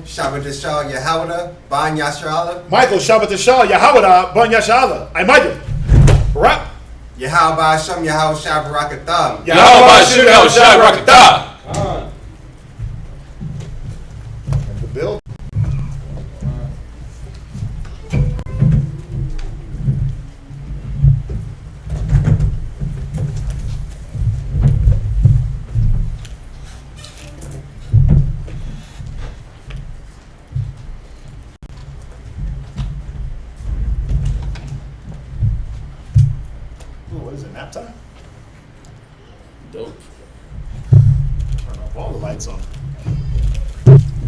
Shabbat Shah Yahawada, Ban Yashrala, Michael, Shabbat Shah, Yahawada, Ban Yashala. I Michael. Rap. Yahawah Shem Yahawah Shabarakatham. Yahweh Shem Yahweh Shai Rakatah. The bill. What is it, nap time? Dope. Turn off all the lights on.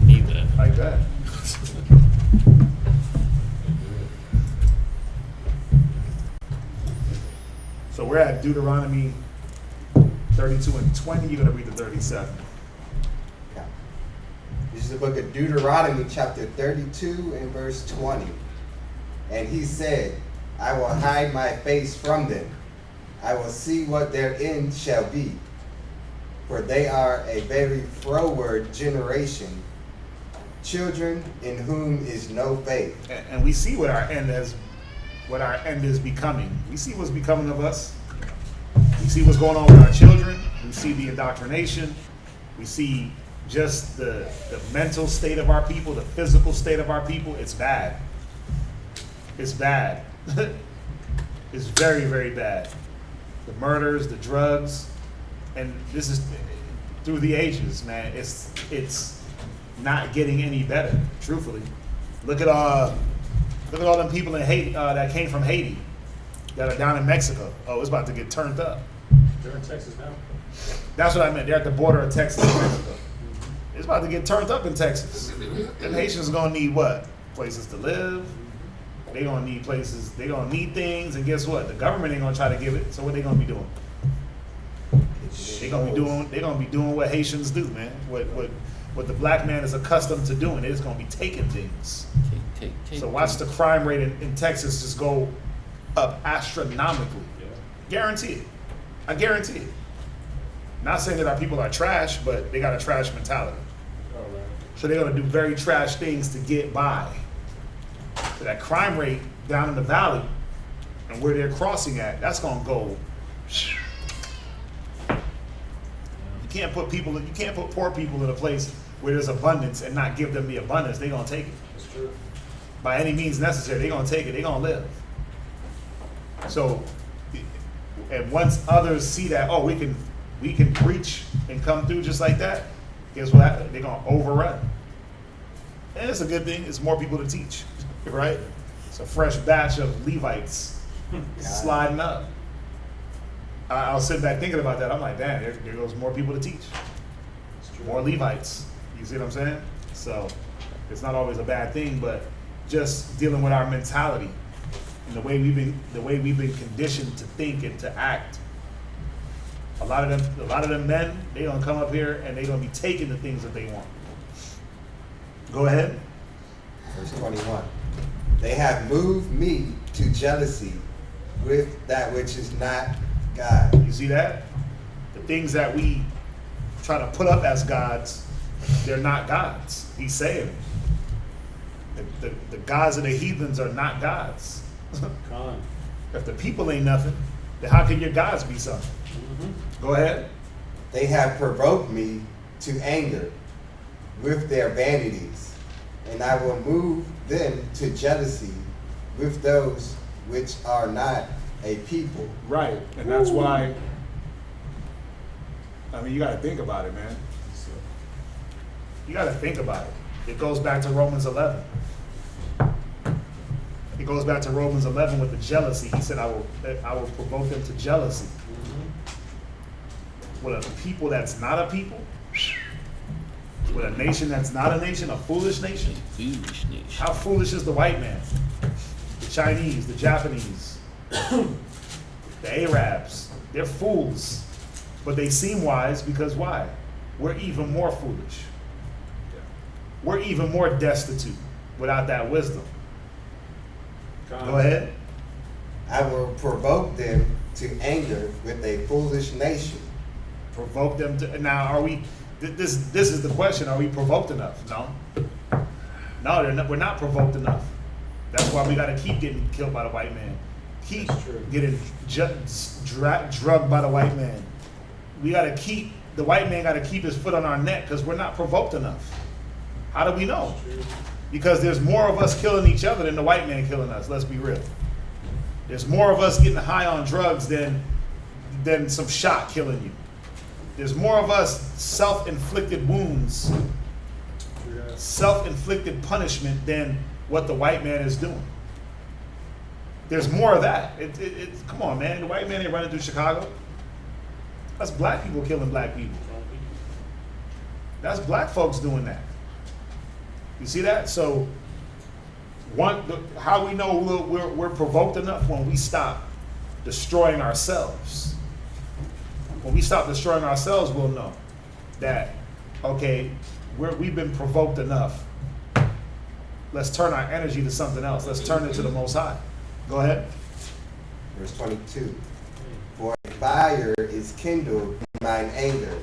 Need that. Like that. So we're at Deuteronomy 32 and 20. You're going to read the 37. This is the book of Deuteronomy, chapter 32 and verse 20. And he said, I will hide my face from them. I will see what their end shall be. For they are a very froward generation, children in whom is no faith. And we see what our end is becoming. We see what's becoming of us. We see what's going on with our children. We see the indoctrination. We see just the mental state of our people, the physical state of our people. It's bad. It's bad. It's very, very bad. The murders, the drugs, and this is through the ages, man. It's not getting any better, truthfully. Look at all them people in Haiti that came from Haiti that are down in Mexico. Oh, it's about to get turned up. They're in Texas now. That's what I meant. They're at the border of Texas and Mexico. It's about to get turned up in Texas. And Haitians are gonna need what? Places to live. They gonna need places. They gonna need things. And guess what? The government ain't gonna try to give it. So what they gonna be doing? They gonna be doing what Haitians do, man. What what the black man is accustomed to doing. It's going to be taking things. Take. So watch the crime rate in Texas just go up astronomically. Guarantee it. I guarantee it. Not saying that our people are trash, but they got a trash mentality. So they're going to do very trash things to get by. So that crime rate down in the valley and where they're crossing at, that's going to go. You can't put poor people in a place where there's abundance and not give them the abundance. They're going to take it. That's true. By any means necessary, they're going to take it. They're going to live. So, and once others see that, oh, we can preach and come through just like that, guess what happens? They're going to overrun. And it's a good thing. It's more people to teach, right? It's a fresh batch of Levites sliding up. I was sitting back thinking about that. I'm like, damn, there goes more people to teach. More Levites. You see what I'm saying? So it's not always a bad thing, but just dealing with our mentality and the way we've been conditioned to think and to act. A lot of them men, they gonna come up here and they gonna be taking the things that they want. Go ahead. Verse 21. They have moved me to jealousy with that which is not God. You see that? The things that we try to put up as gods, they're not gods. He's saying the gods of the heathens are not gods. If the people ain't nothing, then how can your gods be something? Go ahead. They have provoked me to anger with their vanities, and I will move them to jealousy with those which are not a people. Right, and that's why, I mean, you got to think about it, man. You got to think about it. It goes back to Romans 11. It goes back to Romans 11 with the jealousy. He said, I will provoke them to jealousy. With a people that's not a people, with a nation that's not a nation, a foolish nation. How foolish is the white man? The Chinese, the Japanese, the Arabs. They're fools, but they seem wise because why? We're even more foolish. We're even more destitute without that wisdom. Go ahead. I will provoke them to anger with a foolish nation. Provoke them to. Now, are we? This is the question. Are we provoked enough? No. No, we're not provoked enough. That's why we got to keep getting killed by the white man. Keep getting drugged by the white man. We got to keep, the white man got to keep his foot on our neck because we're not provoked enough. How do we know? Because there's more of us killing each other than the white man killing us. Let's be real. There's more of us getting high on drugs than some shot killing you. There's more of us self-inflicted wounds, self-inflicted punishment than what the white man is doing. There's more of that. Come on, man. The white man ain't running through Chicago. That's black people killing black people. That's black folks doing that. You see that? So, how we know we're provoked enough when we stop destroying ourselves. When we stop destroying ourselves, we'll know that, okay, we've been provoked enough. Let's turn our energy to something else. Let's turn it to the Most High. Go ahead. Verse 22. For a fire is kindled in mine anger,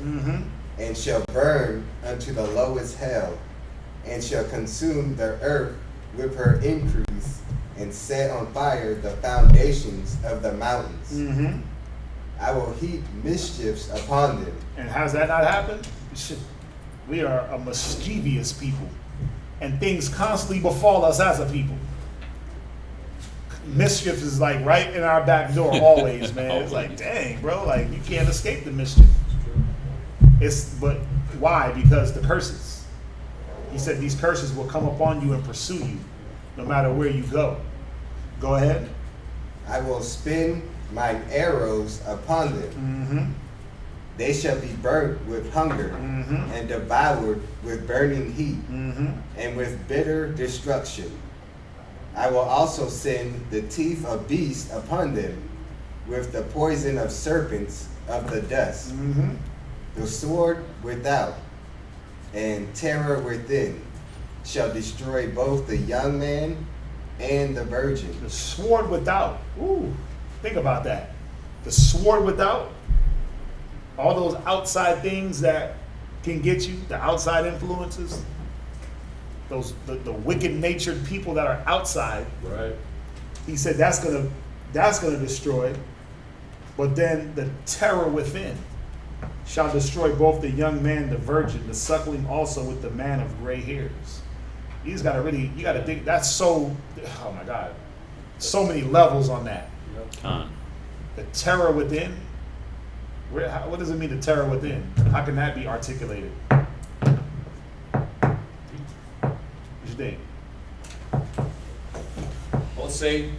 and shall burn unto the lowest hell, and shall consume the earth with her increase, and set on fire the foundations of the mountains. I will heap mischiefs upon them. And has that not happened? We are a mischievous people, and things constantly befall us as a people. Mischief is like right in our back door always, man. It's like, dang, bro, like you can't escape the mischief. But why? Because the curses. He said these curses will come upon you and pursue you no matter where you go. Go ahead. I will spin mine arrows upon them. They shall be burnt with hunger and devoured with burning heat and with bitter destruction. I will also send the teeth of beasts upon them with the poison of serpents of the dust. The sword without, and terror within shall destroy both the young man and the virgin. The sword without. Ooh, think about that. The sword without. All those outside things that can get you, the outside influences, the wicked natured people that are outside. Right. He said that's gonna destroy. But then the terror within shall destroy both the young man, the virgin, the suckling also with the man of gray hairs. You gotta think, that's so, oh my God, so many levels on that. Con. The terror within, what does it mean, the terror within? How can that be articulated? What you think? I'll say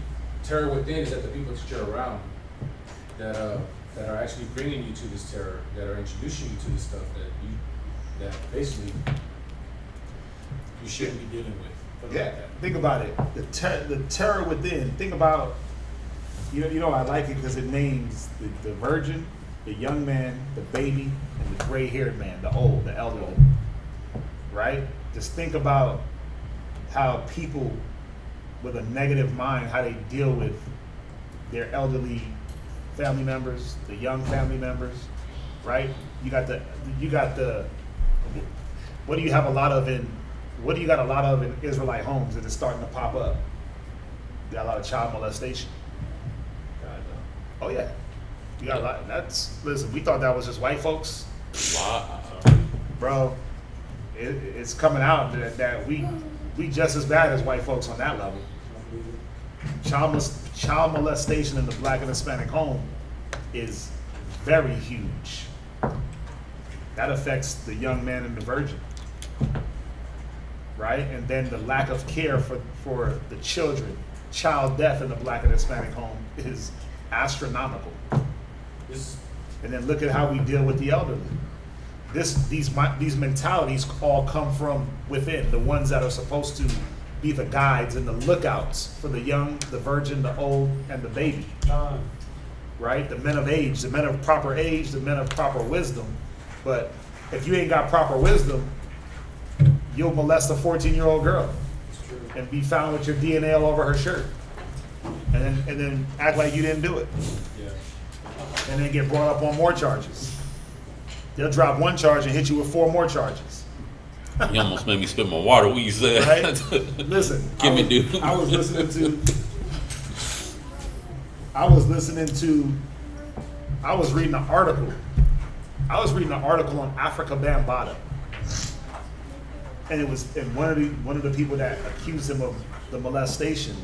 terror within is that the people that you're around that are actually bringing you to this terror, that are introducing you to this stuff that basically you shouldn't be dealing with. Something Yeah, like that. think about it. The terror within. Think about, you know, I like it because it names the virgin, the young man, the baby, and the gray-haired man, the elderly. Right? Just think about how people with a negative mind, how they deal with their elderly family members, the young family members, right? You got the what do you got a lot of in Israelite homes that is starting to pop up? You got a lot of child molestation. Oh yeah. You got a lot. Listen, we thought that was just white folks. Wow. Bro, it's coming out that we just as bad as white folks on that level. Child molestation in the Black and Hispanic home is very huge. That affects the young man and the virgin, right? And then the lack of care for the children. Child death in the Black and Hispanic home is astronomical. And then look at how we deal with the elderly. These mentalities all come from within, the ones that are supposed to be the guides and the lookouts for the young, the virgin, the old, and the baby. Right? The men of age, the men of proper age, the men of proper wisdom. But if you ain't got proper wisdom, you'll molest a 14-year-old girl and be found with your DNA all over her shirt. And then act like you didn't do it. Yeah. And then get brought up on more charges. They'll drop one charge and hit you with 4 more charges. You almost made me spit my water when you said. Right? Listen, Give me, dude. I was reading an article. I was reading an article on Africa Bambaataa. And it was, and one of the people that accused him of the molestation,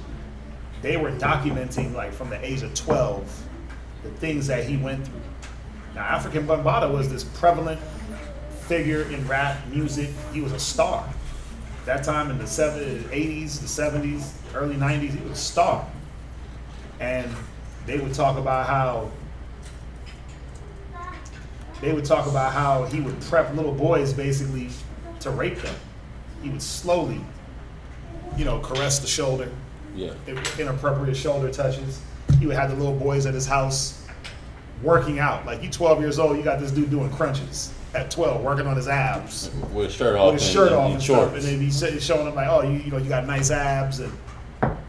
they were documenting, like, from the age of 12, the things that he went through. Now, African Bambaataa was this prevalent figure in rap music. He was a star. That time in the 80s, the 70s, early 90s, he was a star. And they would talk about how he would prep little boys basically to rape them. He would slowly, caress the shoulder, Yeah. inappropriate shoulder touches. He would have the little boys at his house working out. Like, you 12 years old, you got this dude doing crunches at 12, working on his abs. With his shirt off. With his shirt off and and shorts. stuff. And then he's showing them like, oh, you got nice abs. And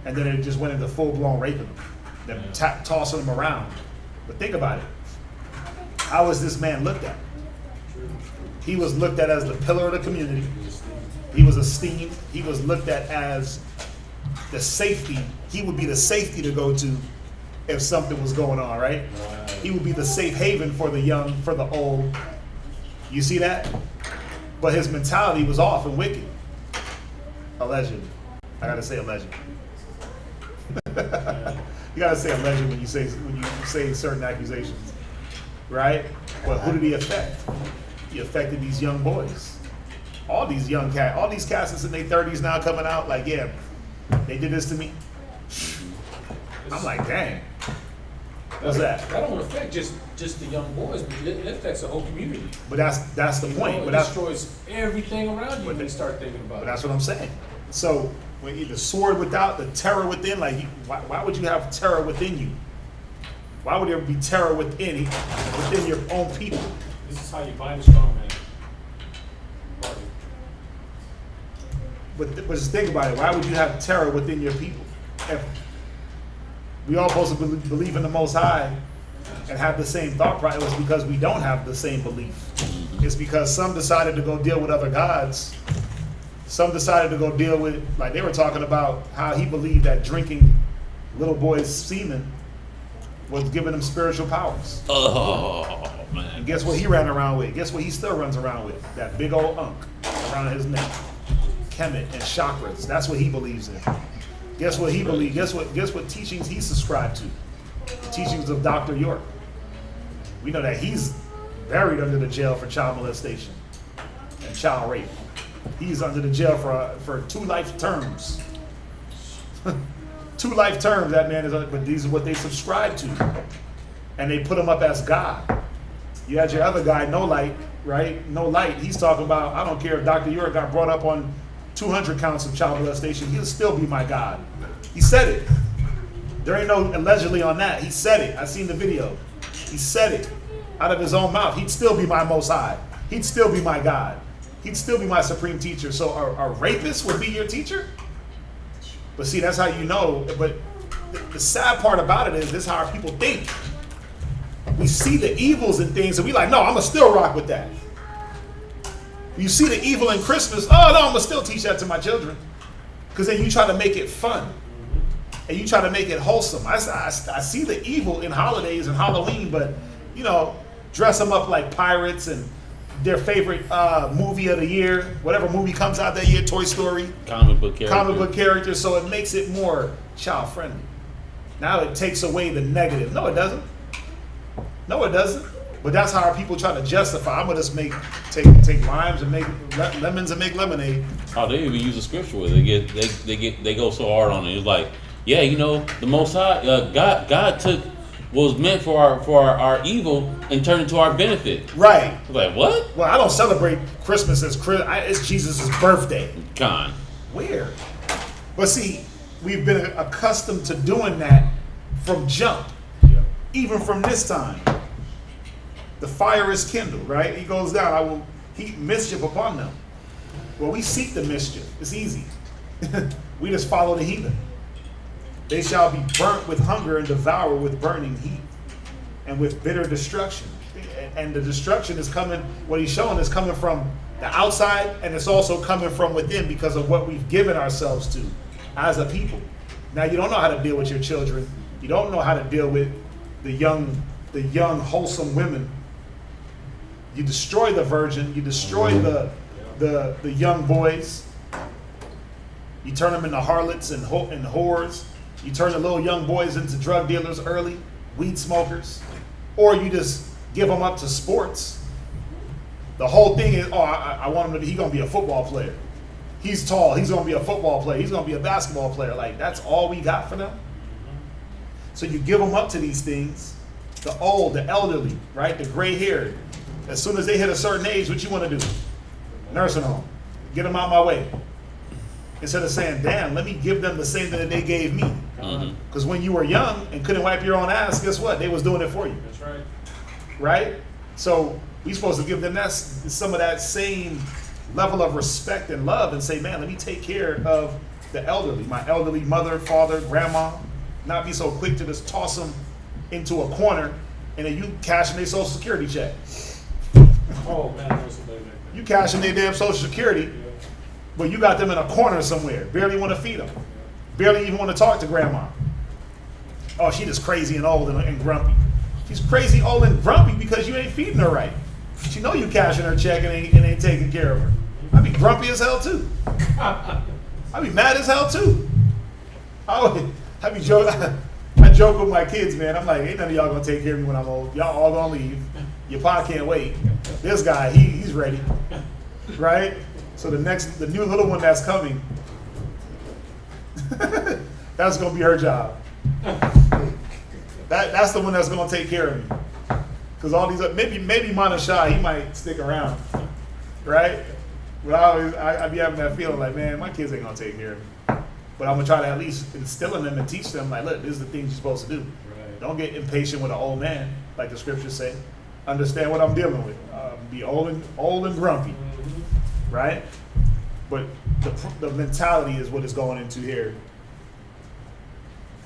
then it just went into full-blown raping them. Then tossing them around. But think about it. How was this man looked at? He was looked at as the pillar of the community. He was esteemed. He was looked at as the safety. He would be the safety to go to if something was going on, right? He would be the safe haven for the young, for the old. You see that? But his mentality was off and wicked. Allegedly. I gotta say alleged. You gotta say alleged when you say certain accusations, right? But who did he affect? He affected these young boys. All these cats that's in their 30s now coming out like, yeah, they did this to me. I'm like, dang. What's that? That don't affect just the young boys, but it affects the whole community. But that's the point. It destroys everything around you when you start thinking about But it. that's what I'm saying. So when the sword without, the terror within, like, why would you have terror within you? Why would there be terror within your own people? This is how you bind a strong man. but just think about it. Why would you have terror within your people? If we all supposed to believe in the Most High and have the same thought process, it's because we don't have the same belief. It's because some decided to go deal with other gods. Some decided to go deal with, like they were talking about how he believed that drinking little boys' semen was giving him spiritual powers. Oh, man. And guess what he ran around with? Guess what he still runs around with? That big old unk around his neck. Kemet and chakras. That's what he believes in. Guess what he believes? Guess what teachings he subscribed to? The teachings of Dr. York. We know that he's buried under the jail for child molestation and child rape. He's under the jail for 2 life terms. 2 life terms, that man is, but these are what they subscribe to. And they put him up as God. You had your other guy, No Light, right? No Light. He's talking about, I don't care if Dr. York got brought up on 200 counts of child molestation, he'll still be my God. He said it. There ain't no allegedly on that. He said it. I seen the video. He said it out of his own mouth. He'd still be my Most High. He'd still be my God. He'd still be my supreme teacher. So a rapist would be your teacher? But see, that's how you know. But the sad part about it is this is how our people think. We see the evils in things and we like, no, I'm going to still rock with that. You see the evil in Christmas, oh no, I'm going to still teach that to my children. Because then you try to make it fun. And you try to make it wholesome. I see the evil in holidays and Halloween, but, you know, dress them up like pirates and their favorite movie of the year, whatever movie comes out that year, Toy Story. Comic book character. So it makes it more child friendly. Now it takes away the negative. No, it doesn't. No, it doesn't. But that's how our people try to justify. I'm gonna just take limes and make lemons and make lemonade. Oh, they even use a scripture where they go so hard on it. It's like, yeah, you know, the Most High, God took what was meant for our evil and turned it to our benefit. Right. Like, what? Well, I don't celebrate Christmas as it's Jesus' birthday. Con. Weird. But see, we've been accustomed to doing that from jump. Even from this time. The fire is kindled, right? He goes down, I will heap mischief upon them. Well, we seek the mischief. It's easy. We just follow the heathen. They shall be burnt with hunger and devoured with burning heat and with bitter destruction. And the destruction is coming, what he's showing is coming from the outside, and it's also coming from within because of what we've given ourselves to as a people. Now, you don't know how to deal with your children. You don't know how to deal with the young wholesome women. You destroy the virgin. You destroy the young boys. You turn them into harlots and whores. You turn the little young boys into drug dealers early, weed smokers, or you just give them up to sports. The whole thing is, I want him to be, he's going to be a football player. He's tall, he's going to be a football player. He's going to be a basketball player. Like, that's all we got for them? So you give them up to these things, the old, the elderly, right, the gray-haired. As soon as they hit a certain age, what you want to do? Nursing home. Get them out my way. Instead of saying, damn, let me give them the same thing that they gave me. Because when you were young and couldn't wipe your own ass, guess what? They was doing it for you. That's right. Right? So we supposed to give them some of that same level of respect and love and say, man, let me take care of the elderly, my elderly mother, father, grandma. Not be so quick to just toss them into a corner and then you cashing their Social Security check. Oh man, that was amazing. You cashing their damn Social Security, but you got them in a corner somewhere. Barely want to feed them. Barely even want to talk to grandma. Oh, she just crazy and old and grumpy. She's crazy, old, and grumpy because you ain't feeding her right. She know you cashing her check and ain't taking care of her. I'd be grumpy as hell too. I'd be mad as hell too. I joke with my kids, man. I'm like, ain't none of y'all gonna take care of me when I'm old. Y'all all gonna leave. Your pa can't wait. This guy, he's ready, right? So the new little one that's coming, that's gonna be her job. That's the one that's gonna take care of me. Because all these, maybe Manashai, he might stick around, right? But I be having that feeling like, man, my kids ain't gonna take care of me. But I'm gonna try to at least instill in them and teach them, like, look, this is the things you're supposed to do. Right. Don't get impatient with an old man, like the scriptures say. Understand what I'm dealing with. Be old and grumpy, right? But the mentality is what it's going into here,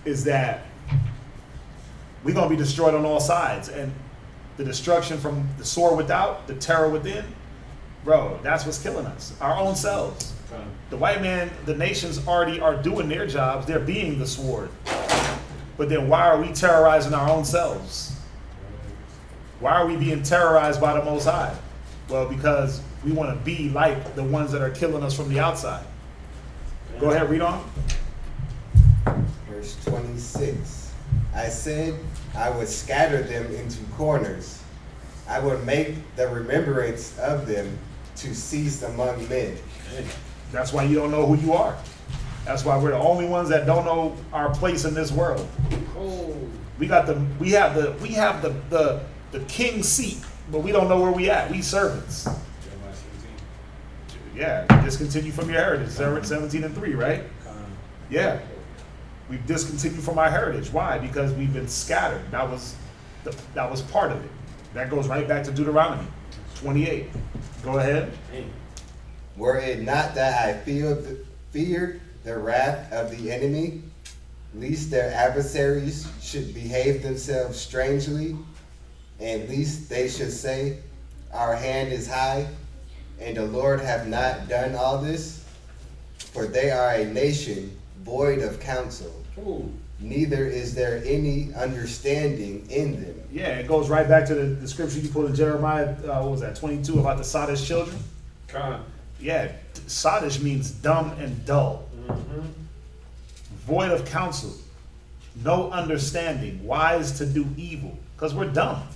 is that we're going to be destroyed on all sides. And the destruction from the sword without, the terror within, bro, that's what's killing us. Our own selves. The white man, the nations already are doing their jobs. They're being the sword. But then why are we terrorizing our own selves? Why are we being terrorized by the Most High? Well, because we want to be like the ones that are killing us from the outside. Go ahead, read on. Verse 26. I said, I would scatter them into corners. I would make the remembrance of them to cease among men. That's why you don't know who you are. That's why we're the only ones that don't know our place in this world. We have the king's seat, but we don't know where we at. We servants. Yeah, discontinue from your heritage. 17:3, right? Yeah. We've discontinued from our heritage. Why? Because we've been scattered. That was part of it. That goes right back to Deuteronomy 28. Go ahead. Were it not that I feared the wrath of the enemy, lest their adversaries should behave themselves strangely, and lest they should say, our hand is high, and the Lord have not done all this? For they are a nation void of counsel, neither is there any understanding in them. Yeah, it goes right back to the scripture you put in Jeremiah, what was that, 22, about the sottish children? Yeah, sottish means dumb and dull. Void of counsel, no understanding, wise to do evil, because we're dumb.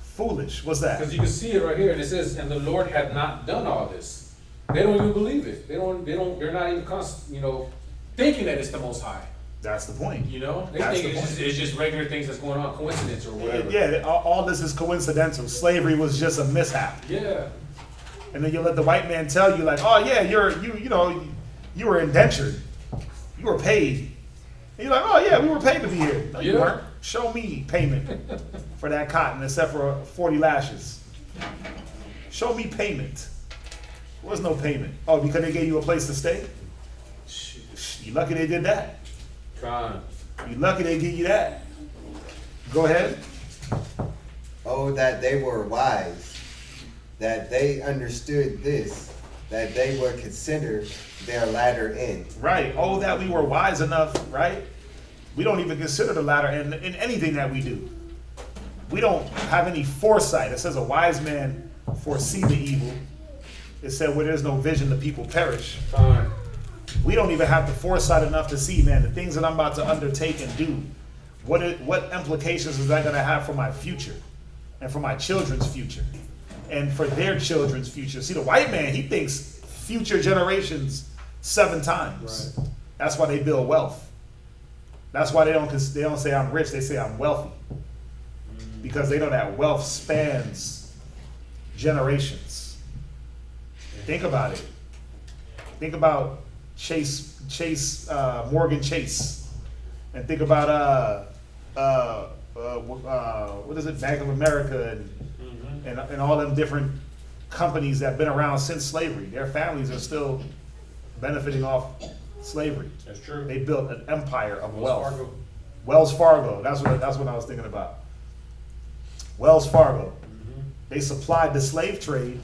Foolish, what's that? Because you can see it right here, and it says, and the Lord had not done all this. They don't even believe it. They're not even thinking that it's the Most High. That's the point. They That's think the point. it's just regular things that's going on, coincidence or whatever. Yeah, all this is coincidental. Slavery was just a mishap. Yeah. And then you let the white man tell you, like, oh yeah, you were indentured, you were paid. And you're like, oh yeah, we were paid to be here. No, you weren't. Show me payment for that cotton, except for 40 lashes. Show me payment. There was no payment. Oh, because they gave you a place to stay? You lucky they did that. You lucky they give you that. Go ahead. Oh, that they were wise, that they understood this, that they would consider their latter end. Right. Oh, that we were wise enough, right? We don't even consider the latter end in anything that we do. We don't have any foresight. It says a wise man foresee the evil. It said where there's no vision, the people perish. We don't even have the foresight enough to see, man, the things that I'm about to undertake and do. What implications is that going to have for my future and for my children's future and for their children's future? See, the white man, he thinks future generations 7 times. Right. That's why they build wealth. That's why they don't say I'm rich, they say I'm wealthy. Because they know that wealth spans generations. Think about it. Think about Morgan Chase, and think about what is it, Bank of America, and all them different companies that have been around since slavery. Their families are still benefiting off slavery. That's true. They built an empire of wealth. Wells Fargo. That's what I was thinking about. Wells Fargo. They supplied the slave trade.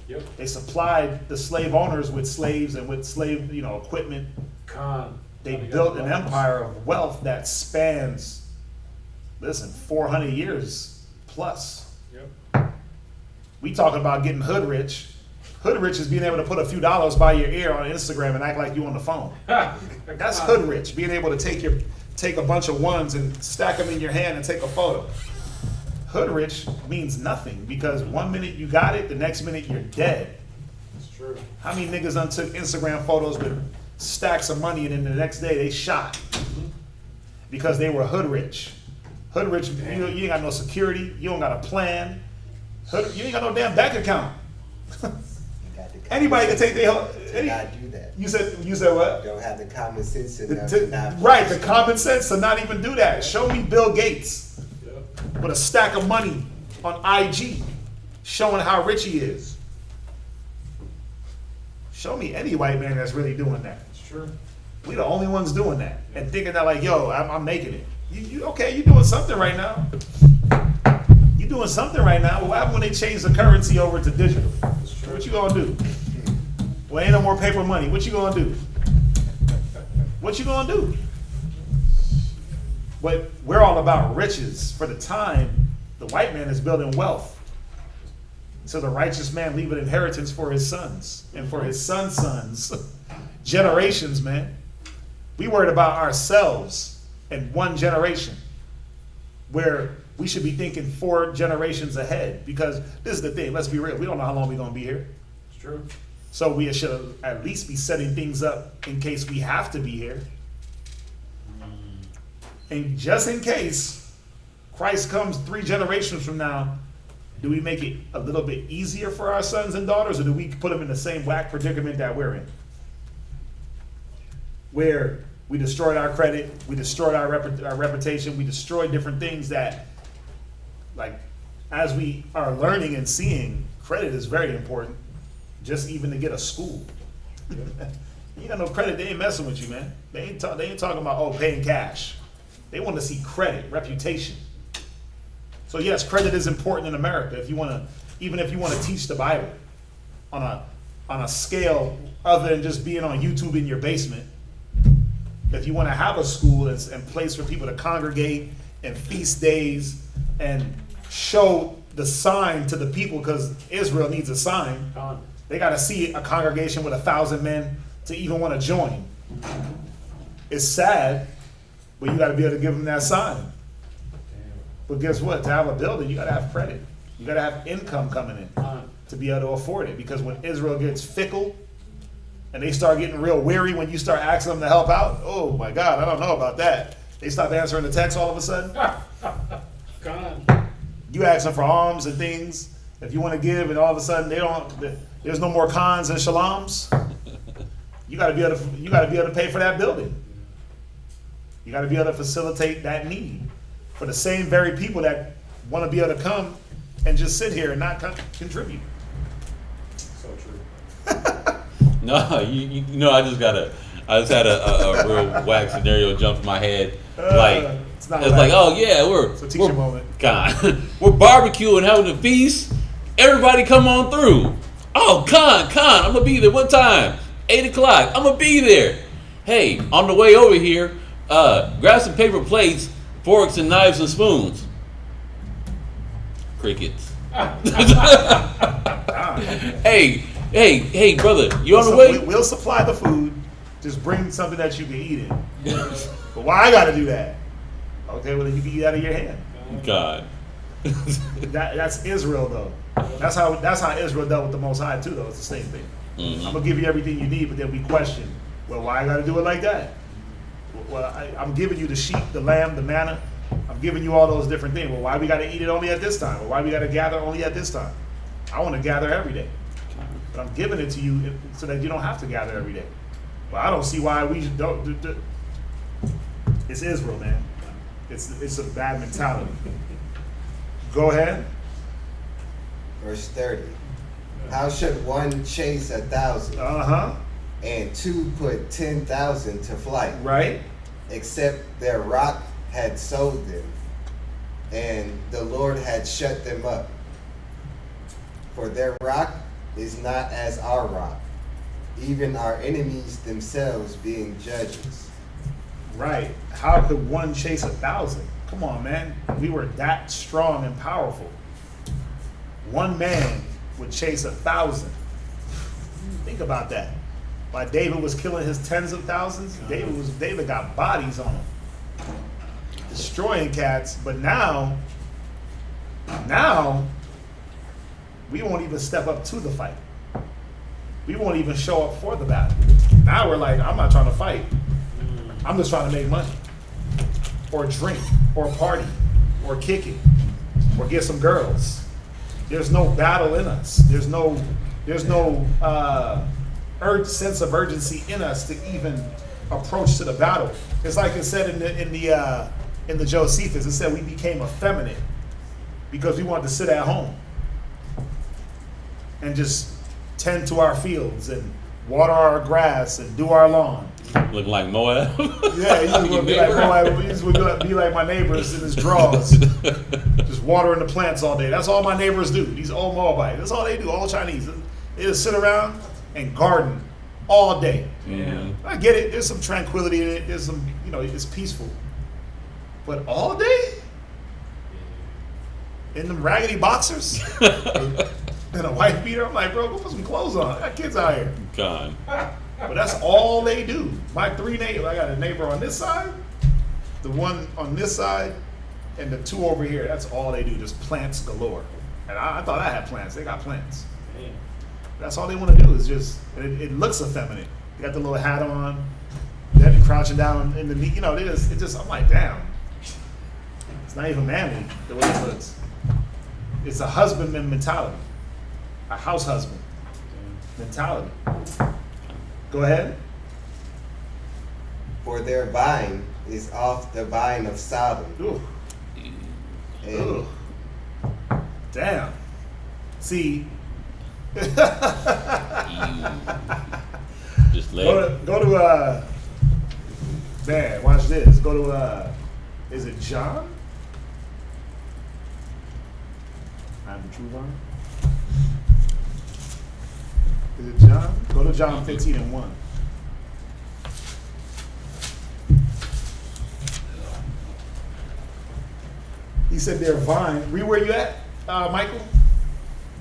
Yep. They supplied the slave owners with slaves and with slave, equipment. They built an empire of wealth that spans, 400 years plus. Yep. We talking about getting hood rich. Hood rich is being able to put a few dollars by your ear on Instagram and act like you on the phone. That's hood rich, being able to take a bunch of ones and stack them in your hand and take a photo. Hood rich means nothing because 1 minute you got it, the next minute you're dead. That's true. How many niggas done took Instagram photos with stacks of money and then the next day they shot because they were hood rich? Hood rich, you ain't got no security, you don't got a plan, you ain't got no damn bank account. Anybody can take their not do that. You said what? Don't have the common sense Right, the common sense to not even do that. Show me Bill Gates with a stack of money on IG showing how rich he is. Show me any white man that's really doing that. It's true. We the only ones doing that and thinking that like, yo, I'm making it. You okay? You doing something right now? You doing something right now? Well, what happened when they changed the currency over to digital? What you gonna do? Well, ain't no more paper money. What you gonna do? What you gonna do? But we're all about riches. For the time, the white man is building wealth. So the righteous man leave an inheritance for his sons and for his sons' sons. Generations, man. We worried about ourselves in one generation, where we should be thinking 4 generations ahead. Because this is the thing, let's be real, we don't know how long we're gonna be here. It's true. So we should at least be setting things up in case we have to be here. And just in case Christ comes 3 generations from now, do we make it a little bit easier for our sons and daughters, or do we put them in the same whack predicament that we're in? Where we destroyed our credit, we destroyed our reputation, we destroyed different things that, like, as we are learning and seeing, credit is very important, just even to get a school. You got no credit, they ain't messing with you, man. They ain't talking about, paying cash. They want to see credit, reputation. So yes, credit is important in America. Even if you want to teach the Bible on a scale other than just being on YouTube in your basement. If you want to have a school and place for people to congregate and feast days and show the sign to the people, because Israel needs a sign. They got to see a congregation with 1,000 men to even want to join. It's sad, but you got to be able to give them that sign. But guess what? To have a building, you got to have credit. You got to have income coming in to be able to afford it. Because when Israel gets fickle and they start getting real weary when you start asking them to help out, oh my God, I don't know about that. They stop answering the text all of a sudden. You ask them for alms and things if you want to give, and all of a sudden there's no more cons and shalams. You got to be able to pay for that building. You got to be able to facilitate that need for the same very people that want to be able to come and just sit here and not contribute. So true. No, you know, I just had a real whack scenario jump in my head. It's like, oh yeah, we're teacher moment. God, we're barbecuing, having a feast. Everybody come on through. Oh, Con, I'm gonna be there. What time? 8 o'clock. I'm gonna be there. Hey, on the way over here, grab some paper plates, forks and knives and spoons. Crickets. Hey, brother, you on the way? We'll supply the food. Just bring something that you can eat in. But why I got to do that? Okay, well then you can eat out of your hand. God. That's Israel though. That's how Israel dealt with the Most High too though. It's the same thing. Mm-hmm. I'm gonna give you everything you need, but then we question, well, why I got to do it like that? Well, I'm giving you the sheep, the lamb, the manna. I'm giving you all those different things. Well, why we got to eat it only at this time? Or why we got to gather only at this time? I want to gather every day. But I'm giving it to you so that you don't have to gather every day. Well, I don't see why we don't do. It's Israel, man. It's a bad mentality. Go ahead. Verse 30. How should one chase 1,000 and 2 put 10,000 to flight? Right. Except their rock had sold them, and the Lord had shut them up. For their rock is not as our rock, even our enemies themselves being judges. Right. How could one chase 1,000? Come on, man. We were that strong and powerful. One man would chase 1,000. Think about that. While David was killing his tens of thousands, David got bodies on him, destroying cats. But now we won't even step up to the fight. We won't even show up for the battle. Now we're like, I'm not trying to fight. I'm just trying to make money, or drink, or party, or kick it, or get some girls. There's no battle in us. There's no sense of urgency in us to even approach to the battle. It's like it said in the Josephus. It said we became effeminate because we wanted to sit at home and just tend to our fields and water our grass and do our lawn. Looking like Moab. Yeah, you just want to be like Moab. You just want to be like my neighbors in his drawers. Just watering the plants all day. That's all my neighbors do. These old Moabites. That's all they do. All Chinese. They just sit around and garden all day. Yeah. I get it. There's some tranquility in it. There's some, it's peaceful. But all day? In them raggedy boxers? And a white beater? I'm like, bro, go put some clothes on. I got kids out here. God. But that's all they do. My 3 neighbors, I got a neighbor on this side, the one on this side, and the 2 over here. That's all they do, just plants galore. And I thought I had plants. They got plants. That's all they want to do is just, it looks effeminate. They got the little hat on, they're crouching down in the knee. It just, I'm like, damn. It's not even manly the way it looks. It's a husbandman mentality, a house husband mentality. Go ahead. For their vine is off the vine of Sodom. Ooh. And Ooh. Damn. See. Just let Go to man, watch this. Go to is it John? I'm the true vine. Is it John? Go to John 15:1. He said their vine. Read where you at, Michael?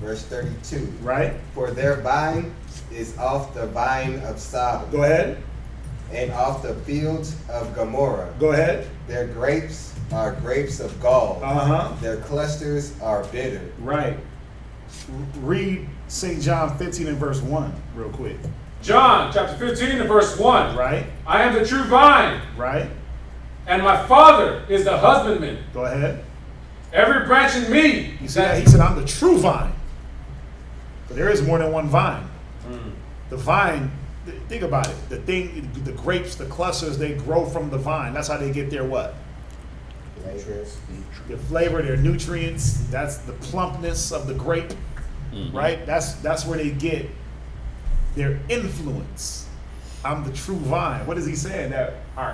verse 32. Right? For their vine is off the vine of Sodom, Go ahead. and off the fields of Gomorrah. Go ahead. Their grapes are grapes of gall. Uh-huh. Their clusters are bitter. Right. Read St. John 15 and verse 1 real quick. John chapter 15 and verse 1. Right? I am the true vine, Right? and my Father is the husbandman. Go ahead. Every branch in me. He said, I'm the true vine. But there is more than one vine. The vine, think about it. The grapes, the clusters, they grow from the vine. That's how they get their what? Their flavor, their nutrients. That's the plumpness of the grape, right? That's where they get their influence. I'm the true vine. What is he saying? That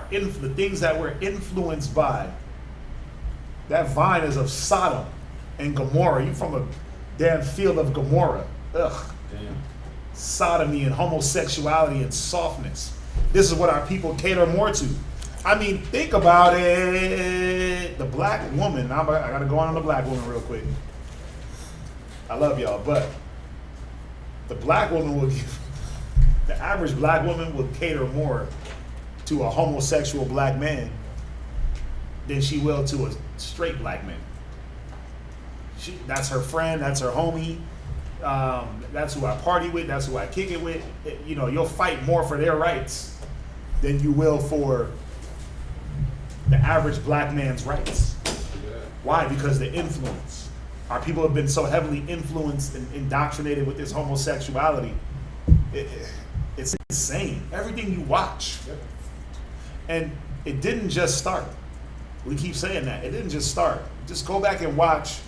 the things that we're influenced by. That vine is of Sodom and Gomorrah. You from a damn field of Gomorrah. Ugh. Damn. Sodomy and homosexuality and softness. This is what our people cater more to. I mean, think about it. The black woman. I gotta go on the black woman real quick. I love y'all, but the black woman will give. The average black woman will cater more to a homosexual black man than she will to a straight black man. That's her friend. That's her homie. That's who I party with. That's who I kick it with. You'll fight more for their rights than you will for the average black man's rights. Why? Because the influence. Our people have been so heavily influenced and indoctrinated with this homosexuality. It's insane. Everything you watch. And it didn't just start. We keep saying that. It didn't just start. Just go back and watch.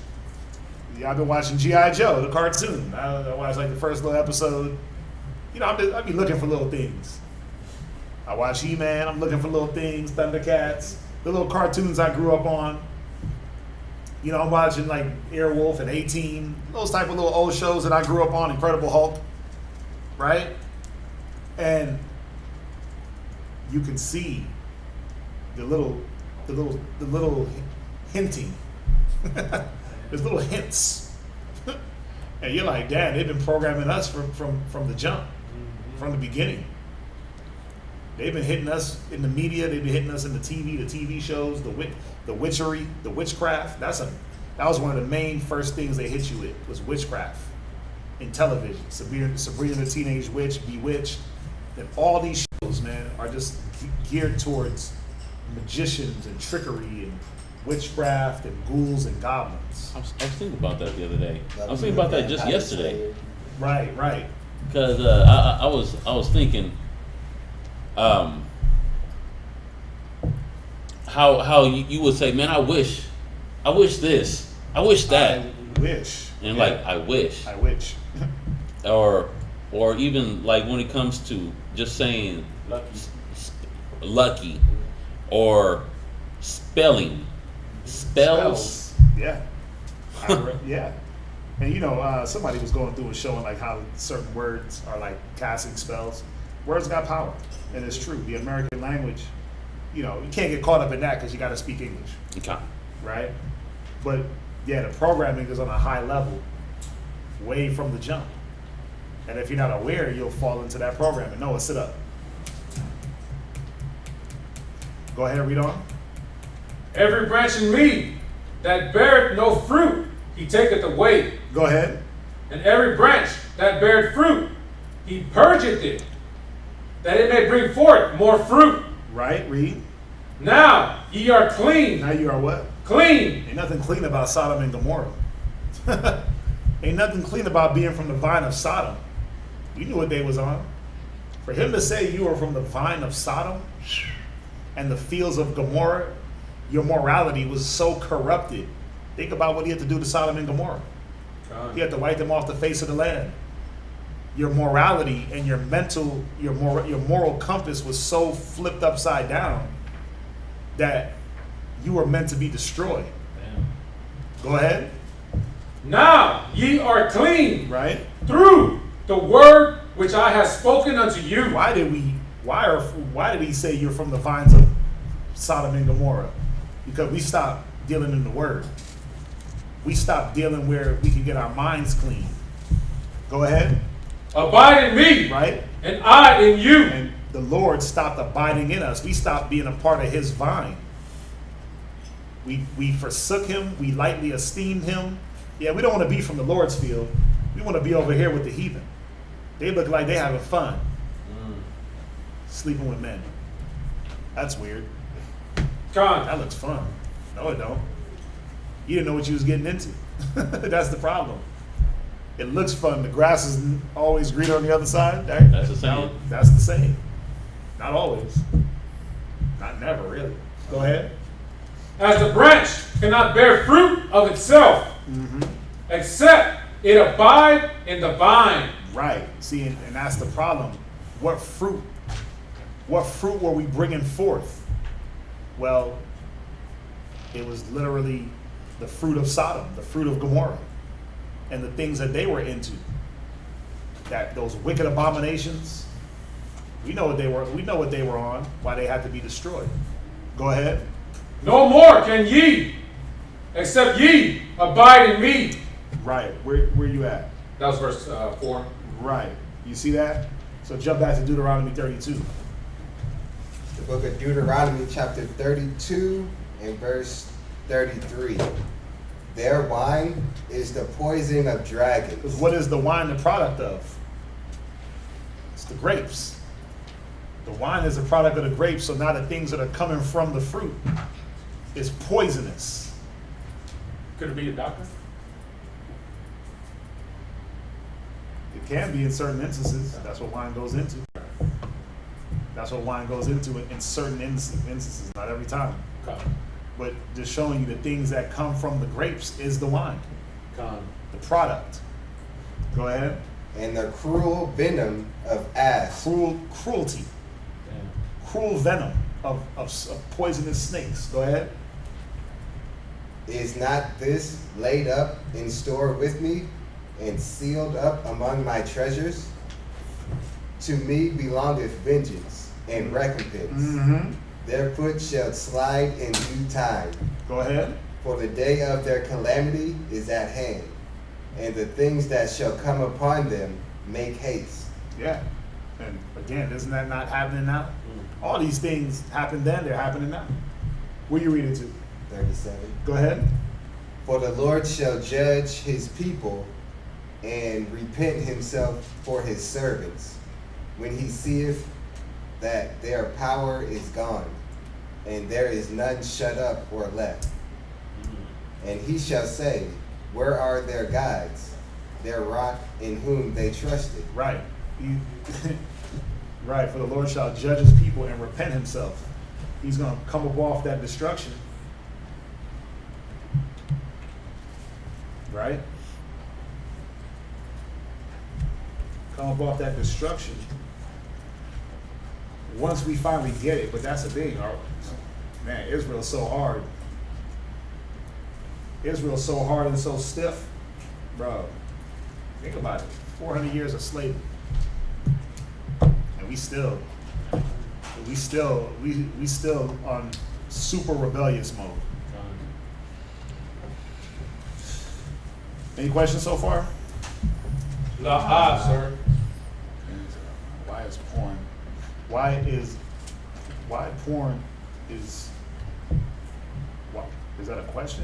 I've been watching G.I. Joe, the cartoon. I watched like the first little episode. I be looking for little things. I watch He-Man. I'm looking for little things. Thundercats. The little cartoons I grew up on. I'm watching like Airwolf and A-Team. Those type of little old shows that I grew up on. Incredible Hulk. Right? And you can see the little hinting. There's little hints. And you're like, damn, they've been programming us from the jump, from the beginning. They've been hitting us in the media. They've been hitting us in the TV shows, the witchery, the witchcraft. That was one of the main first things they hit you with was witchcraft in television. Sabrina the Teenage Witch, Bewitched, and all these shows, man, are just geared towards magicians and trickery and witchcraft and ghouls and goblins. I was thinking about that the other day. I was thinking about that just yesterday. Right. Because I was thinking, how you would say, man, I wish this, I wish that, I wish, and yeah. like I wish, I wish. or or even like when it comes to just saying lucky or spelling. Spells. Yeah. Yeah. And somebody was going through and showing like how certain words are like casting spells. Words got power, and it's true. The American language, you can't get caught up in that because you got to speak English, Okay. right? But yeah, the programming is on a high level, way from the jump. And if you're not aware, you'll fall into that programming. Noah, sit up. Go ahead and read on. Every branch in me that beareth no fruit, he taketh away. Go ahead. And every branch that beareth fruit, he purgeth it, that it may bring forth more fruit. Right, read. Now ye are clean. Now you are what? Clean. Ain't nothing clean about Sodom and Gomorrah. Ain't nothing clean about being from the vine of Sodom. You knew what they was on. For him to say you are from the vine of Sodom and the fields of Gomorrah, your morality was so corrupted. Think about what he had to do to Sodom and Gomorrah. He had to wipe them off the face of the land. Your morality and your moral compass was so flipped upside down that you were meant to be destroyed. Damn. Go ahead. Now ye are clean, Right? through the word which I have spoken unto you. Why did he say you're from the vines of Sodom and Gomorrah? Because we stopped dealing in the word. We stopped dealing where we can get our minds clean. Go ahead. Abide in me, Right? and I in you. And the Lord stopped abiding in us. We stopped being a part of his vine. We forsook him. We lightly esteemed him. Yeah, we don't want to be from the Lord's field. We want to be over here with the heathen. They look like they having fun. Sleeping with men. That's weird. That looks fun. No, it don't. You didn't know what you was getting into. That's the problem. It looks fun. The grass is always greener on the other side. Right? That's the same. That's the same. Not always. Not never, really. Go ahead. As the branch cannot bear fruit of itself, except it abide in the vine. Right. See, and that's the problem. What fruit were we bringing forth? Well, it was literally the fruit of Sodom, the fruit of Gomorrah, and the things that they were into. Those wicked abominations. We know what they were. We know what they were on. Why they had to be destroyed. Go ahead. No more can ye, except ye abide in me. Right. Where you at? That was verse 4. Right. You see that? So jump back to Deuteronomy 32. The book of Deuteronomy chapter 32 and verse 33. Their wine is the poison of Because dragons. what is the wine the product of? It's the grapes. The wine is a product of the grapes, so now the things that are coming from the fruit is poisonous. Could it be a doctor? It can be in certain instances. That's what wine goes into. That's what wine goes into in certain instances, not every time. But just showing you the things that come from the grapes is the wine, the product. Go ahead. And the cruel venom of asp. Cruelty. Cruel venom of poisonous snakes. Go ahead. Is not this laid up in store with me and sealed up among my treasures? To me belongeth vengeance and recompense. Their foot shall slide in due time. Go ahead. For the day of their calamity is at hand, and the things that shall come upon them make haste. Yeah. And again, isn't that not happening now? All these things happened then, they're happening now. Where you reading to? 37. Go ahead. For the Lord shall judge his people and repent himself for his servants, when he seeth that their power is gone, and there is none shut up or left. And he shall say, where are their gods, their rock in whom they trusted? Right. Right. For the Lord shall judge his people and repent himself. He's going to come up off that destruction. Right? come up off that destruction once we finally get it. But that's the thing. Man, Israel's so hard. Israel's so hard and so stiff. Bro, think about it. 400 years of slavery. And we still on super rebellious mode. Any questions so far? Sir. Why is porn? Why porn is? What is that a question?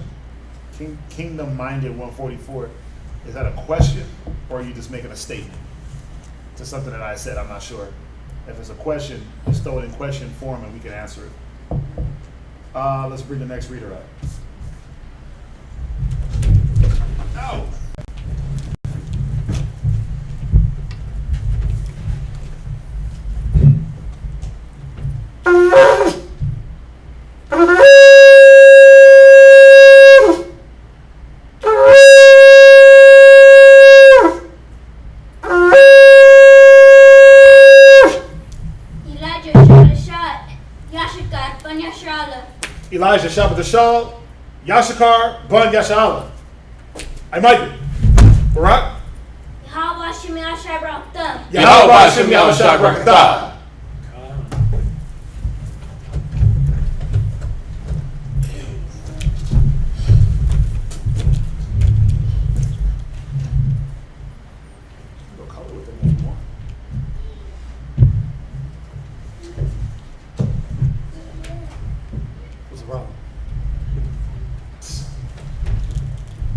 Kingdom Minded 144. Is that a question, or are you just making a statement to something that I said? I'm not sure. If it's a question, just throw it in question form and we can answer it. Let's bring the next reader up. No. Elijah Shabbat Shal, Yashakar, Bun Yashala. I might be. Barak? Yahweh Shem Yahshua Barakatah. Yahweh Shem Yahshua Barakatah. Go color with them if you want. What's the problem?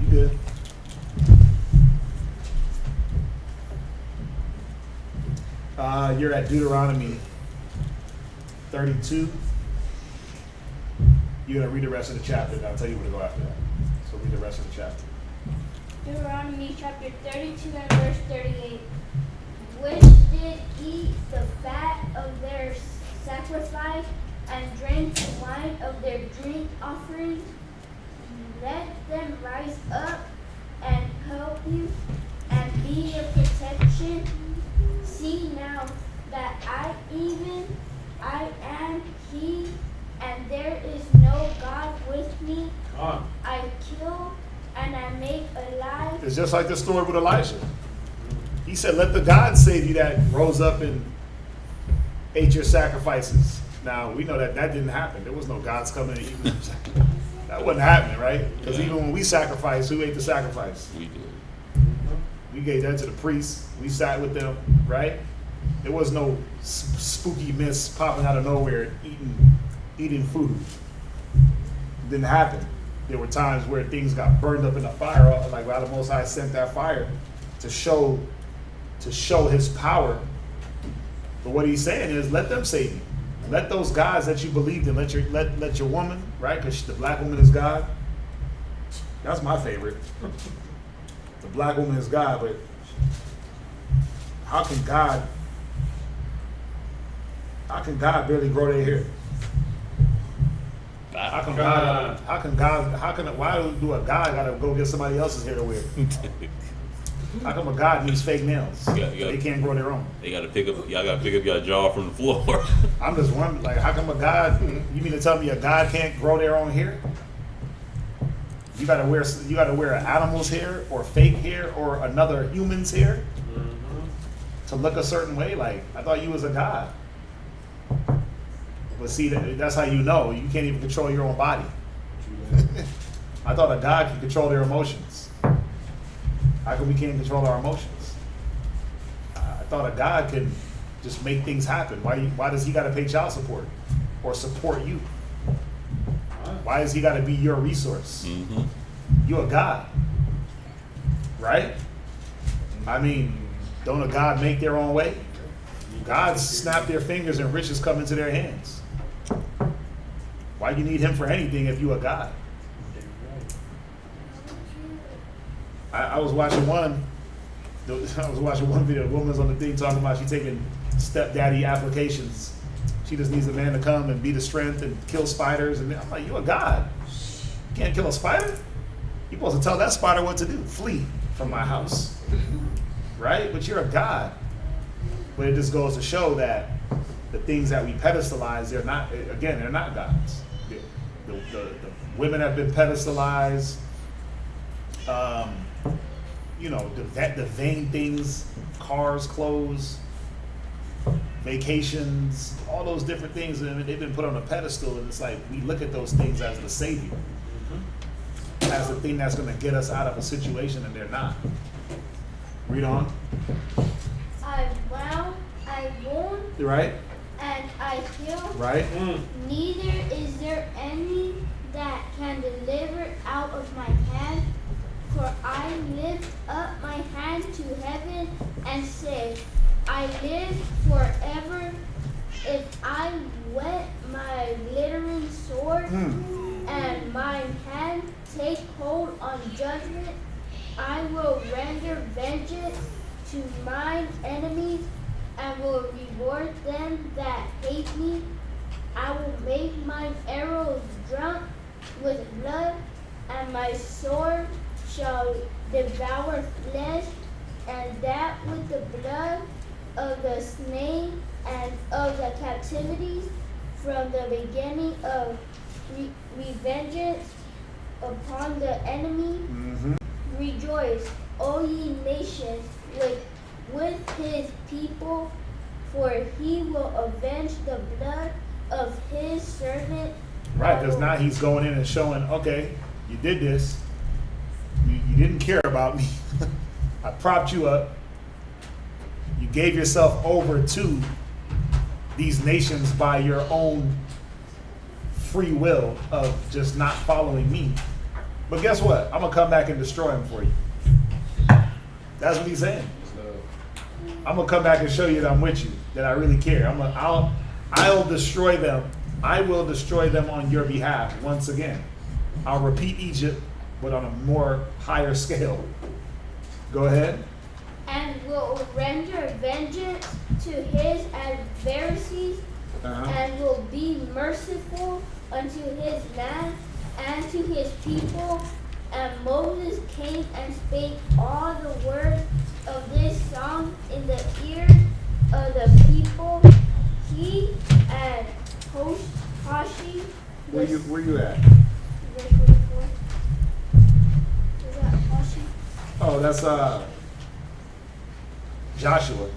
You good? You're at Deuteronomy 32. You're going to read the rest of the chapter, and I'll tell you where to go after that. So read the rest of the chapter. Deuteronomy chapter 32 and verse 38. Which did eat the fat of their sacrifice and drink the wine of their drink offerings, let them rise up and help you and be your protection. See now that I am He, and there is no God with me. I kill and I make alive. It's just like the story with Elijah. He said, let the God save you that rose up and ate your sacrifices. Now, we know that didn't happen. There was no gods coming and eating. That wasn't happening, right? Because even when we sacrifice, who ate the sacrifice? We do. We gave that to the priests. We sat with them, right? There was no spooky mist popping out of nowhere eating food. It didn't happen. There were times where things got burned up in a fire, like how the Most High sent that fire to show His power. But what He's saying is, let them save you. Let those gods that you believed in, let your woman, right? Because the black woman is God. That's my favorite. The black woman is God, but how can God barely grow their hair? Why do a God gotta go get somebody else's hair to wear? How come a God needs fake nails? They can't grow their own. Y'all gotta pick up your jaw from the floor. I'm just wondering, like, how come a God? You mean to tell me a God can't grow their own hair? You gotta wear an animal's hair or fake hair or another human's hair to look a certain way. Like, I thought you was a God. But see, that's how you know you can't even control your own body. I thought a God could control their emotions. How come we can't control our emotions? I thought a God can just make things happen. Why does He got to pay child support or support you? Why does He got to be your resource? Mm-hmm. You a God, right? I mean, don't a God make their own way? Gods snap their fingers and riches come into their hands. Why do you need Him for anything if you a God? I was watching one video. The woman's on the thing talking about she taking stepdaddy applications. She just needs a man to come and be the strength and kill spiders. And I'm like, you a God? You can't kill a spider? You're supposed to tell that spider what to do. Flee from my house, right? But you're a God. But it just goes to show that the things that we pedestalize, they're not gods. The women have been pedestalized. The vain things, cars, clothes, vacations, all those different things, and they've been put on a pedestal, and it's like we look at those things as the savior, as the thing that's going to get us out of a situation, and they're not. Read on. I wound, I wound, Right? and I heal. Right? Neither is there any that can deliver out of my hand. For I lift up my hand to heaven and say, I live forever. If I whet my glittering sword and mine hand take hold on judgment, I will render vengeance to mine enemies and will reward them that hate me. I will make mine arrows drunk with blood, and my sword shall devour flesh, and that with the blood of the slain and of the captivities from the beginning of revengeance upon the enemy. Rejoice, O ye nations, with his people, for he will avenge the blood of his servant. Right, because now he's going in and showing, okay, you did this. You didn't care about me. I propped you up. You gave yourself over to these nations by your own free will of just not following me. But guess what? I'm going to come back and destroy them for you. That's what he's saying. I'm going to come back and show you that I'm with you, that I really care. I'll destroy them. I will destroy them on your behalf once again. I'll repeat Egypt, but on a more higher scale. Go ahead. And will render vengeance to his adversaries, and will be merciful unto his land and to his people. And Moses came and spake all the words of this song in the ears of the people. He and Hoshi. Where you at? Verse 44. Is that Hoshi? Oh, that's Joshua.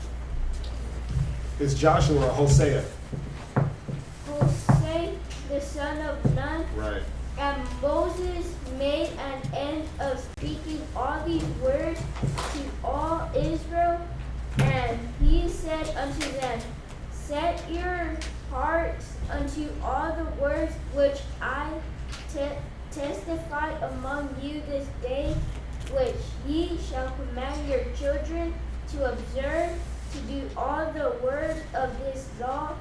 It's Joshua or Hosea. Hosea, the son of Nun. Right. And Moses made an end of speaking all these words to all Israel. And he said unto them, set your hearts unto all the words which I testify among you this day, which ye shall command your children to observe, to do all the words of this law.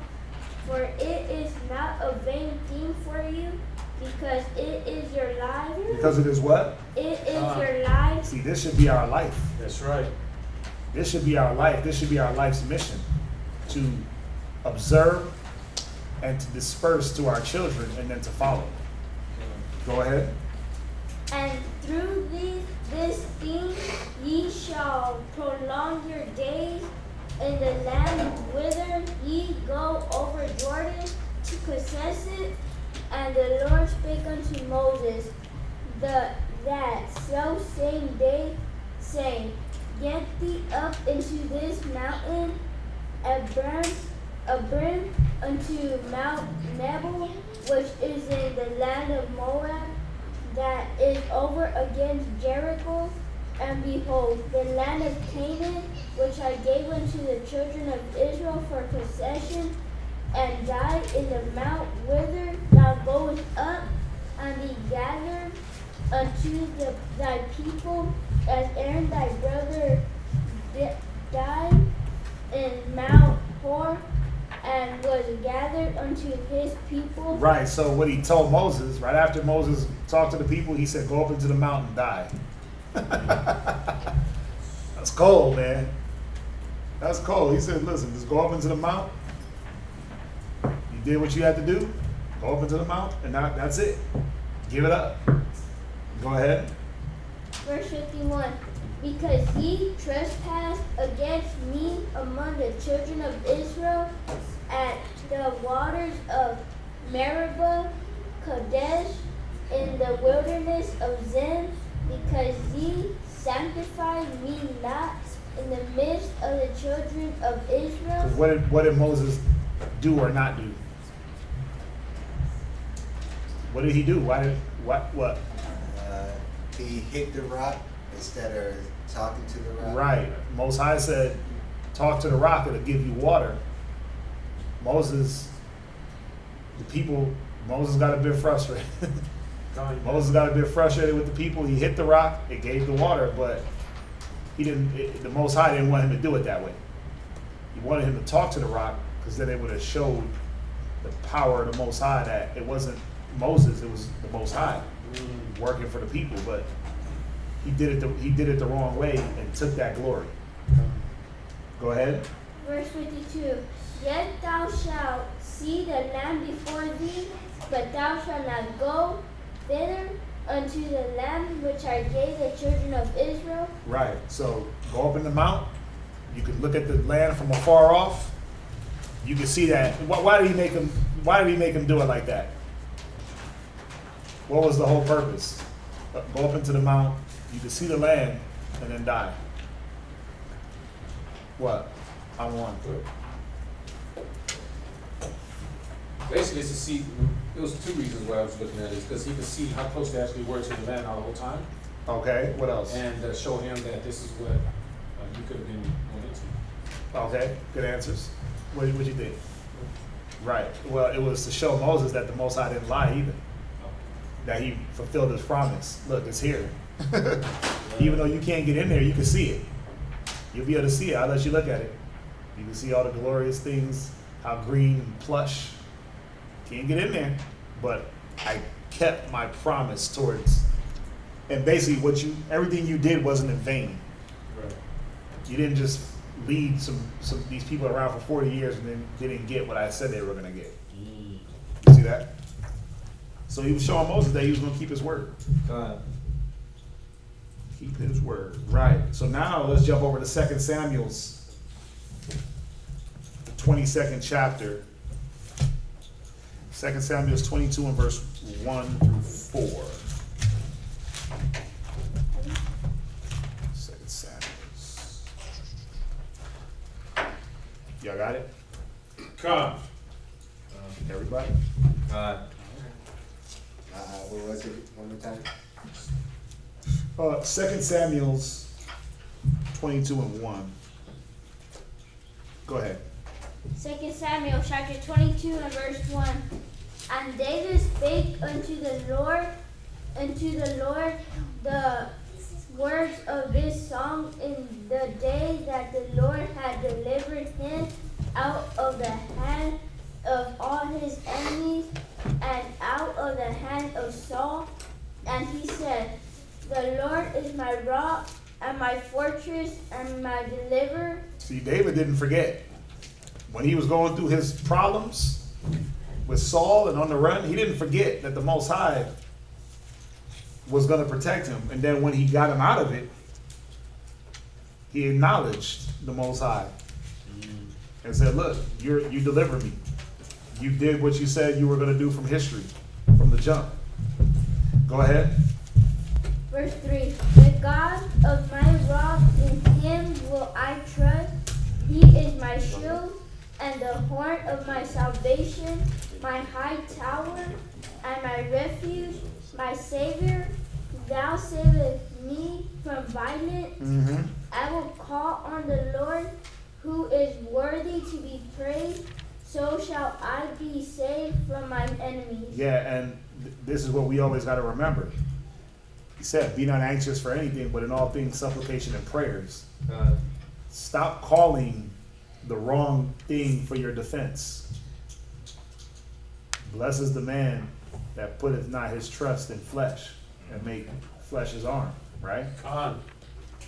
For it is not a vain thing for you, because it is your life. Because it is what? It is your life. See, this should be our life. That's right. This should be our life. This should be our life's mission. To observe and to disperse to our children and then to follow. Go ahead. And through this thing ye shall prolong your days in the land whither ye go over Jordan to possess it. And the Lord spake unto Moses that so same day, saying, get thee up into this mountain, abrim unto Mount Nebo, which is in the land of Moab, that is over against Jericho. And behold, the land of Canaan, which I gave unto the children of Israel for possession, and die in the mount whither thou goest up, and be gathered unto thy people, as Aaron thy brother died in Mount Hor, and was gathered unto his people. Right, so what he told Moses, right after Moses talked to the people, he said, go up into the mountain and die. That's cold, man. That's cold. He said, listen, just go up into the mount. You did what you had to do. Go up into the mount, and now that's it. Give it up. Go ahead. Verse 51. because ye trespassed against me among the children of Israel at the waters of Meribah, Kadesh, in the wilderness of Zin, because ye sanctified me not in the midst of the children of Israel. 'Cause what did Moses do or not do? What did he do? What? He hit the rock instead of talking to the rock. Right. Most High said, talk to the rock, it'll give you water. Moses got a bit frustrated. Moses got a bit frustrated with the people. He hit the rock, it gave the water, but the Most High didn't want him to do it that way. He wanted him to talk to the rock, because then it would have showed the power of the Most High that it wasn't Moses, it was the Most High working for the people. But he did it the wrong way and took that glory. Go ahead. Verse 52. Yet thou shalt see the land before thee, but thou shalt not go thither unto the land which I gave the children of Israel. Right. So go up in the mount. You can look at the land from afar off. You can see that. Why did he make him do it like that? What was the whole purpose? Go up into the mount. You can see the land, and then die. What? I'm one. Basically, it's to see. It was two reasons why I was looking at it. Because he could see how close they actually were to the land all the whole time, Okay. What else? and show him that this is what you could have been going into. Okay. Good answers. What you think? Right. Well, it was to show Moses that the Most High didn't lie either. That he fulfilled his promise. Look, it's here. Even though you can't get in there, you can see it. You'll be able to see it. I'll let you look at it. You can see all the glorious things, how green and plush. Can't get in there, but I kept my promise towards. And basically, everything you did wasn't in vain. Right. You didn't just lead these people around for 40 years and then didn't get what I said they were going to get. You see that? So he was showing Moses that he was going to keep his word. Keep his word. Right. So now let's jump over to 2 Samuel's 22nd chapter. 2 Samuel's 22 and verse 1 through 4. 2 Samuel's. Y'all got it? Come. Everybody? What was it? One more time. 2 Samuel's 22 and 1. Go ahead. 2 Samuel chapter 22 and verse 1. And David spake unto the Lord the words of this song in the day that the Lord had delivered him out of the hand of all his enemies and out of the hand of Saul. And he said, the Lord is my rock and my fortress and my deliverer. See, David didn't forget. When he was going through his problems with Saul and on the run, he didn't forget that the Most High was going to protect him. And then when he got him out of it, he acknowledged the Most High and said, look, you delivered me. You did what you said you were going to do from history, from the jump. Go ahead. Verse 3. The God of my rock, in him will I trust. He is my shield and the horn of my salvation, my high tower and my refuge, my Savior. Thou savest me from violence. I will call on the Lord, who is worthy to be praised. So shall I be saved from mine enemies. Yeah, and this is what we always got to remember. He said, be not anxious for anything, but in all things supplication and prayers. Stop calling the wrong thing for your defense. Blessed is the man that putteth not his trust in flesh and make flesh his arm, right?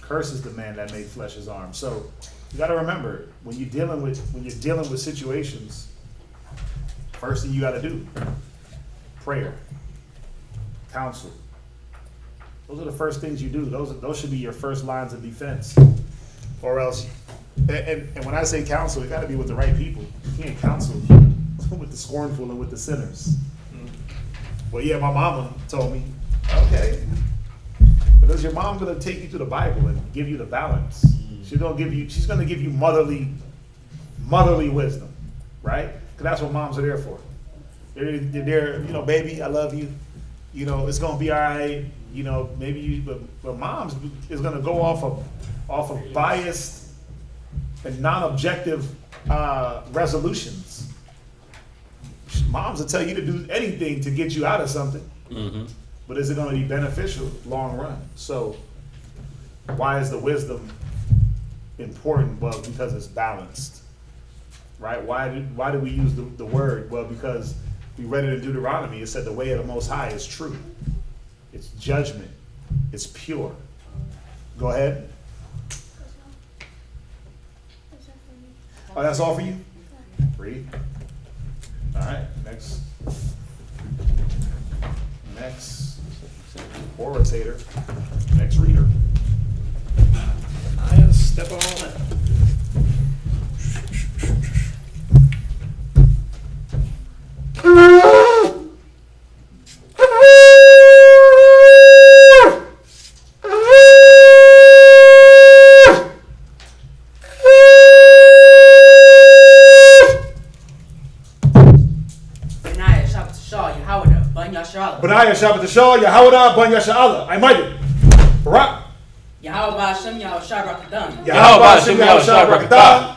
Curses the man that made flesh his arm. So you got to remember, when you're dealing with situations, first thing you got to do, prayer, counsel. Those are the first things you do. Those should be your first lines of defense. Or else, and when I say counsel, it got to be with the right people. You can't counsel with the scornful and with the sinners. Well, yeah, my mama told me. Okay. But is your mom going to take you to the Bible and give you the balance? She's going to give you motherly wisdom, right? Because that's what moms are there for. They're there, baby, I love you. It's going to be all right. Maybe but moms is going to go off of biased and non-objective resolutions. Moms will tell you to do anything to get you out of something. Mm-hmm. But is it going to be beneficial long run? So why is the wisdom important? Well, because it's balanced, right? Why do we use the word? Well, because we read it in Deuteronomy. It said the way of the Most High is true. It's judgment. It's pure. Go ahead. Oh, that's all for you? Read. All right, next orator, next reader. I step on it. Benaiah Shabbat Shah, Yahawah, Ban Yasha'Allah. I might it. Barak. Yahawah Hashem, Yahweh Shai Rakadam. Yahawah Hashem, Yahweh Shai Rakadam.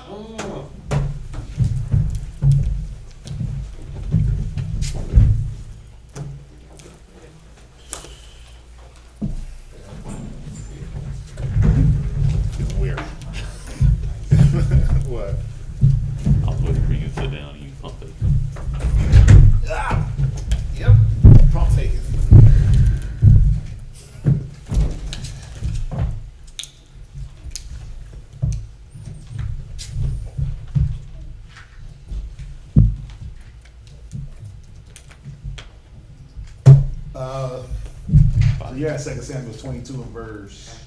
Weird. What? I'll wait for you to sit down and you pump it. Yep. Pump faking. So yeah, 2 Samuel 22 and verse.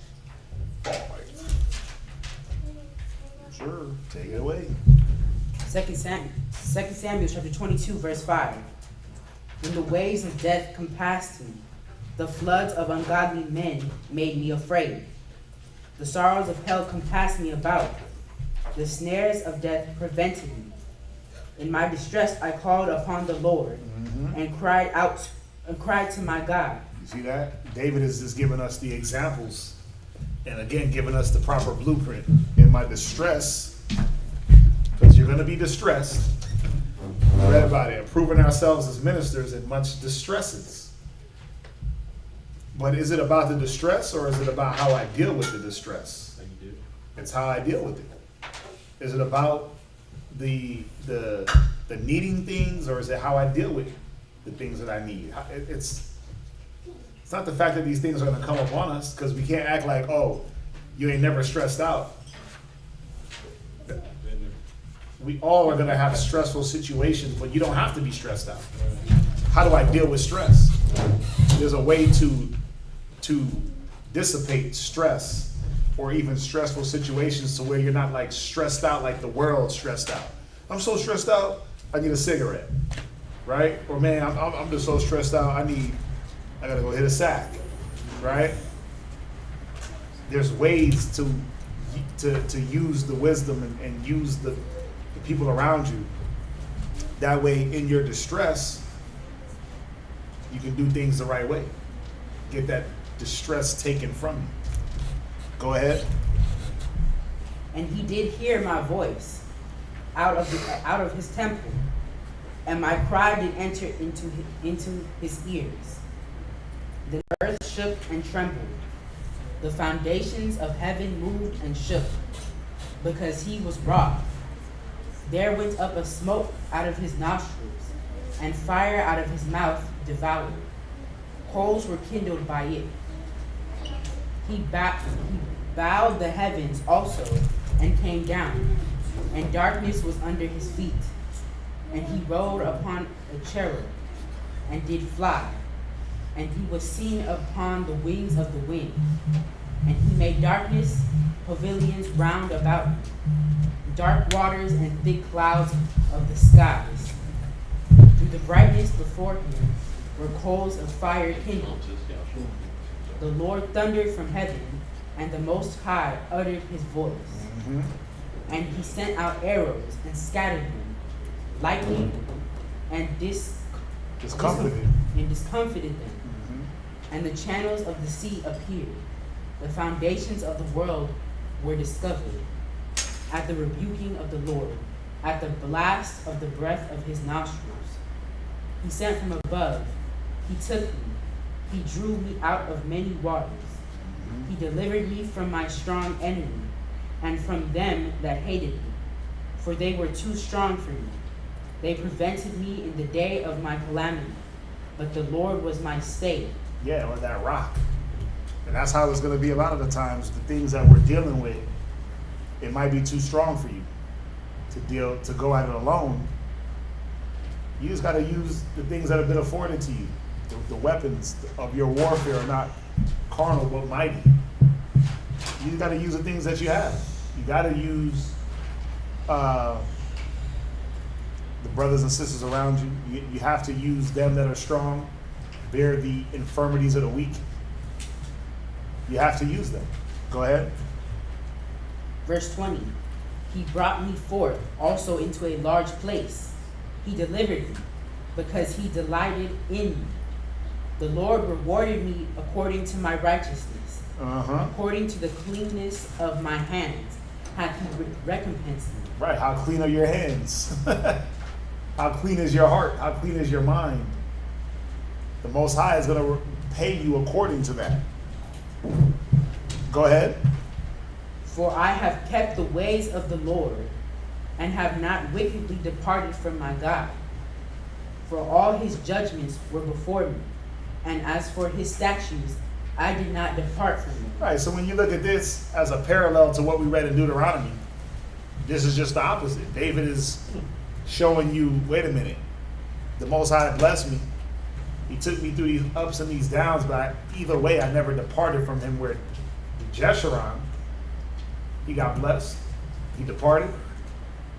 Sure, take it away. 2 Samuel chapter 22, verse 5. When the waves of death compassed me, the floods of ungodly men made me afraid. The sorrows of hell compassed me about. The snares of death prevented me. In my distress I called upon the Lord and cried to my God. You see that? David is just giving us the examples and again giving us the proper blueprint. In my distress, because you're going to be distressed. We read about it, proving ourselves as ministers in much distresses. But is it about the distress or is it about how I deal with the distress? It's how I deal with it. Is it about the needing things or is it how I deal with the things that I need? It's not the fact that these things are going to come upon us, because we can't act like, oh, you ain't never stressed out. We all are going to have stressful situations, but you don't have to be stressed out. How do I deal with stress? There's a way to dissipate stress or even stressful situations to where you're not like stressed out like the world's stressed out. I'm so stressed out, I need a cigarette, right? Or man, I'm just so stressed out, I gotta go hit a sack, right? There's ways to use the wisdom and use the people around you. That way, in your distress, you can do things the right way. Get that distress taken from you. Go ahead. And he did hear my voice out of his temple, and my cry did enter into his ears. The earth shook and trembled. The foundations of heaven moved and shook, because he was wroth. There went up a smoke out of his nostrils, and fire out of his mouth devoured. Coals were kindled by it. He bowed the heavens also, and came down, and darkness was under his feet. And he rode upon a cherub, and did fly. and he was seen upon the wings of the wind. And he made darkness, pavilions round about him, dark waters and thick clouds of the skies. Through the brightness before him were coals of fire kindled. The Lord thundered from heaven, and the Most High uttered his voice. And he sent out arrows and scattered them, lightning and discomfited them. And the channels of the sea appeared. The foundations of the world were discovered. At the rebuking of the Lord, at the blast of the breath of his nostrils. He sent from above. He took me. He drew me out of many waters. He delivered me from my strong enemy and from them that hated me, for they were too strong for me. They prevented me in the day of my calamity, but the Lord was my stay. Yeah, or that rock. And that's how it's going to be a lot of the times. The things that we're dealing with, it might be too strong for you to go at it alone. You just got to use the things that have been afforded to you. The weapons of your warfare are not carnal but mighty. You got to use the things that you have. You got to use the brothers and sisters around you. You have to use them that are strong, bear the infirmities of the weak. You have to use them. Go ahead. Verse 20. He brought me forth also into a large place. He delivered me, because he delighted in me. The Lord rewarded me according to my righteousness. According to the cleanness of my hands hath he recompensed me. Right. How clean are your hands? How clean is your heart? How clean is your mind? The Most High is going to pay you according to that. Go ahead. For I have kept the ways of the Lord, and have not wickedly departed from my God. For all his judgments were before me, and as for his statutes, I did not depart from them. Right, so when you look at this as a parallel to what we read in Deuteronomy, this is just the opposite. David is showing you, wait a minute, the Most High blessed me. He took me through these ups and these downs, but either way, I never departed from him. Where Jeshurun, he got blessed, he departed,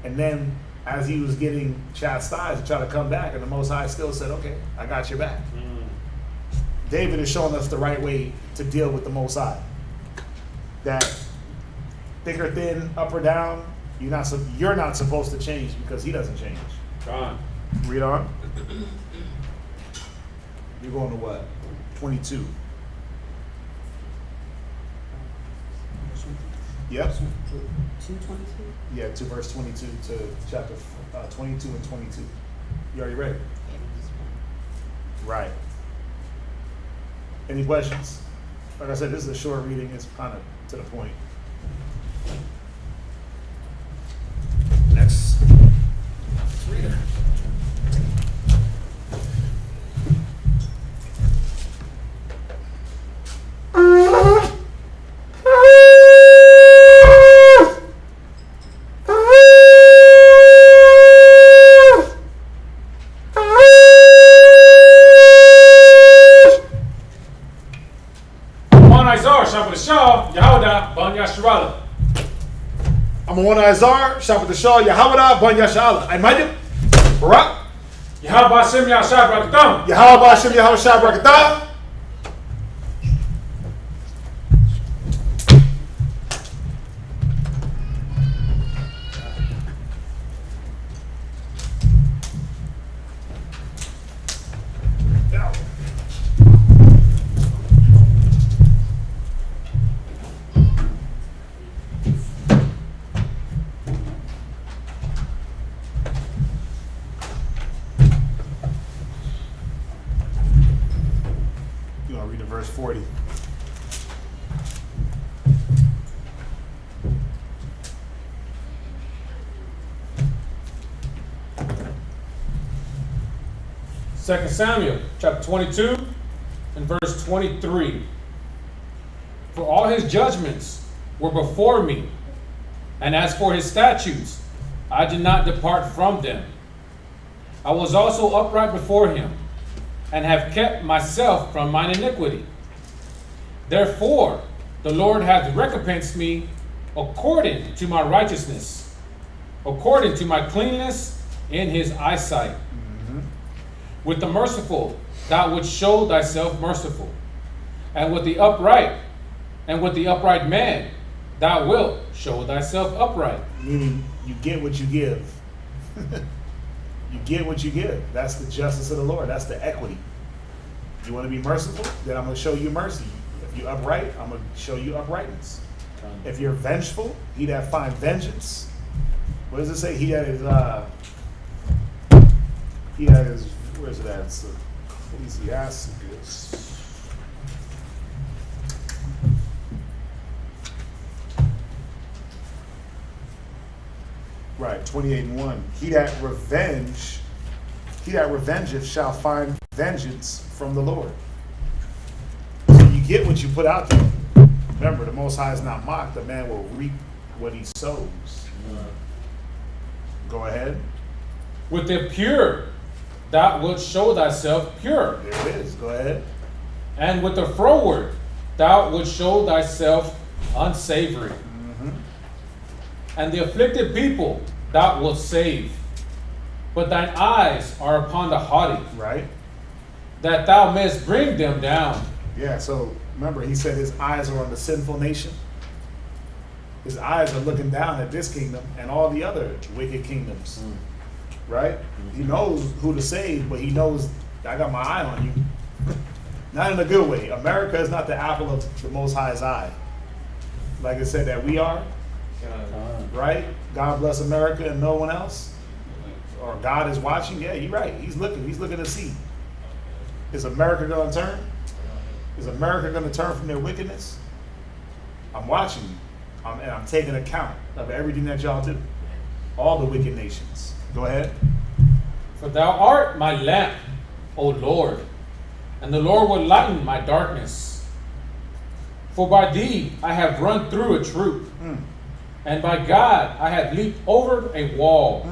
and then as he was getting chastised to try to come back, and the Most High still said, okay, I got your back. David is showing us the right way to deal with the Most High. That thick or thin, up or down, you're not supposed to change because he doesn't change. Gone. Read on. You're going to what? 22. Yep. 2:22? Yeah, to verse 22 to chapter 22 and 22. You already read it? Right. Any questions? Like I said, this is a short reading. It's kind of to the point. Next reader. I'm a one Izar, Shabbat Shah, Yahawada, Ban Yashala. I might have. Barak. Yahweh Shem Yahshua Brakatam. Yahweh Shem Yahweh Shabrakata. Verse 40. Second Samuel, chapter 22, and verse 23. For all his judgments were before me, and as for his statutes, I did not depart from them. I was also upright before him, and have kept myself from mine iniquity. Therefore, the Lord hath recompensed me according to my righteousness, according to my cleanness in his eyesight. With the merciful, thou wouldst show thyself merciful, and with the upright man, thou wilt show thyself upright. Meaning, you get what you give. You get what you give. That's the justice of the Lord. That's the equity. You want to be merciful? Then I'm going to show you mercy. If you're upright, I'm going to show you uprightness. If you're vengeful, he that find vengeance. What does it say? He that is, where's it at? It's Ecclesiasticus. Right, 28:1. He that revengeth shall find vengeance from the Lord. So you get what you put out there. Remember, the Most High is not mocked. The man will reap what he sows. Go ahead. With the pure, thou wilt show thyself pure. There it is. Go ahead. And with the froward, thou wilt show thyself unsavory. And the afflicted people thou wilt save. But thine eyes are upon the haughty, Right? that thou mayest bring them down. Yeah, so remember, he said his eyes are on the sinful nation. His eyes are looking down at this kingdom and all the other wicked kingdoms. Right? He knows who to save, but he knows, I got my eye on you. Not in a good way. America is not the apple of the Most High's eye. Like I said, that we are. Right? God bless America and no one else. Or God is watching. Yeah, you're right. He's looking. He's looking to see. Is America going to turn? Is America going to turn from their wickedness? I'm watching you. And I'm taking account of everything that y'all do. All the wicked nations. Go ahead. For thou art my lamp, O Lord, and the Lord will lighten my darkness. For by thee I have run through a troop, and by God I have leaped over a wall.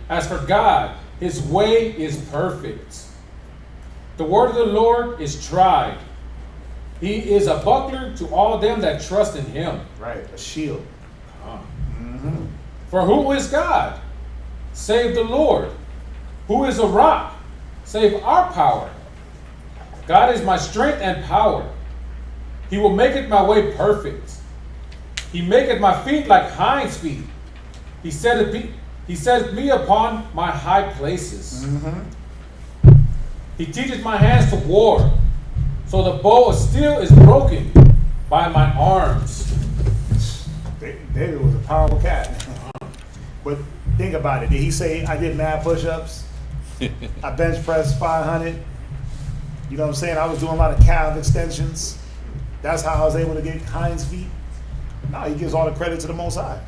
As for God, his way is perfect. The word of the Lord is tried. He is a buckler to all them that trust in him. Right, a shield. For who is God? Save the Lord. Who is a rock? Save our power. God is my strength and power. He will maketh my way perfect. He maketh my feet like hinds' feet. He setteth me upon my high places. He teacheth my hands to war. So the bow of steel is broken by my arms. David was a powerful cat. But think about it. Did he say, I did mad push-ups? I bench pressed 500? You know what I'm saying? I was doing a lot of calf extensions. That's how I was able to get hinds feet. No, he gives all the credit to the Most High.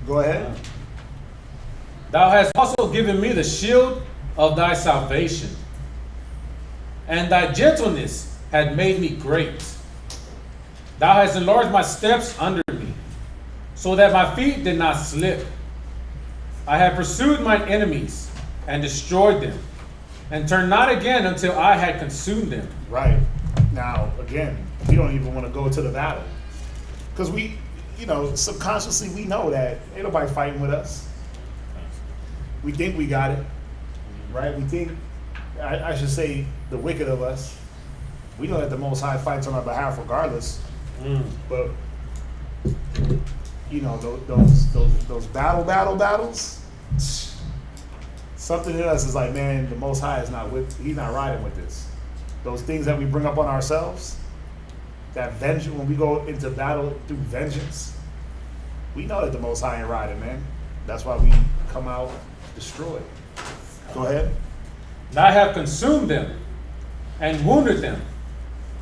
Go ahead. Thou hast also given me the shield of thy salvation, and thy gentleness had made me great. Thou hast enlarged my steps under me, so that my feet did not slip. I have pursued mine enemies and destroyed them, and turned not again until I had consumed them. Right. Now, again, we don't even want to go to the battle. Because we, subconsciously we know that ain't nobody fighting with us. We think we got it. Right? We think, I should say, the wicked of us. We know that the Most High fights on our behalf regardless. But, those battles, something in us is like, man, the Most High is he's not riding with this. Those things that we bring up on ourselves, that vengeance, when we go into battle through vengeance, we know that the Most High ain't riding, man. That's why we come out destroyed. Go ahead. And I have consumed them and wounded them,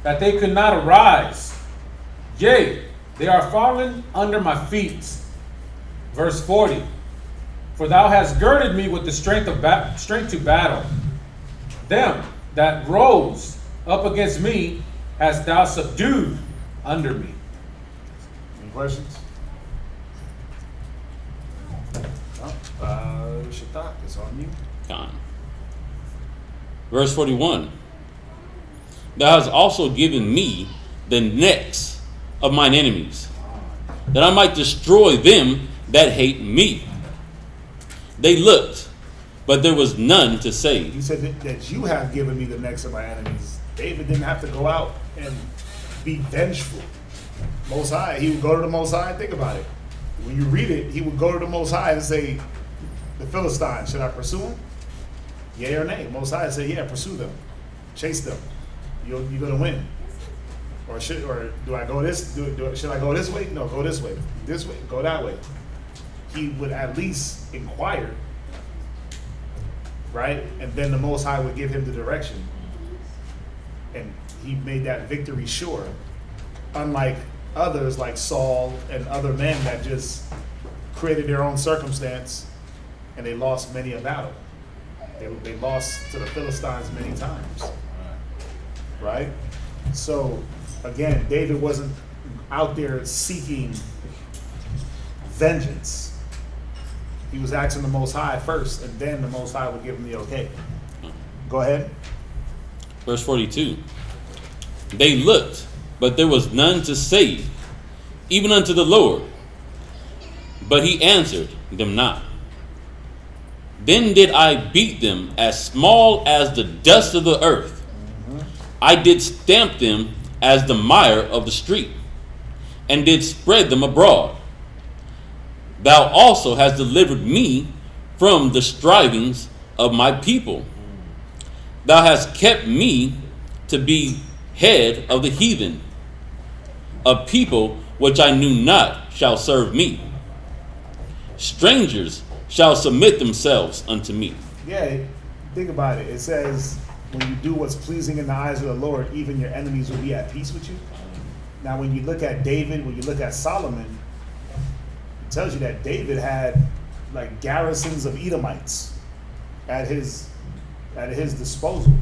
that they could not arise. Yea, they are fallen under my feet. Verse 40. For thou hast girded me with the strength to battle. Them that rose up against me hast thou subdued under me. Any questions? Shatak, it's on you. Con. Verse 41. Thou hast also given me the necks of mine enemies, that I might destroy them that hate me. They looked, but there was none to save. You said that you have given me the necks of my enemies. David didn't have to go out and be vengeful. Most High, he would go to the Most High. Think about it. When you read it, he would go to the Most High and say, the Philistines, should I pursue them? Yea or nay? Most High said, yeah, pursue them. Chase them. You're going to win. Or do I go this? Should I go this way? No, go this way. This way, go that way. He would at least inquire, right? And then the Most High would give him the direction. And he made that victory sure. Unlike others like Saul and other men that just created their own circumstance and they lost many a battle. They lost to the Philistines many times. Right? So, again, David wasn't out there seeking vengeance. He was asking the Most High first, and then the Most High would give him the okay. Go ahead. Verse 42. They looked, but there was none to save, even unto the Lord. But he answered them not. Then did I beat them as small as the dust of the earth. I did stamp them as the mire of the street, and did spread them abroad. Thou also hast delivered me from the strivings of my people. Thou hast kept me to be head of the heathen. A people which I knew not shall serve me. Strangers shall submit themselves unto me. Yeah, think about it. It says, when you do what's pleasing in the eyes of the Lord, even your enemies will be at peace with you. Now, when you look at David, when you look at Solomon, it tells you that David had like garrisons of Edomites at his disposal.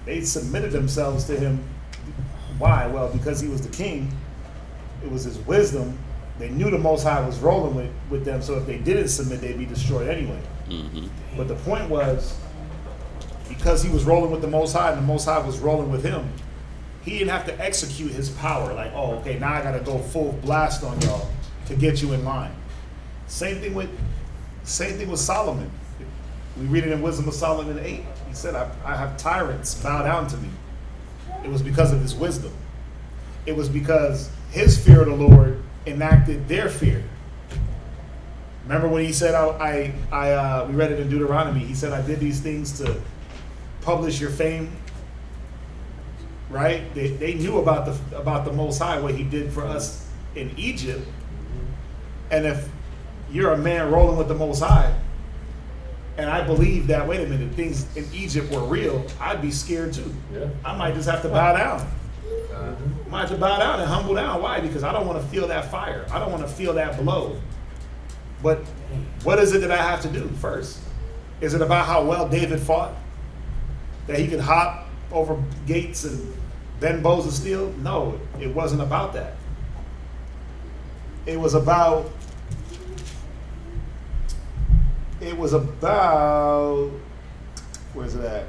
They submitted themselves to him. Why? Well, because he was the king. It was his wisdom. They knew the Most High was rolling with them, so if they didn't submit, they'd be destroyed anyway. Mm-hmm. But the point was, because he was rolling with the Most High and the Most High was rolling with him, he didn't have to execute his power. Like, oh, okay, now I got to go full blast on y'all to get you in line. Same thing with Solomon. We read it in Wisdom of Solomon 8. He said, I have tyrants bow down to me. It was because of his wisdom. It was because his fear of the Lord enacted their fear. Remember when he said, we read it in Deuteronomy, he said, I did these things to publish your fame. Right? They knew about the Most High, what he did for us in Egypt. And if you're a man rolling with the Most High, and I believe that, wait a minute, things in Egypt were real, I'd be scared too. Yeah. I might just have to bow down. I might have to bow down and humble down. Why? Because I don't want to feel that fire. I don't want to feel that blow. But what is it that I have to do first? Is it about how well David fought? That he could hop over gates and bend bows of steel? No, it wasn't about that. It was about, where's it at?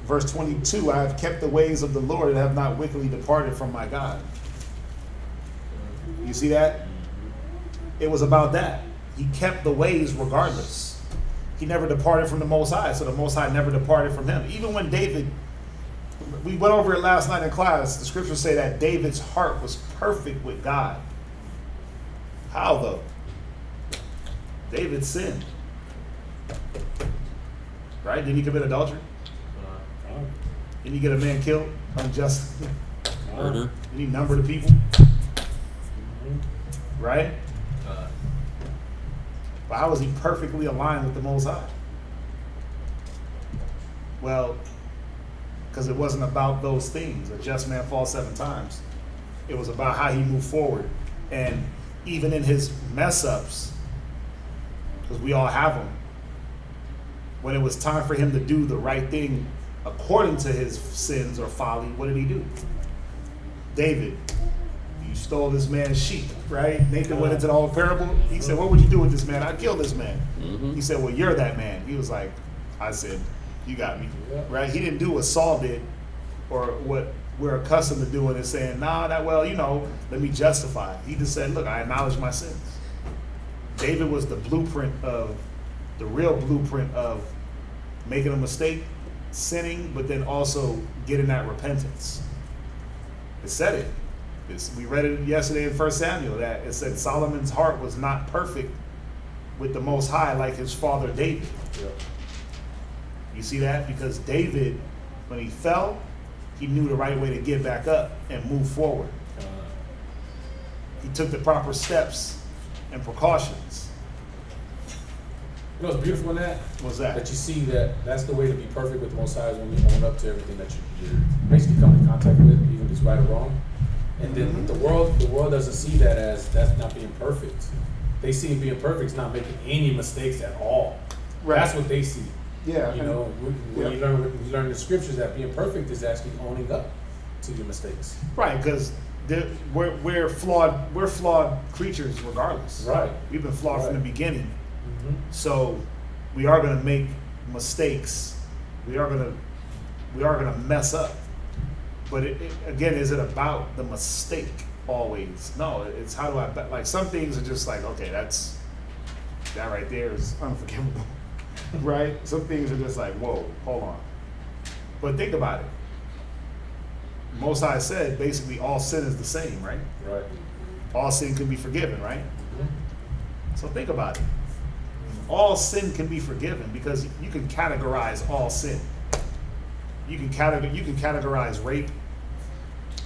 Verse 22, I have kept the ways of the Lord and have not wickedly departed from my God. You see that? It was about that. He kept the ways regardless. He never departed from the Most High, so the Most High never departed from him. Even when David, we went over it last night in class, the scriptures say that David's heart was perfect with God. How though? David sinned. Right? Did he commit adultery? Did he get a man killed unjustly? Murder. Did he number the people? Right? But how was he perfectly aligned with the Most High? Well, because it wasn't about those things. A just man falls 7 times. It was about how he moved forward. And even in his mess ups, because we all have them, when it was time for him to do the right thing according to his sins or folly, what did he do? David, you stole this man's sheep, right? Nathan went into the whole parable. He said, what would you do with this man? I'd kill this man. Mm-hmm. He said, well, you're that man. He was like, I sinned. You got me. Yeah. Right? He didn't do what Saul did or what we're accustomed to doing and saying, nah, that, well, you know, let me justify it. He just said, look, I acknowledge my sins. David was the real blueprint of making a mistake, sinning, but then also getting that repentance. It said it. We read it yesterday in 1 Samuel that it said Solomon's heart was not perfect with the Most High like his father David. Yeah. You see that? Because David, when he fell, he knew the right way to get back up and move forward. He took the proper steps and precautions. You know what's beautiful in that? What's that? That you see that that's the way to be perfect with the Most High is when you own up to everything that you're basically coming in contact with, even if it's right or wrong. And then the world doesn't see that as that's not being perfect. They see being perfect is not making any mistakes at all. Right. That's what they see. Yeah. You know, when you learn the scriptures that being perfect is actually owning up to your mistakes. Right, because we're flawed creatures regardless. Right. We've been flawed from the Right. beginning. Mm-hmm. So we are going to make mistakes. We are going to mess up. But again, is it about the mistake always? No, it's how do I, like some things are just like, okay, that right there is unforgivable, right? Some things are just like, whoa, hold on. But think about it. Most High said basically all sin is the same, right? Right. All sin can be forgiven, right? Mm-hmm. So think about it. All sin can be forgiven because you can categorize all sin. You can categorize rape.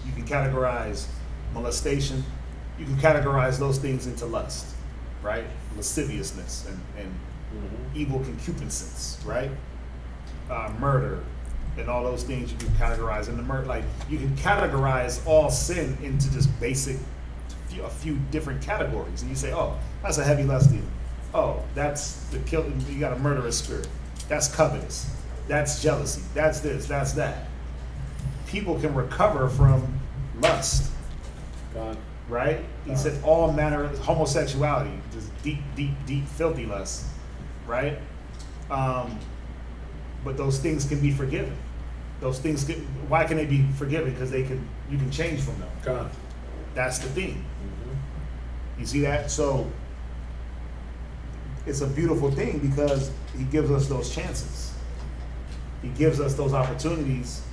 You can categorize molestation. You can categorize those things into lust, right? Lasciviousness and evil concupiscence, right? Murder and all those things you can categorize into murder. Like you can categorize all sin into just basic, a few different categories, and you say, oh, that's a heavy lust deal. Oh, that's the kill. You got a murderous spirit. That's covetous. That's jealousy. That's this. That's that. People can recover from lust, God. right? He said all manner of homosexuality, just deep, filthy lust, right? But those things can be forgiven. Those things why can they be forgiven? Because you can change from them. God. That's the thing. Mm-hmm. You see that? So it's a beautiful thing because he gives us those chances. He gives us those opportunities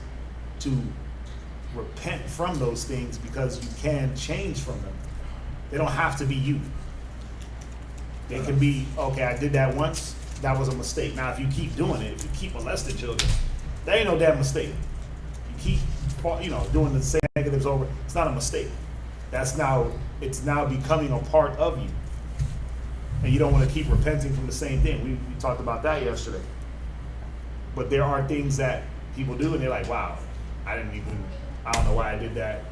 to repent from those things because you can change from them. They don't have to be you. They can be, okay, I did that once, that was a mistake. Now if you keep doing it, if you keep molesting children, that ain't no damn mistake. You keep doing the same negatives over, it's not a mistake. It's now becoming a part of you. And you don't want to keep repenting from the same thing. We talked about that yesterday. But there are things that people do and they're like, wow, I don't know why I did that.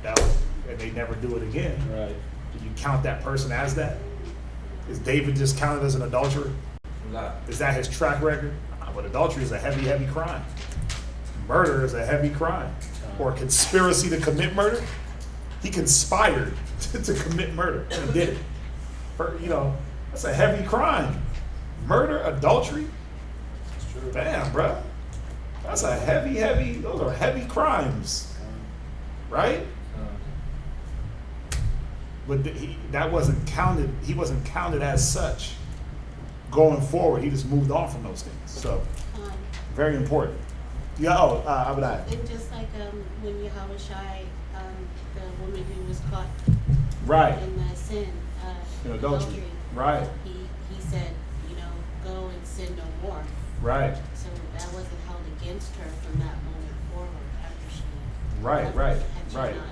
And they never do it again. Right. Do you count that person as that? Is David just counted as an adulterer? Nah. Is that his track record? But adultery is a heavy, heavy crime. Murder is a heavy crime. Or conspiracy to commit murder. He conspired to commit murder and did it. That's a heavy crime. Murder, adultery. That's true. Damn, bruh. That's a heavy, those are heavy crimes. Right? But that wasn't counted, he wasn't counted as such. Going forward, he just moved on from those things. So, very important. Yeah, Abadai. And just like when Yahushua, the woman who was caught Right. in the sin, In adultery. Right. He said, go and sin no more. Right. So that wasn't held against her from that moment forward after she Right. Had she Right. not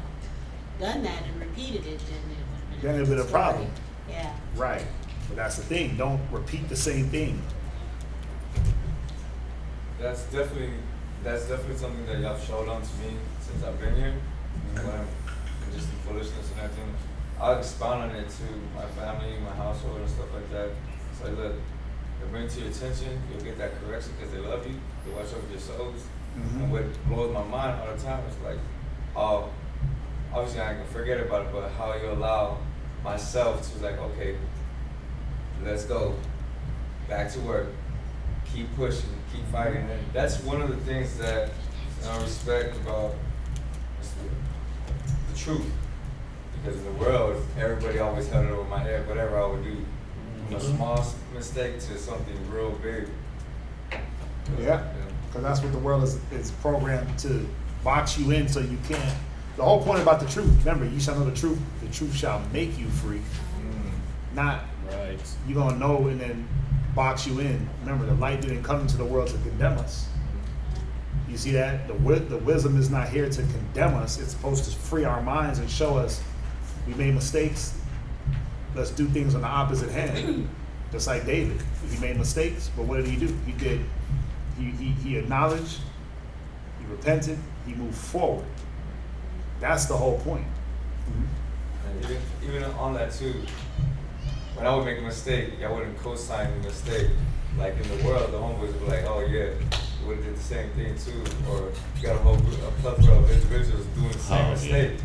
done that and repeated it, then it would have been Then it'd been a story. problem. Yeah. Right. But that's the thing. Don't repeat the same thing. That's definitely something that y'all showed on to me since I've been here. And just the foolishness and everything. I'll expound on it to my family, my household, and stuff like that. So look, they bring to your attention, you'll get that correction because they love you. They watch over your souls. Mm-hmm. And what blows my mind all the time is like, obviously I can forget about it, but how you allow myself to like, okay, let's go back to work, keep pushing, keep fighting. And that's one of the things that I respect about the truth. Because in the world, everybody always held it over my head, whatever I would do. From a small mistake to something real big. Yeah, because that's what the world is programmed to box you in so you can't. The whole point about the truth, remember, you shall know the truth shall make you free. Not Right. you're going to know and then box you in. Remember, the light didn't come into the world to condemn us. You see that? The wisdom is not here to condemn us. It's supposed to free our minds and show us we made mistakes. Let's do things on the opposite hand. Just like David. He made mistakes, but what did he do? He acknowledged, he repented, he moved forward. That's the whole point. And even on that too, when I would make a mistake, I wouldn't co-sign the mistake. Like in the world, the homeboys would be like, "Oh yeah, you would have did the same thing too," or you got a whole group, a plethora of individuals doing the same mistake.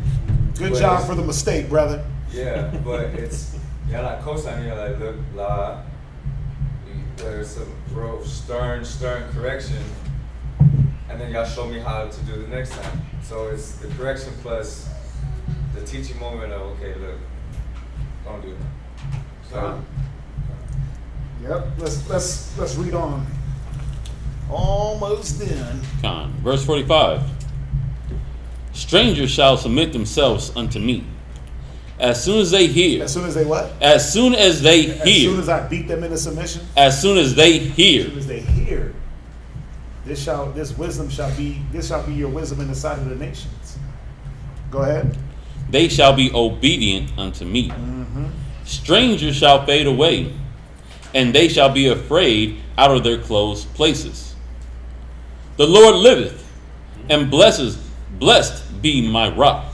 Good But job for the mistake, brother. Yeah, but it's you're not co-signing. You're like, look, la. There's some real stern correction, and then y'all show me how to do it the next time. So it's the correction plus the teaching moment of, okay, look, don't do it. So. Yep. Let's read on. Almost done. Con. Verse 45. Strangers shall submit themselves unto me. As soon as they hear. As soon as they what? As soon as they hear. As soon as I beat them into submission. As soon as they As hear. soon as they hear. This wisdom shall be your wisdom in the sight of the nations. Go ahead. They shall be obedient unto me. Strangers shall fade away, and they shall be afraid out of their closed places. The Lord liveth, and blessed be my rock,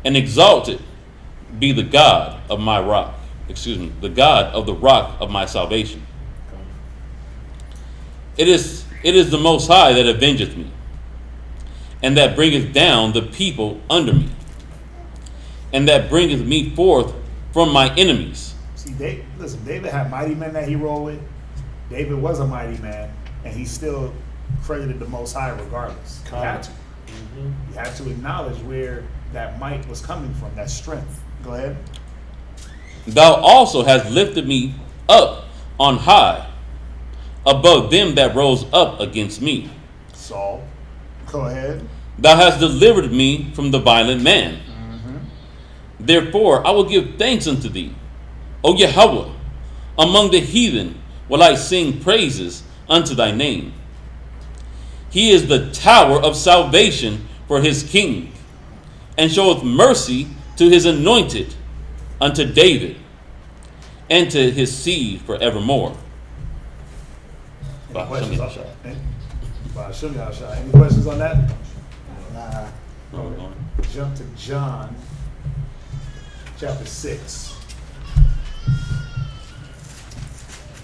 and exalted be the God of my rock. The God of the rock of my salvation. It is the Most High that avengeth me, and that bringeth down the people under me, and that bringeth me forth from my enemies. See, David had mighty men that he rolled with. David was a mighty man, and he still credited the Most High regardless. He had to. He had to acknowledge where that might was coming from, that strength. Go ahead. Thou also hast lifted me up on high, above them that rose up against me. Saul, go ahead. Thou hast delivered me from the violent man. Therefore I will give thanks unto thee, O Yahweh. Among the heathen will I sing praises unto thy name. He is the tower of salvation for his king, and showeth mercy to his anointed, unto David, and to his seed forevermore. Any questions on that? Any questions on that? Jump to John chapter 6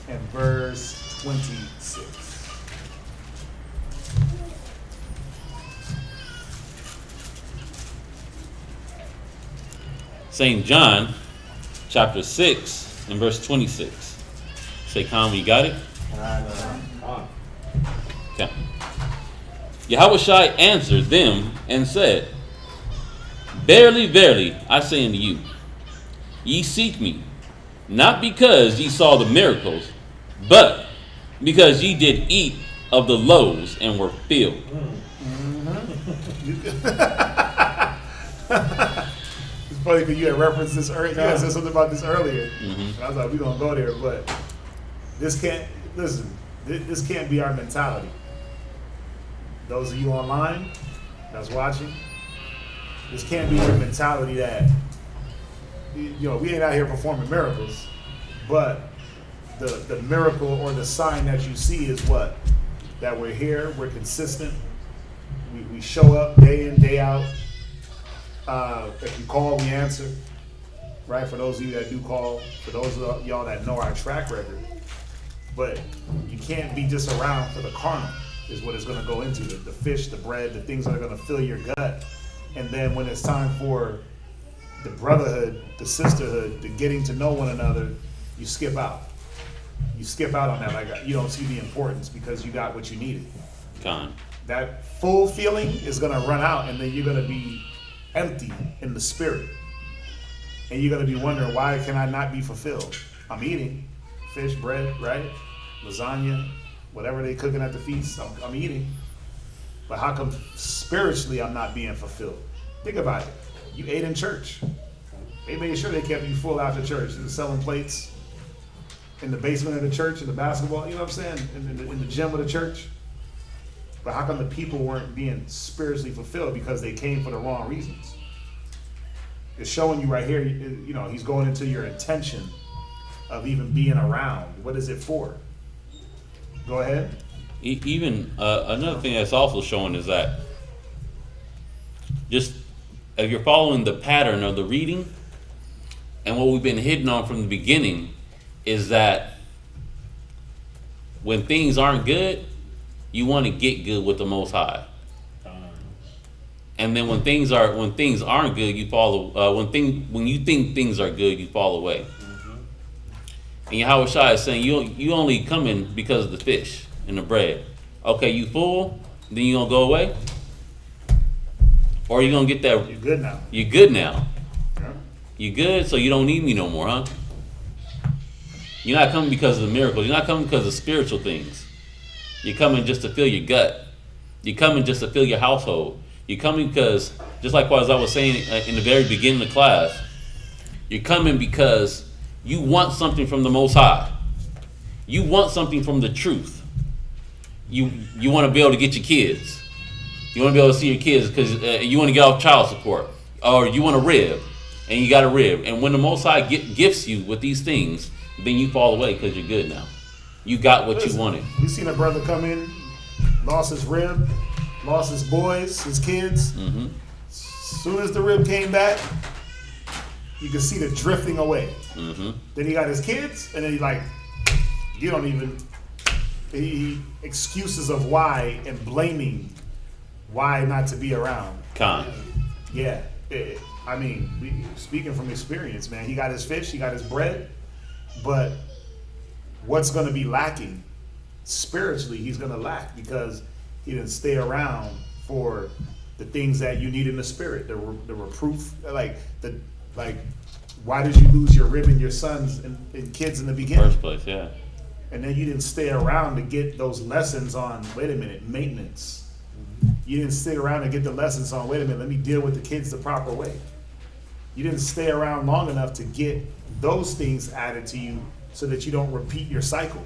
and verse 26. St. John chapter 6 and verse 26. Say, Con, you got it? Okay. Yahushua answered them and said, Verily, verily, I say unto you, ye seek me, not because ye saw the miracles, but because ye did eat of the loaves and were filled. It's funny because you had referenced this earlier. You had said something about this earlier. And I was like, we're going to go there, but this can't be our mentality. Those of you online that's watching, this can't be your mentality that, we ain't out here performing miracles, but the miracle or the sign that you see is what? That we're here, we're consistent, we show up day in, day out. If you call, we answer, right? For those of you that do call, for those of y'all that know our track record. But you can't be just around for the carnal, is what it's going to go into. The fish, the bread, the things that are going to fill your gut. And then when it's time for the brotherhood, the sisterhood, the getting to know one another, you skip out. you skip out on that. Like you don't see the importance because you got what you needed. Con. That full feeling is gonna run out, and then you're gonna be empty in the spirit, and you're gonna be wondering, why can I not be fulfilled? I'm eating fish, bread, right? Lasagna, whatever they cooking at the feast. I'm eating, but how come spiritually I'm not being fulfilled? Think about it. You ate in church. They made sure they kept you full after church. They're selling plates in the basement of the church, in the basketball. You know what I'm saying? In the gym of the church. But how come the people weren't being spiritually fulfilled? Because they came for the wrong reasons. It's showing you right here, you know, he's going into your intention of even being around. What is it for? Go ahead. Even another thing that's also showing is that just if you're following the pattern of the reading, and what we've been hitting on from the beginning is that when things aren't good, you want to get good with the Most High. And then when things aren't good, you follow. When you think things are good, you fall away. And Yahweh Shai is saying you only come in because of the fish and the bread. Okay, you full, then you gonna go away, or you gonna get that? You're good now. You're good now. Yeah. You good, so you don't need me no more, huh? You're not coming because of the miracles. You're not coming because of spiritual things. You're coming just to fill your gut. You're coming just to fill your household. You're coming because, just like what I was saying in the very beginning of class, you're coming because you want something from the Most High. You want something from the truth. You want to be able to get your kids. You want to be able to see your kids because you want to get off child support. Or you want a rib, and you got a rib. And when the Most High gifts you with these things, then you fall away because you're good now. You got what you wanted. You seen a brother come in, lost his rib, lost his boys, his kids. Mm-hmm. As soon as the rib came back, you could see the drifting away. Mm-hmm. Then he got his kids, and then he excuses of why and blaming why not to be around. Con. Yeah, speaking from experience, man, he got his fish, he got his bread, but what's going to be lacking spiritually, he's going to lack because he didn't stay around for the things that you need in the spirit, the reproof, why did you lose your rib and your sons and kids in the beginning? First place, yeah. And then you didn't stay around to get those lessons on, maintenance. You didn't stay around to get the lessons on, let me deal with the kids the proper way. You didn't stay around long enough to get those things added to you so that you don't repeat your cycle.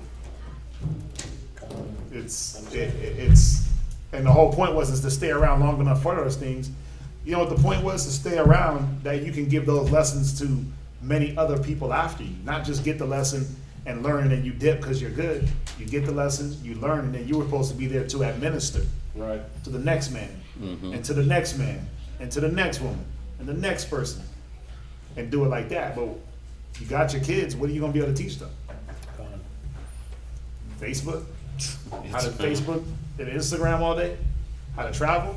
And the whole point was to stay around long enough for those things. You know what the point was? To stay around that you can give those lessons to many other people after you. Not just get the lesson and learn and you dip because you're good. You get the lessons, you learn, and then you were supposed to be there to administer. Right. To the next man, and to the next man, and to the next woman, and the next person, and do it like that. But you got your kids, what are you going to be able to teach them? Facebook? How to Facebook and Instagram all day? How to travel?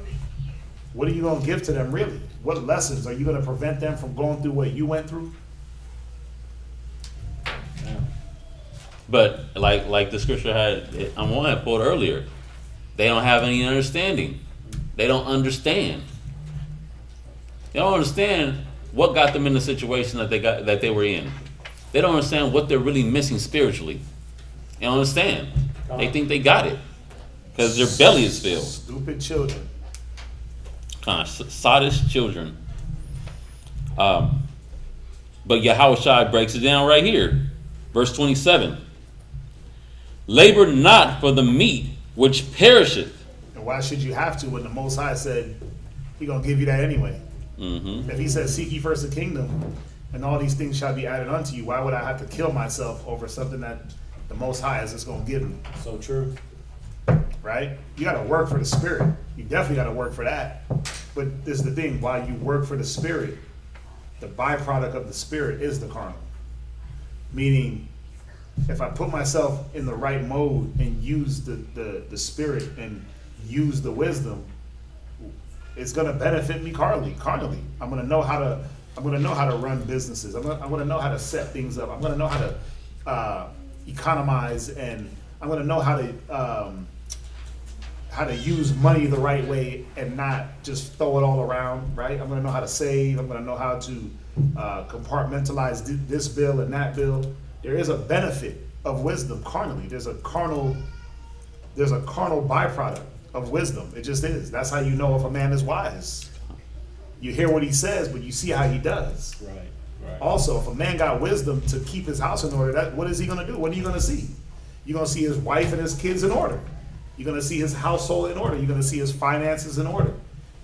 What are you going to give to them really? What lessons are you going to prevent them from going through what you went through? But like the scripture had, I'm one I quoted earlier, they don't have any understanding. They don't understand. They don't understand what got them in the situation that they were in. They don't understand what they're really missing spiritually. They don't understand. They think they got it because their belly is filled. Stupid children. Sottish children. But Yahweh Shai breaks it down right here. Verse 27. Labor not for the meat which perisheth. And why should you have to when the Most High said He's going to give you that anyway? Mm-hmm. If He says, seek ye first the kingdom, and all these things shall be added unto you, why would I have to kill myself over something that the Most High is just going to give me? So true. Right? You got to work for the Spirit. You definitely got to work for that. But this is the thing, while you work for the Spirit, the byproduct of the Spirit is the carnal. Meaning, if I put myself in the right mode and use the Spirit and use the wisdom, it's going to benefit me carnally. I'm going to know how to run businesses. I'm going to know how to set things up. I'm going to know how to economize, and I'm going to know how to use money the right way and not just throw it all around, right? I'm going to know how to save. I'm going to know how to compartmentalize this bill and that bill. There is a benefit of wisdom carnally. There's a carnal byproduct of wisdom. It just is. That's how you know if a man is wise. You hear what he says, but you see how he does. Right. Also, if a man got wisdom to keep his house in order, what is he going to do? What are you going to see? You're going to see his wife and his kids in order. You're going to see his household in order. You're going to see his finances in order.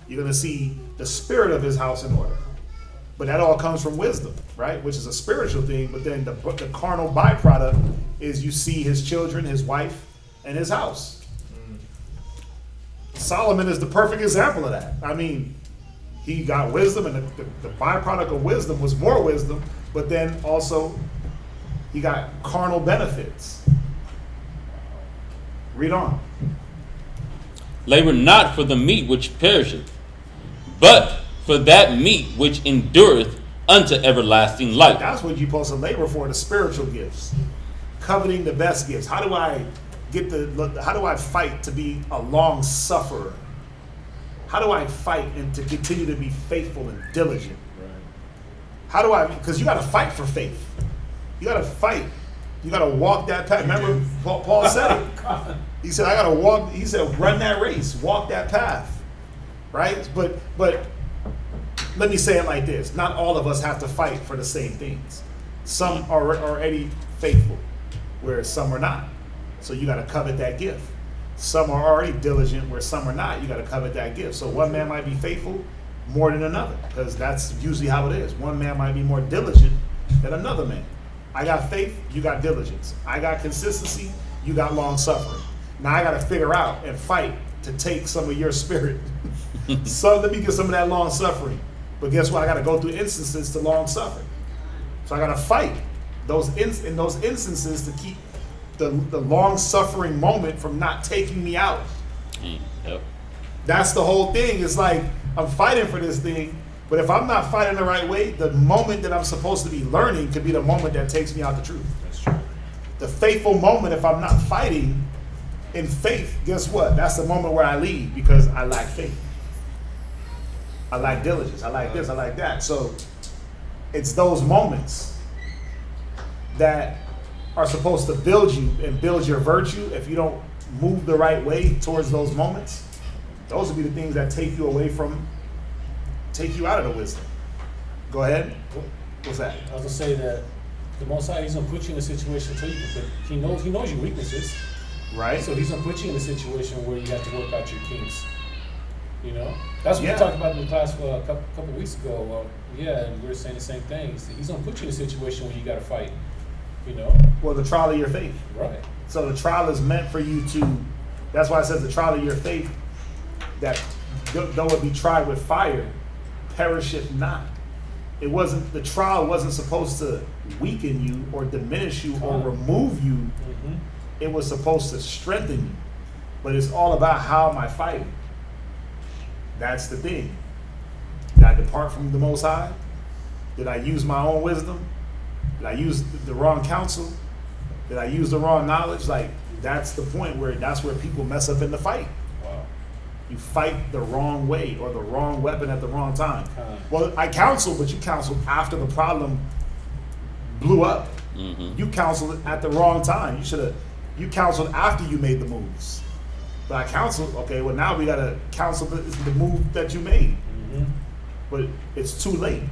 You're going to see the spirit of his house in order. But that all comes from wisdom, right? Which is a spiritual thing. But then the carnal byproduct is you see his children, his wife, and his house. Solomon is the perfect example of that. I mean, he got wisdom, and the byproduct of wisdom was more wisdom, but then also he got carnal benefits. Read on. Labor not for the meat which perisheth, but for that meat which endureth unto everlasting life. That's what you're supposed to labor for, the spiritual gifts. Coveting the best gifts. How do I fight to be a long sufferer? How do I fight and to continue to be faithful and diligent? Right. Because you got to fight for faith. You got to fight. You got to walk that path. Remember, Paul said it. He said, I got to walk. He said, run that race, walk that path. Right? But let me say it like this. Not all of us have to fight for the same things. Some are already faithful, whereas some are not. So you got to covet that gift. Some are already diligent, where some are not. You got to covet that gift. So one man might be faithful more than another, because that's usually how it is. One man might be more diligent than another man. I got faith, you got diligence. I got consistency, you got long suffering. Now I got to figure out and fight to take some of your spirit. So let me get some of that long suffering. But guess what? I got to go through instances to long suffering. So I got to fight in those instances to keep the long suffering moment from not taking me out. Yep. That's the whole thing. It's like I'm fighting for this thing, but if I'm not fighting the right way, the moment that I'm supposed to be learning could be the moment that takes me out the truth. That's true. The faithful moment, if I'm not fighting in faith, guess what? That's the moment where I leave, because I lack faith. I lack diligence. I like this. I like that. So it's those moments that are supposed to build you and build your virtue. If you don't move the right way towards those moments, those will be the things that take you out of the wisdom. Go ahead. What's that? I was gonna say that the Most High, He's gonna put you in a situation so you can. He knows your weaknesses, Right? so He's gonna put you in a situation where you have to work out your kinks. You know, that's what Yeah. we talked about in the class a couple weeks ago. And we were saying the same thing. He's gonna put you in a situation where you got to fight. You know, Well, the trial of your faith. right? So the trial is meant for you to, that's why it says the trial of your faith, that though it be tried with fire, perisheth not. The trial wasn't supposed to weaken you or diminish you or remove you. Mm-hmm. It was supposed to strengthen you. But it's all about, how am I fighting? That's the thing. Did I depart from the Most High? Did I use my own wisdom? Did I use the wrong counsel? Did I use the wrong knowledge? Like, that's the point that's where people mess up in the fight. Wow. You fight the wrong way or the wrong weapon at the wrong time. Well, I counsel, but you counseled after the problem blew up. Mm-hmm. You counseled at the wrong time. You counseled after you made the moves. But I counseled, okay, well now we gotta counsel the move that you made. Mm-hmm. But it's too late.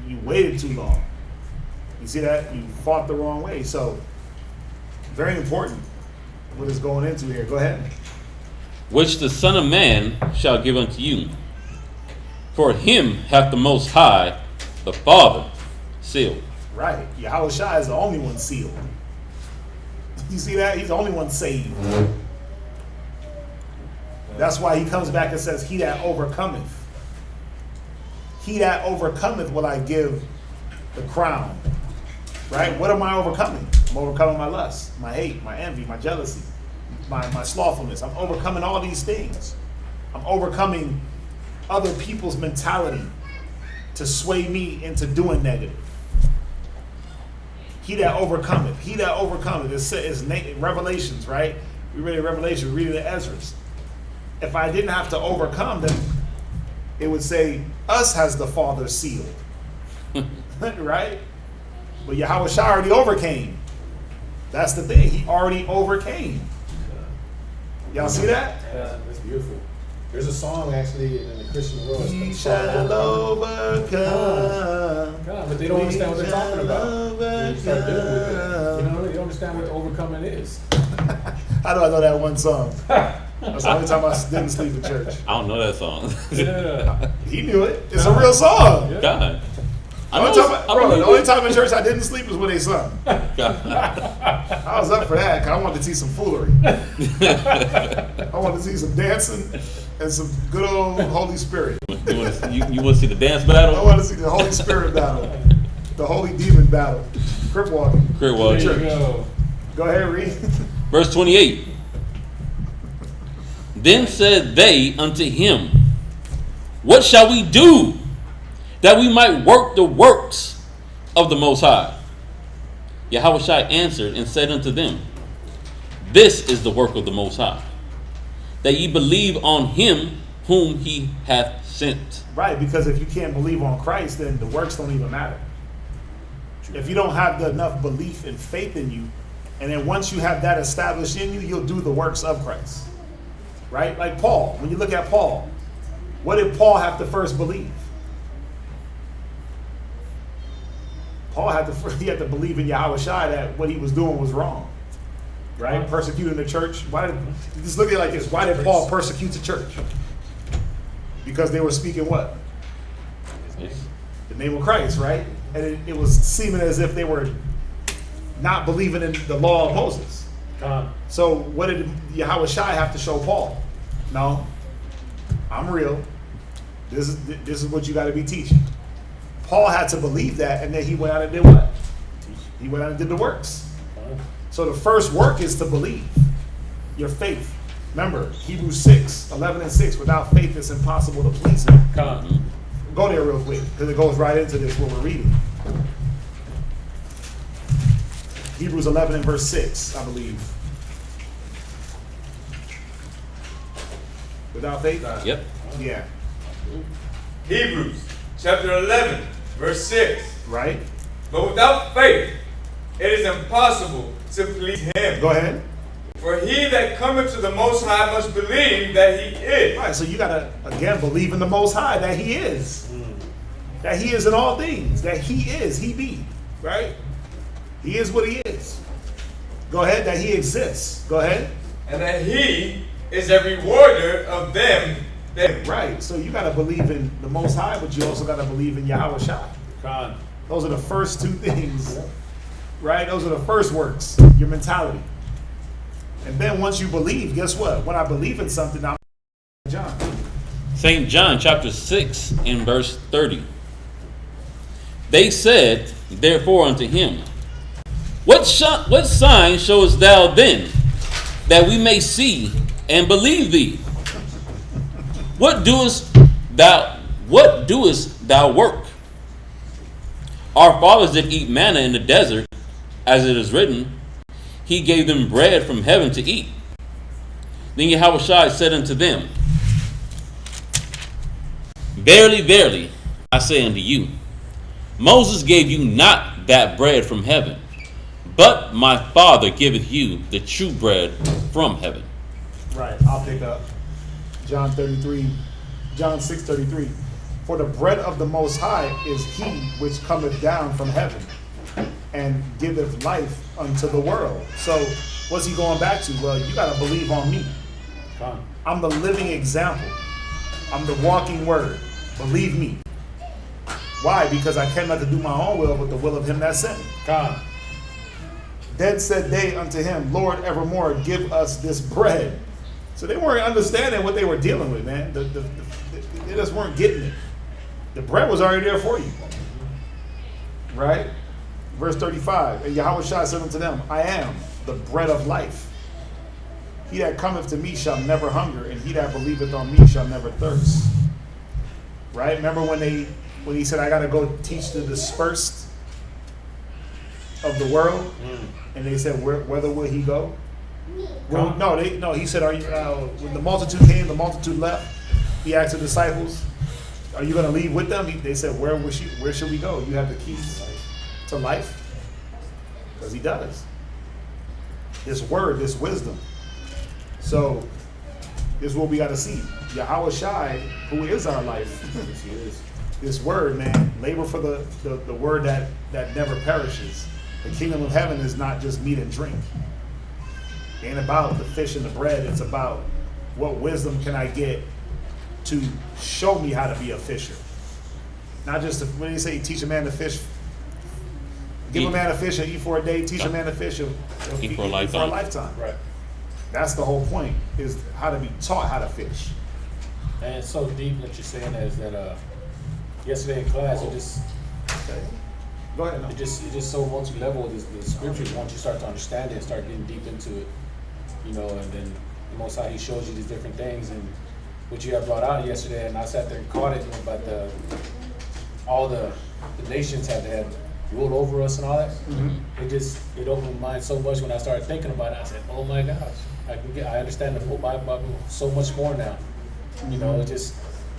You waited too long. You see that? You fought the wrong way. So, very important what is going into here. Go ahead. Which the Son of Man shall give unto you. For him hath the Most High, the Father, sealed. Right. Yahushua is the only one sealed. You see that? He's the only one saved. That's why he comes back and says, he that overcometh. He that overcometh will I give the crown. Right? What am I overcoming? I'm overcoming my lust, my hate, my envy, my jealousy, my slothfulness. I'm overcoming all these things. I'm overcoming other people's mentality to sway me into doing negative. He that overcometh. He that overcometh. It's Revelations, right? We read in Revelation, we read it in Ezra's. If I didn't have to overcome them, it would say, us has the Father sealed. Right? But Yahweh Shai already overcame. That's the thing. He already overcame. Y'all see that? Yeah, that's beautiful. There's a song actually in the Christian world. He shall overcome. God, but they don't understand what they're talking about. When you start dealing with it, you know, they don't understand what overcoming is. How do I know that one song? That's the only time I didn't sleep in church. I don't know that song. Yeah. He knew it. It's a real song. Yeah. God. The only time in church I didn't sleep was when they sung. God. I was up for that because I wanted to see some foolery. I wanted to see some dancing and some good old Holy Spirit. You want to see the dance battle? I want to see the Holy Spirit battle, the Holy Demon battle, crip walking. Crip walking. There you go. Go ahead, read. Verse 28. Then said they unto him, what shall we do that we might work the works of the Most High? Yahweh Shai answered and said unto them, this is the work of the Most High, that ye believe on him whom he hath sent. Right, because if you can't believe on Christ, then the works don't even matter. If you don't have enough belief and faith in you, and then once you have that established in you, you'll do the works of Christ. Right? Like Paul. When you look at Paul, what did Paul have to first believe? Paul had to believe in Yahweh Shai that what he was doing was wrong. Right? Persecuting the church. Just look at it like this. Why did Paul persecute the church? Because they were speaking what? The name of Christ, right? And it was seeming as if they were not believing in the law of Moses. So what did Yahweh Shai have to show Paul? No, I'm real. This is what you got to be teaching. Paul had to believe that, and then he went out and did what? He went out and did the works. So the first work is to believe. Your faith. Remember, Hebrews 6, 11 and 6, without faith it's impossible to please him. Go there real quick, because it goes right into this, what we're reading. Hebrews 11 and verse 6, I believe. Without faith? Yep. Yeah. Hebrews chapter 11, verse 6. Right? But without faith, it is impossible to please him. Go ahead. For he that cometh to the Most High must believe that he is. Right, so you got to, again, believe in the Most High, that he is. That he is in all things. That he is, he be. Right? He is what he is. Go ahead, that he exists. Go ahead. And that he is a rewarder of them that... Right, so you got to believe in the Most High, but you also got to believe in Yahweh Shai. Those are the first two things. Right? Those are the first works. Your mentality. And then once you believe, guess what? When I believe in something, I'm John. St. John chapter 6 and verse 30. They said, therefore, unto him, what sign showest thou then, that we may see and believe thee? What doest thou work? Our fathers did eat manna in the desert, as it is written, he gave them bread from heaven to eat. Then Yahweh Shai said unto them, verily, verily, I say unto you, Moses gave you not that bread from heaven, but my Father giveth you the true bread from heaven. Right, I'll pick up John 6:33. For the bread of the Most High is he which cometh down from heaven and giveth life unto the world. So what's he going back to? Well, you got to believe on me. I'm the living example. I'm the walking word. Believe me. Why? Because I came not to do my own will, but the will of him that sent me. Then said they unto him, Lord, evermore give us this bread. So they weren't understanding what they were dealing with, man. They just weren't getting it. The bread was already there for you. Right? Verse 35, and Yahweh Shai said unto them, I am the bread of life. He that cometh to me shall never hunger, and he that believeth on me shall never thirst. Right? Remember when he said, I got to go teach the dispersed? of the world, and they said, "Whither will he go?" Well, no. He said, "Are you?" When the multitude came, the multitude left. He asked the disciples, "Are you going to leave with them?" They said, "Where should we go? You have the keys to life," because he does. This word, this wisdom. So this is what we got to see. Yahweh Shai, who is our life. This word, man, labor for the word that never perishes. The kingdom of heaven is not just meat and drink. It ain't about the fish and the bread. It's about what wisdom can I get to show me how to be a fisher. Not just, when they say teach a man to fish, give a man a fish and eat for a day, teach a man to fish and Eat for a lifetime. Right. That's the whole point, is how to be taught how to fish. And it's so deep what you're saying is that yesterday in class, Okay. Go ahead. No. It's just so multi-level. The scriptures, once you start to understand it and start getting deep into it, and then the Most High, He shows you these different things, and what you had brought out yesterday, and I sat there and caught it about all the nations had ruled over us and all that. Mm-hmm. It opened my mind so much when I started thinking about it. I said, "Oh my gosh, I understand the whole Bible so much more now." It just,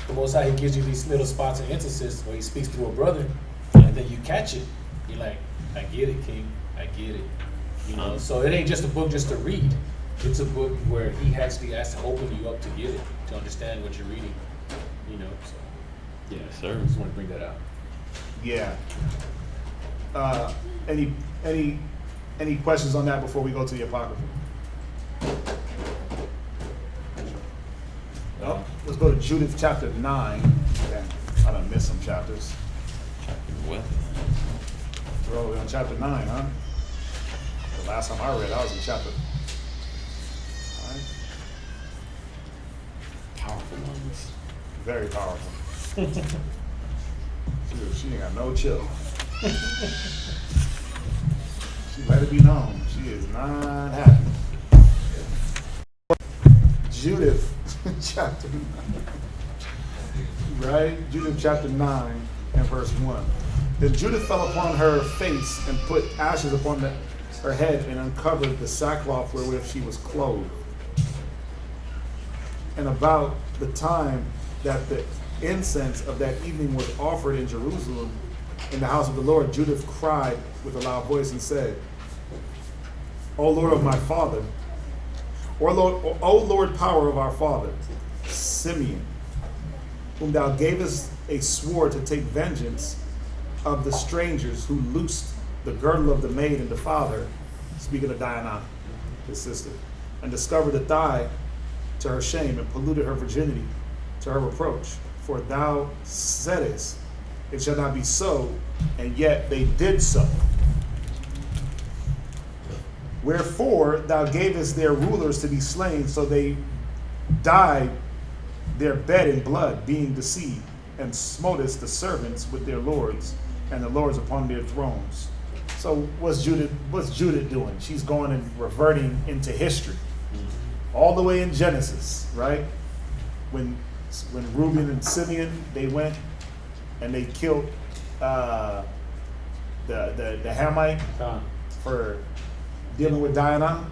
the Most High, He gives you these little spots of emphasis where He speaks through a brother, and then you catch it. You're like, "I get it, King. I get it." So it ain't just a book just to read. It's a book where He actually has to open you up to get it, to understand what you're reading. So Yes, sir. I just want to bring that out. Yeah. Any questions on that before we go to the Apocrypha? No? Let's go to Judith chapter 9. Okay. I done missed some chapters. What? We're over on chapter 9, huh? The last time I read, I was in chapter 9. Powerful ones. Very powerful. She ain't got no chill. She let it be known. She is not happy. Judith chapter 9. Right? Judith chapter 9 and verse 1. Then Judith fell upon her face and put ashes upon her head and uncovered the sackcloth wherewith she was clothed. And about the time that the incense of that evening was offered in Jerusalem in the house of the Lord, Judith cried with a loud voice and said, O Lord of my father, O Lord power of our father, Simeon, whom thou gavest a sword to take vengeance of the strangers who loosed the girdle of the maid and the father, speaking of Diana, his sister, and discovered the thigh to her shame and polluted her virginity to her reproach. For thou saidest, it shall not be so, and yet they did so. Wherefore thou gavest their rulers to be slain, so they dyed their bed in blood, being deceived, and smotest the servants with their lords, and the lords upon their thrones. So what's Judith doing? She's going and reverting into history, all the way in Genesis, right? When Reuben and Simeon, they went and they killed the Hamite for dealing with Diana.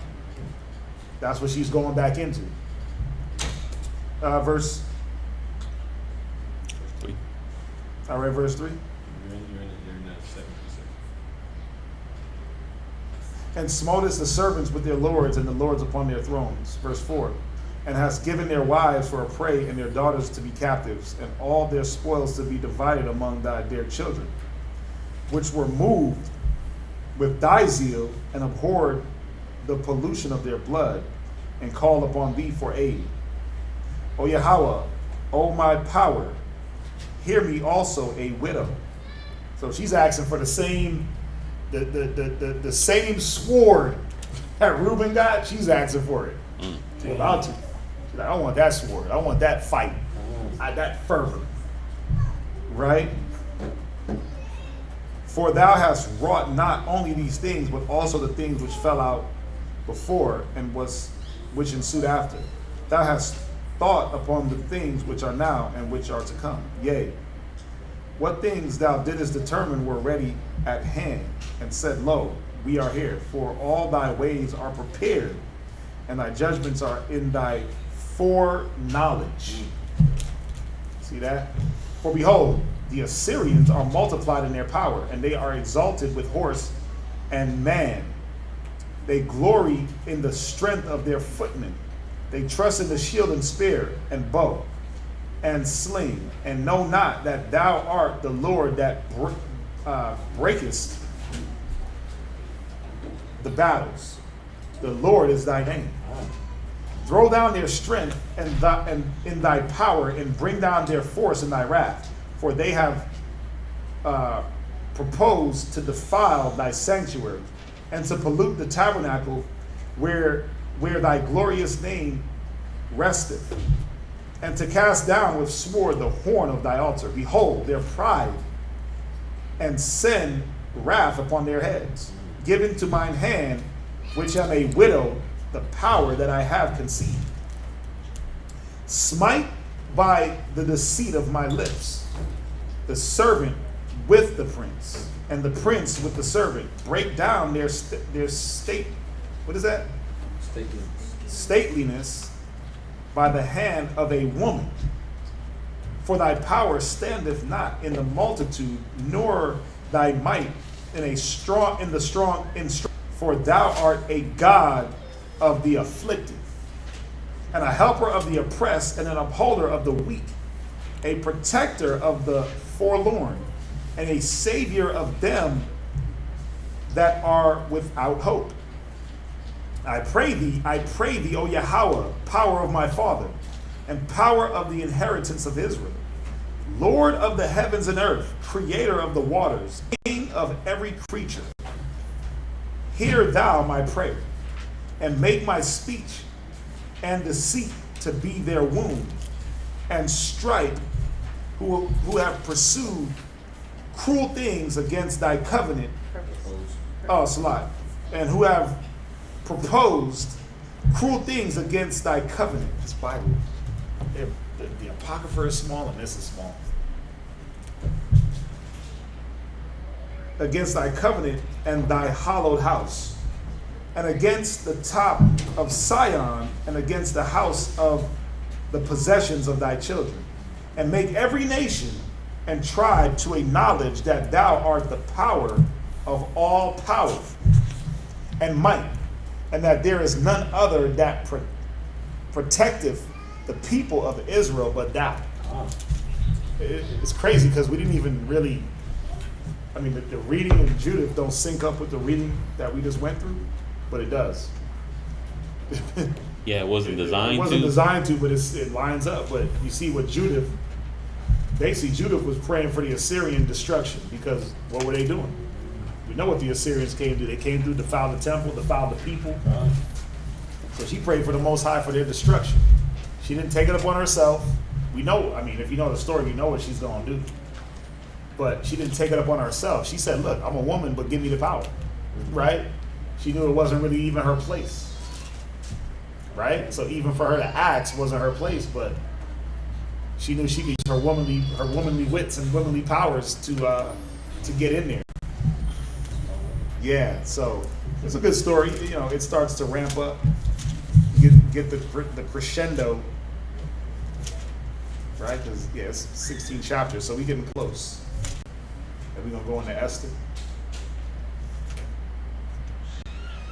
That's what she's going back into. Verse 3. I read verse 3. You're in that 7%. And smotest the servants with their lords, and the lords upon their thrones. Verse 4. And hast given their wives for a prey, and their daughters to be captives, and all their spoils to be divided among thy dear children, which were moved with thy zeal, and abhorred the pollution of their blood, and called upon thee for aid. O Yahweh, O my power, hear me also a widow. So she's asking for the same same sword that Reuben got. She's asking for it. She's about to. She's like, I want that sword. I want that fight. That fervor. Right? For thou hast wrought not only these things, but also the things which fell out before, and which ensued after. Thou hast thought upon the things which are now and which are to come. Yea, what things thou didst determine were ready at hand, and said, Lo, we are here. For all thy ways are prepared, and thy judgments are in thy foreknowledge. See that? For behold, the Assyrians are multiplied in their power, and they are exalted with horse and man. They glory in the strength of their footmen. They trust in the shield and spear and bow and sling, and know not that thou art the Lord that breakest the battles. The Lord is thy name. Throw down their strength and in thy power, and bring down their force in thy wrath. For they have proposed to defile thy sanctuary, and to pollute the tabernacle where thy glorious name resteth, and to cast down with sword the horn of thy altar. Behold their pride, and send wrath upon their heads. Give into mine hand, which am a widow, the power that I have conceived. Smite by the deceit of my lips the servant with the prince, and the prince with the servant. Break down their state. What is that? Stateliness by the hand of a woman. For thy power standeth not in the multitude, nor thy might in the strong. For thou art a God of the afflicted, and a helper of the oppressed, and an upholder of the weak, a protector of the forlorn, and a savior of them that are without hope. I pray thee, O Yahweh, power of my father, and power of the inheritance of Israel, Lord of the heavens and earth, creator of the waters, king of every creature. Hear thou my prayer, and make my speech and deceit to be their wound, and strike who have pursued cruel things against thy covenant. Oh, Salah. And who have proposed cruel things against thy covenant. This Bible, the Apocrypha is small and this is small. Against thy covenant and thy hallowed house, and against the top of Sion, and against the house of the possessions of thy children, and make every nation and tribe to acknowledge that thou art the power of all power and might, and that there is none other that protecteth the people of Israel but thou. It's crazy because we didn't even really, the reading in Judith don't sync up with the reading that we just went through, but it does. Yeah, it wasn't designed to. It wasn't designed to, but it lines up. But you see what Judith, basically Judith was praying for the Assyrian destruction, because what were they doing? We know what the Assyrians came to do. They came through, defile the temple, defile the people. So she prayed for the Most High for their destruction. She didn't take it upon herself. We know, if you know the story, you know what she's going to do. But she didn't take it upon herself. She said, look, I'm a woman, but give me the power. Right? She knew it wasn't really even her place. Right? So even for her to ask wasn't her place, but she knew she could use her womanly wits and womanly powers to get in there. Yeah, so it's a good story. It starts to ramp up, get the crescendo, right? Because it's 16 chapters, so we're getting close. And we're gonna go into Esther.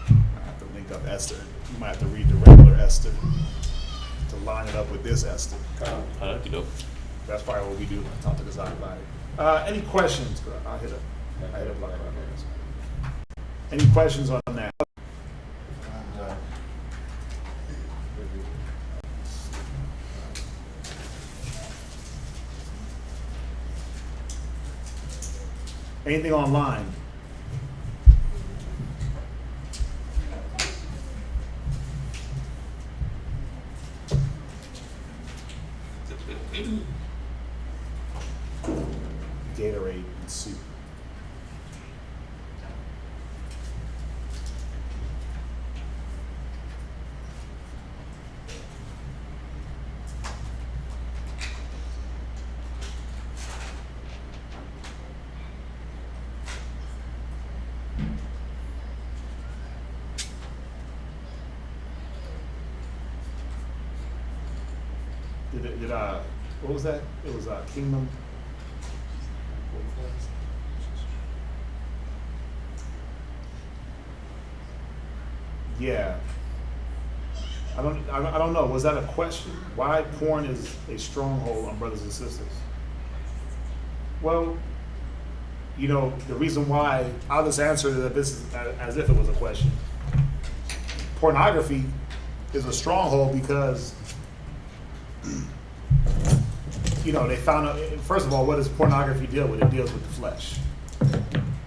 I have to link up Esther. You might have to read the regular Esther to line it up with this Esther. That's probably what we do. Talk to the side about it. Any questions? I hit a block. Any questions on that? Anything online? Gatorade and soup. what was that? It was Kingdom. Yeah. I don't know. Was that a question? Why porn is a stronghold on brothers and sisters? Well, the reason why, I'll just answer this as if it was a question. Pornography is a stronghold because, they found out, first of all, what does pornography deal with? It deals with the flesh.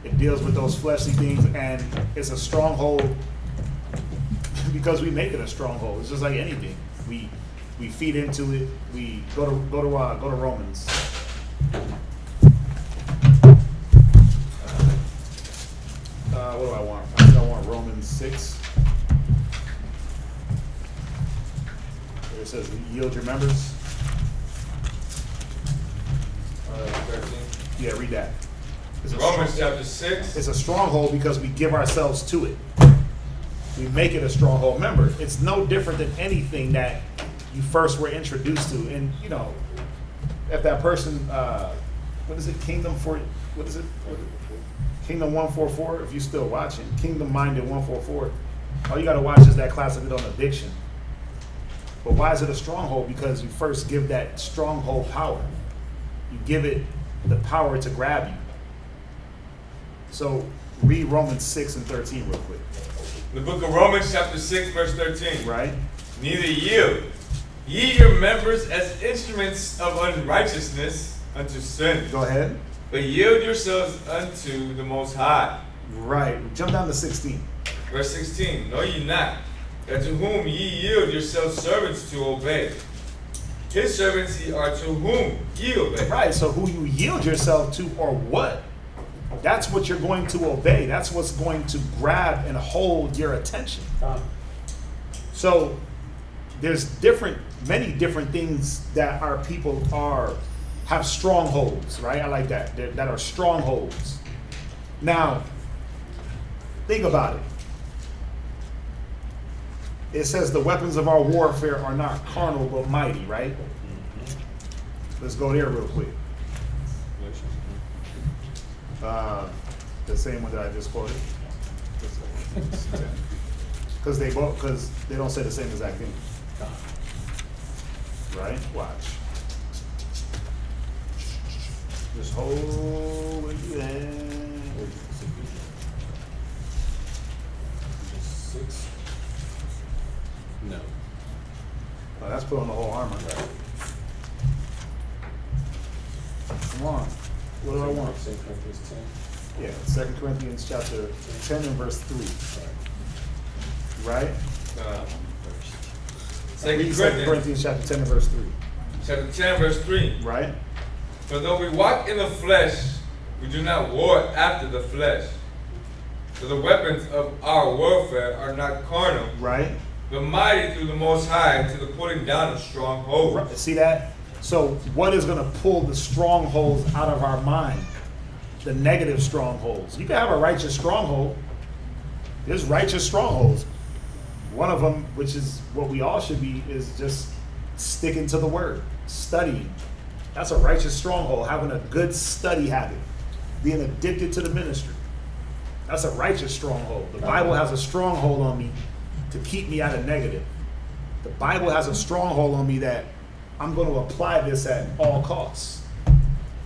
It deals with those fleshly things, and it's a stronghold because we make it a stronghold. It's just like anything. We feed into it. We go to Romans. What do I want? I think I want Romans 6. Where it says, yield your members. 13. Yeah, read that. Romans chapter 6. It's a stronghold because we give ourselves to it. We make it a stronghold. Remember, it's no different than anything that you first were introduced to. And, if that person, what is it, Kingdom 144, if you're still watching, Kingdom Minded 144, all you got to watch is that class of it on addiction. But why is it a stronghold? Because you first give that stronghold power. You give it the power to grab you. So read Romans 6 and 13 real quick. The book of Romans chapter 6 verse 13. Right? Neither yield ye your members as instruments of unrighteousness unto sin. Go ahead. But yield yourselves unto the Most High. Right. Jump down to 16. Verse 16. Know ye not that to whom ye yield yourselves servants to obey, his servants ye are to whom ye obey. Right. So who you yield yourself to or what? That's what you're going to obey. That's what's going to grab and hold your attention. So there's many different things that our people have strongholds, right? I like that. That are strongholds. Now, think about it. It says the weapons of our warfare are not carnal but mighty, right? Let's go there real quick. The same one that I just quoted. Because they don't say the same exact thing. Right? Watch. Just hold where you at. 6. No. Oh, that's put on the whole armor. Come on. What do I want? 2 Corinthians 10. Yeah, 2 Corinthians chapter 10 and verse 3. Right? 2 2 Corinthians chapter 10 and verse 3. Chapter 10 verse 3. Right? For though we walk in the flesh, we do not war after the flesh. For the weapons of our warfare are not carnal, Right? but mighty through the Most High to the pulling down of strongholds. Right. See that? So what is going to pull the strongholds out of our mind? The negative strongholds. You can have a righteous stronghold. There's righteous strongholds. One of them, which is what we all should be, is just sticking to the word, studying. That's a righteous stronghold, having a good study habit, being addicted to the ministry. That's a righteous stronghold. The Bible has a stronghold on me to keep me out of negative. The Bible has a stronghold on me that I'm going to apply this at all costs.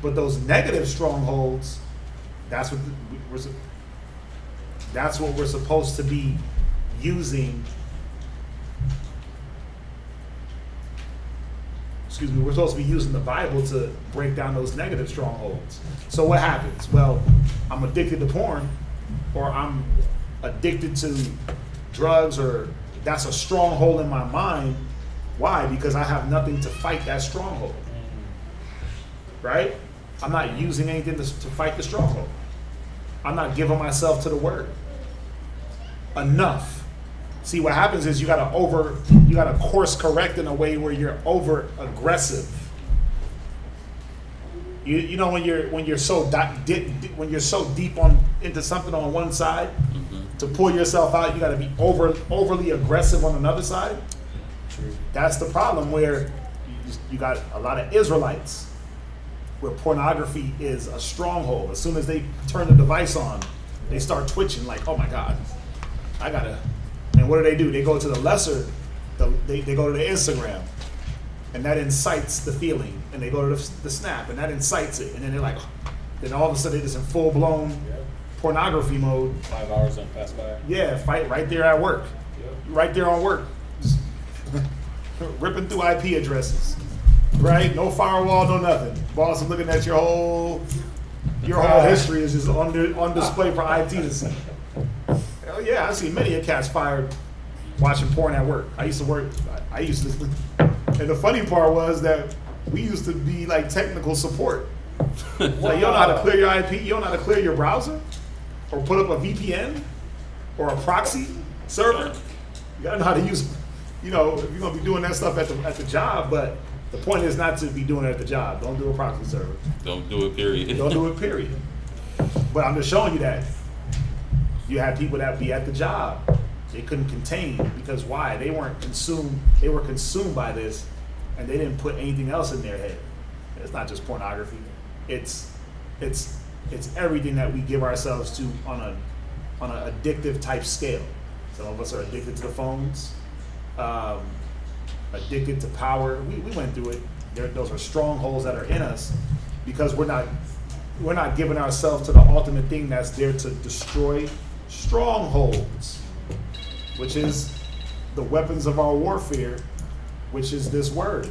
But those negative strongholds, that's what we're supposed to be using. We're supposed to be using the Bible to break down those negative strongholds. So what happens? Well, I'm addicted to porn, or I'm addicted to drugs, or that's a stronghold in my mind. Why? Because I have nothing to fight that stronghold. Right? I'm not using anything to fight the stronghold. I'm not giving myself to the word enough. See, what happens is you gotta course correct in a way where you're over aggressive. You know when you're so deep into something on one side, to pull yourself out, you gotta be overly aggressive on another side. True. That's the problem, where You got a lot of Israelites where pornography is a stronghold. As soon as they turn the device on, they start twitching like, oh my God, I gotta. And what do? They go to the lesser, they go to the Instagram, and that incites the feeling. And they go to the Snap, and that incites it. And then they're like, then all of a sudden they're just in full blown pornography mode. 5 hours don't pass by. Yeah, fight right there at work. Right there on work. Just ripping through IP addresses. Right? No firewall, no nothing. Boss is looking at your whole history is just on display for IT to see. Hell yeah, I see many cats fired watching porn at work. I used to, and the funny part was that we used to be like technical support. Like, you don't know how to clear your IP, you don't know how to clear your browser, or put up a VPN, or a proxy server. You gotta know how to use, if you're gonna be doing that stuff at the job, but the point is not to be doing it at the job. Don't do a proxy server. Don't do it, period. Don't do it, period. But I'm just showing you that you had people that be at the job. They couldn't contain because why? They were consumed by this, and they didn't put anything else in their head. It's not just pornography. It's everything that we give ourselves to on an addictive type scale. Some of us are addicted to the phones, addicted to power. We went through it. Those are strongholds that are in us because we're not giving ourselves to the ultimate thing that's there to destroy strongholds, which is the weapons of our warfare, which is this word.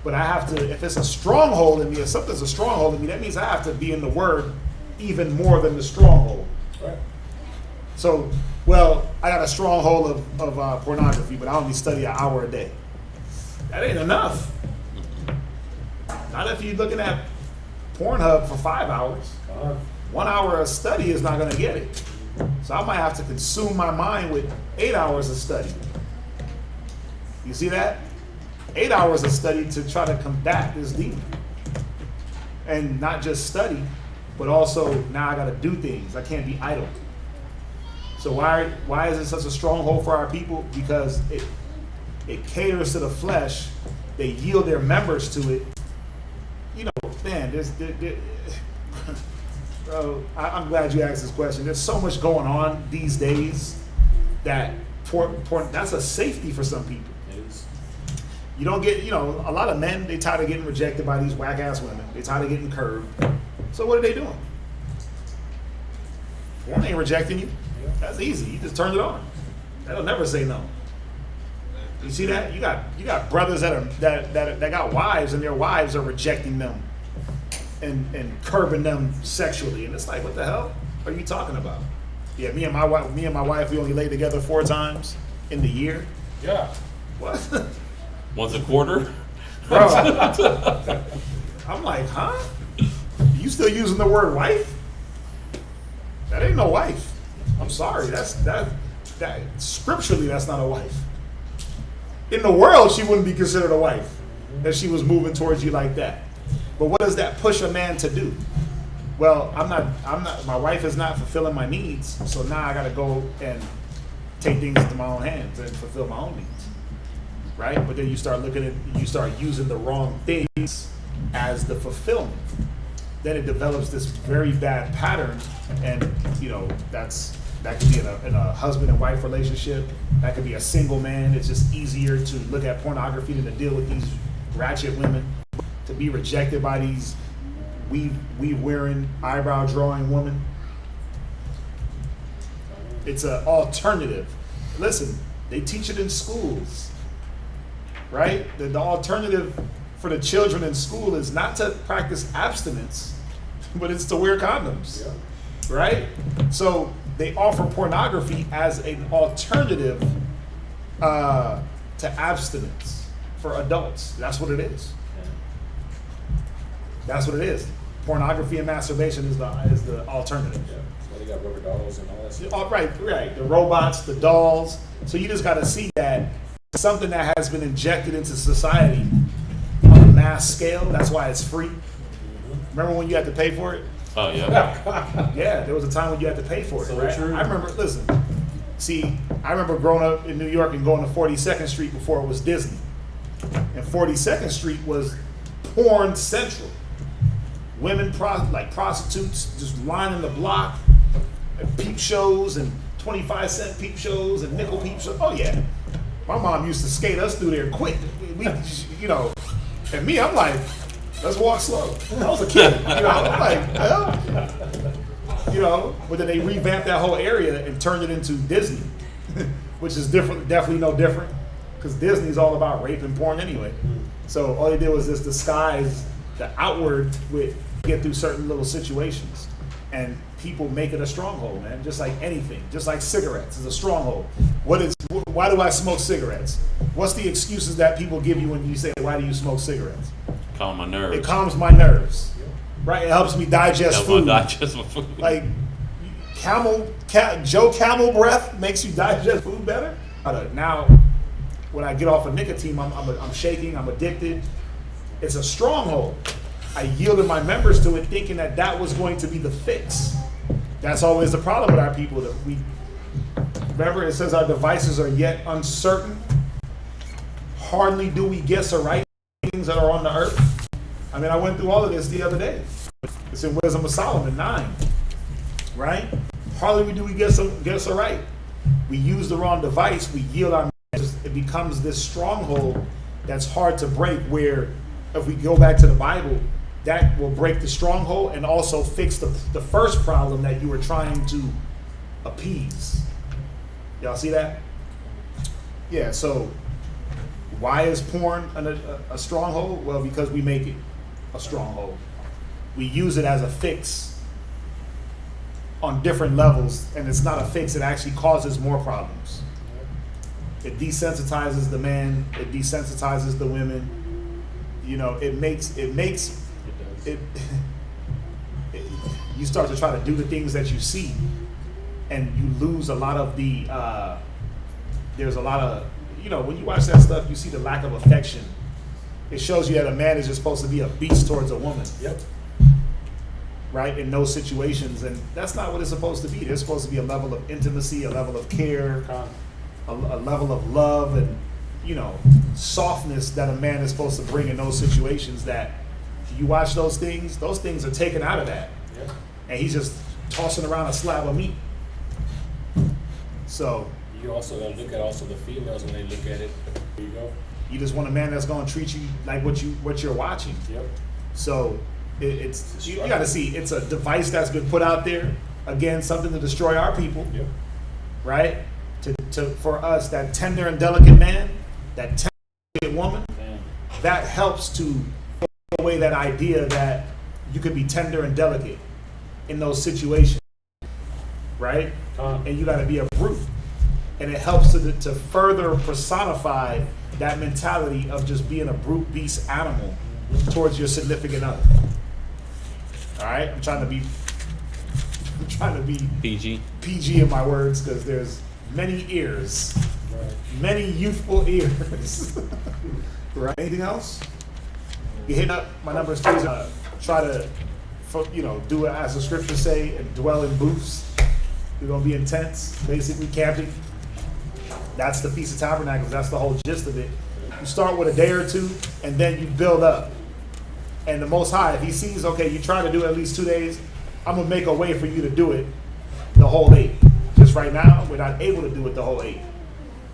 But I have to, if it's a stronghold in me, if something's a stronghold in me, that means I have to be in the word even more than the stronghold. Right. So, I got a stronghold of pornography, but I only study an hour a day. That ain't enough. Not if you're looking at Pornhub for 5 hours. 1 hour of study is not going to get it. So I might have to consume my mind with 8 hours of study. You see that? 8 hours of study to try to combat this demon. And not just study, but also now I got to do things. I can't be idle. So why is it such a stronghold for our people? Because it caters to the flesh. They yield their members to it. Man, bro, I'm glad you asked this question. There's so much going on these days that that's a safety for some people. It is. You don't get, a lot of men, they tired of getting rejected by these whack-ass women. They tired of getting curved. So what are they doing? One ain't rejecting you. That's easy. You just turn it on. That'll never say no. You see that? You got brothers that got wives, and their wives are rejecting them and curbing them sexually. And it's like, what the hell are you talking about? Yeah, me and my wife, we only lay together 4 times in the year. Yeah. What? Once a quarter? Bro, I'm like, huh? You still using the word wife? That ain't no wife. I'm sorry. That scripturally, that's not a wife. In the world, she wouldn't be considered a wife if she was moving towards you like that. But what does that push a man to do? Well, I'm not. My wife is not fulfilling my needs, so now I got to go and take things into my own hands and fulfill my own needs, right? But then you start using the wrong things as the fulfillment. Then it develops this very bad pattern, and that could be in a husband and wife relationship. That could be a single man. It's just easier to look at pornography than to deal with these ratchet women. To be rejected by these weave wearing, eyebrow drawing women. It's an alternative. Listen, they teach it in schools, right? The alternative for the children in school is not to practice abstinence, but it's to wear condoms, right? So they offer pornography as an alternative to abstinence for adults. That's what it is. That's what it is. Pornography and masturbation is the alternative. Yeah. So they got rubber dolls and all that stuff. Right. The robots, the dolls. So you just got to see that something that has been injected into society on a mass scale. That's why it's free. Remember when you had to pay for it? Oh, yeah. Yeah, there was a time when you had to pay for it, So right? true. I remember growing up in New York and going to 42nd Street before it was Disney. And 42nd Street was porn central. Women, like prostitutes, just lining the block, and peep shows and 25-cent peep shows and nickel peep shows. Oh yeah, my mom used to skate us through there quick. We you know, and me, I'm like, let's walk slow. I was a kid, you know. I'm like, well, you know. But then they revamped that whole area and turned it into Disney, which is different, definitely no different, because Disney's all about rape and porn anyway. So all they did was just disguise the outward with get through certain little situations, and people make it a stronghold, man. Just like anything, just like cigarettes is a stronghold. Why do I smoke cigarettes? What's the excuses that people give you when you say, why do you smoke cigarettes? Calm my nerves. It calms my nerves, right? It helps me digest food. Digest my food. Like Joe Camel breath makes you digest food better. Now, when I get off of nicotine, I'm shaking, I'm addicted. It's a stronghold. I yielded my members to it, thinking that that was going to be the fix. That's always the problem with our people. That we remember, it says our devices are yet uncertain. Hardly do we guess aright things that are on the earth. I mean, I went through all of this the other day. It's in Wisdom of Solomon 9, right? Hardly do we guess aright. We use the wrong device. We yield our members. It becomes this stronghold that's hard to break. Where, if we go back to the Bible, that will break the stronghold and also fix the first problem that you were trying to appease. Y'all see that? Yeah, so why is porn a stronghold? Well, because we make it a stronghold. We use it as a fix on different levels, and it's not a fix, it actually causes more problems. It desensitizes the man, it desensitizes the women. You know, it makes you start to try to do the things that you see, and you lose a lot of the there's a lot of, you know, when you watch that stuff, you see the lack of affection. It shows you that a man is just supposed to be a beast towards a woman. Yep. Right, in those situations, and that's not what it's supposed to be. There's supposed to be a level of intimacy, a level of care, a level of love, and, you know, softness that a man is supposed to bring in those situations. That you watch those things are taken out of that. Yeah. And he's just tossing around a slab of meat. So You also gotta look at also the females when they look at it. There you go. you just want a man that's going to treat you like what you're watching. Yep. So it's you got to see, it's a device that's been put out there, again, something to destroy our people. Yep. Right? For us, that tender and delicate man, that tender woman, that helps to throw away that idea that you could be tender and delicate in those situations, right? And you got to be a brute, and it helps to further personify that mentality of just being a brute beast animal towards your significant other. All right, I'm trying to be PG in my words, because there's many ears, many youthful ears. Right? Anything else? You hit up my number is try to, do it as the scriptures say, and dwell in booths. We're gonna be in tents, basically camping. That's the Feast of Tabernacles. That's the whole gist of it. You start with a day or two, and then you build up. And the Most High, if He sees, okay, you try to do it at least 2 days, I'm gonna make a way for you to do it the whole 8. Just right now, we're not able to do it the whole 8.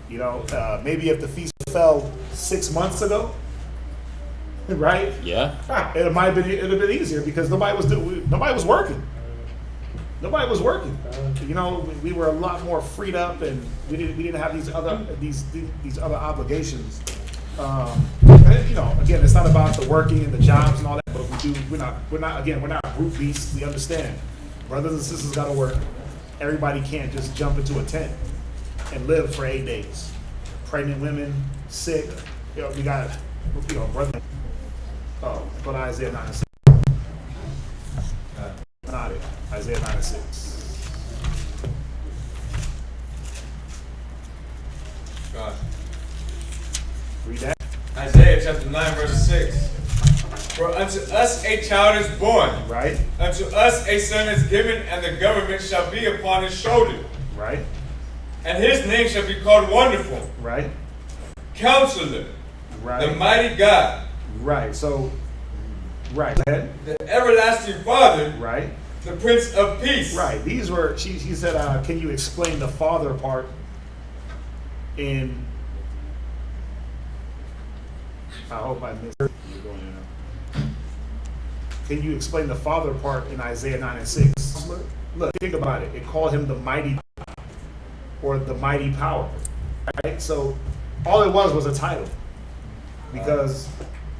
Maybe if the feast fell 6 months ago, right? Yeah. It'd have been easier, because nobody was working. Nobody was working. We were a lot more freed up, and we didn't have these other obligations. Again, it's not about the working and the jobs and all that, but we're not brute beasts. We understand. Brothers and sisters got to work. Everybody can't just jump into a tent and live for 8 days. Pregnant women, sick. We got, brother. Oh, go to Isaiah 9:6. Not it. Isaiah 9:6. God. Read that. Isaiah chapter 9, verse 6. For unto us a child is born. Right. Unto us a son is given, and the government shall be upon his shoulder. Right. And his name shall be called Wonderful. Right. Counselor. Right. The mighty God. Right. So, right. Go ahead. The everlasting Father. Right. The Prince of Peace. Right. These were. She said, "Can you explain the Father part in?" I hope I missed it. You're going in now. Can you explain the Father part in Isaiah 9 and 6? Look, think about it. It called him the mighty or the mighty power. Right? So all it was a title. Because,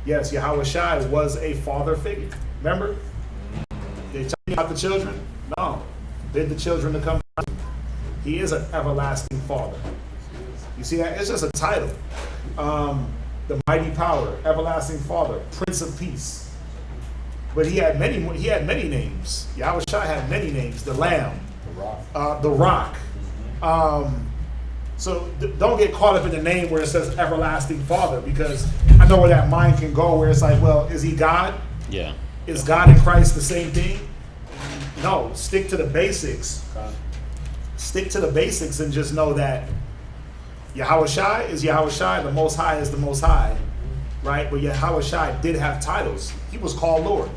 yes, Yahweh Shai was a father figure. Remember? They tell you about the children? No. Bid the children to come. He is an everlasting father. You see that? It's just a title. The mighty power, everlasting father, Prince of Peace. But he had many names. Yahweh Shai had many names. The Lamb, the Rock. So don't get caught up in the name where it says everlasting father, because I know where that mind can go, where it's like, well, is he God? Yeah. Is God and Christ the same thing? No. Stick to the basics. Stick to the basics and just know that Yahweh Shai is Yahweh Shai, the Most High is the Most High, right? But Yahweh Shai did have titles. He was called Lord.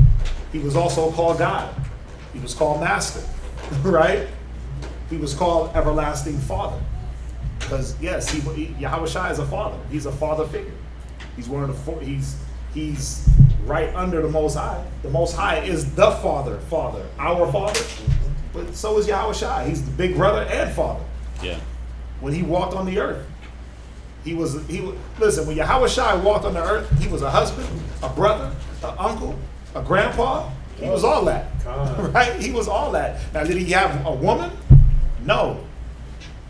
He was also called God. He was called Master, right? He was called Everlasting Father. Because yes, Yahweh Shai is a father. He's a father figure. He's one of the he's right under the Most High. The Most High is the Father, our Father. But so is Yahweh Shai. He's the big brother and father. Yeah. When he walked on the earth, he was listen, when Yahweh Shai walked on the earth, he was a husband, a brother, an uncle, a grandpa. He was all that. Right? He was all that. Now, did he have a woman? No.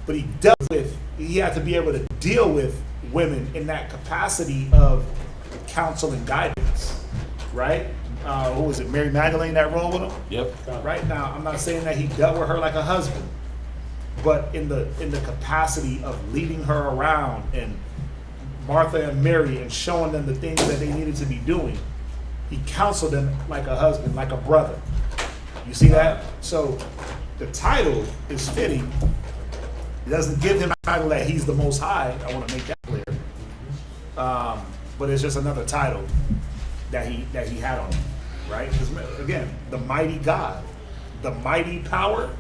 But he had to be able to deal with women in that capacity of counsel and guidance. Right? Who was it? Mary Magdalene that rolled with him? Yep. Right? Now, I'm not saying that he dealt with her like a husband, but in the capacity of leading her around and Martha and Mary and showing them the things that they needed to be doing, he counseled them like a husband, like a brother. You see that? So the title is fitting. It doesn't give him a title that he's the Most High. I want to make that clear. But it's just another title that he had on him, right? Because again, the mighty God, the mighty power.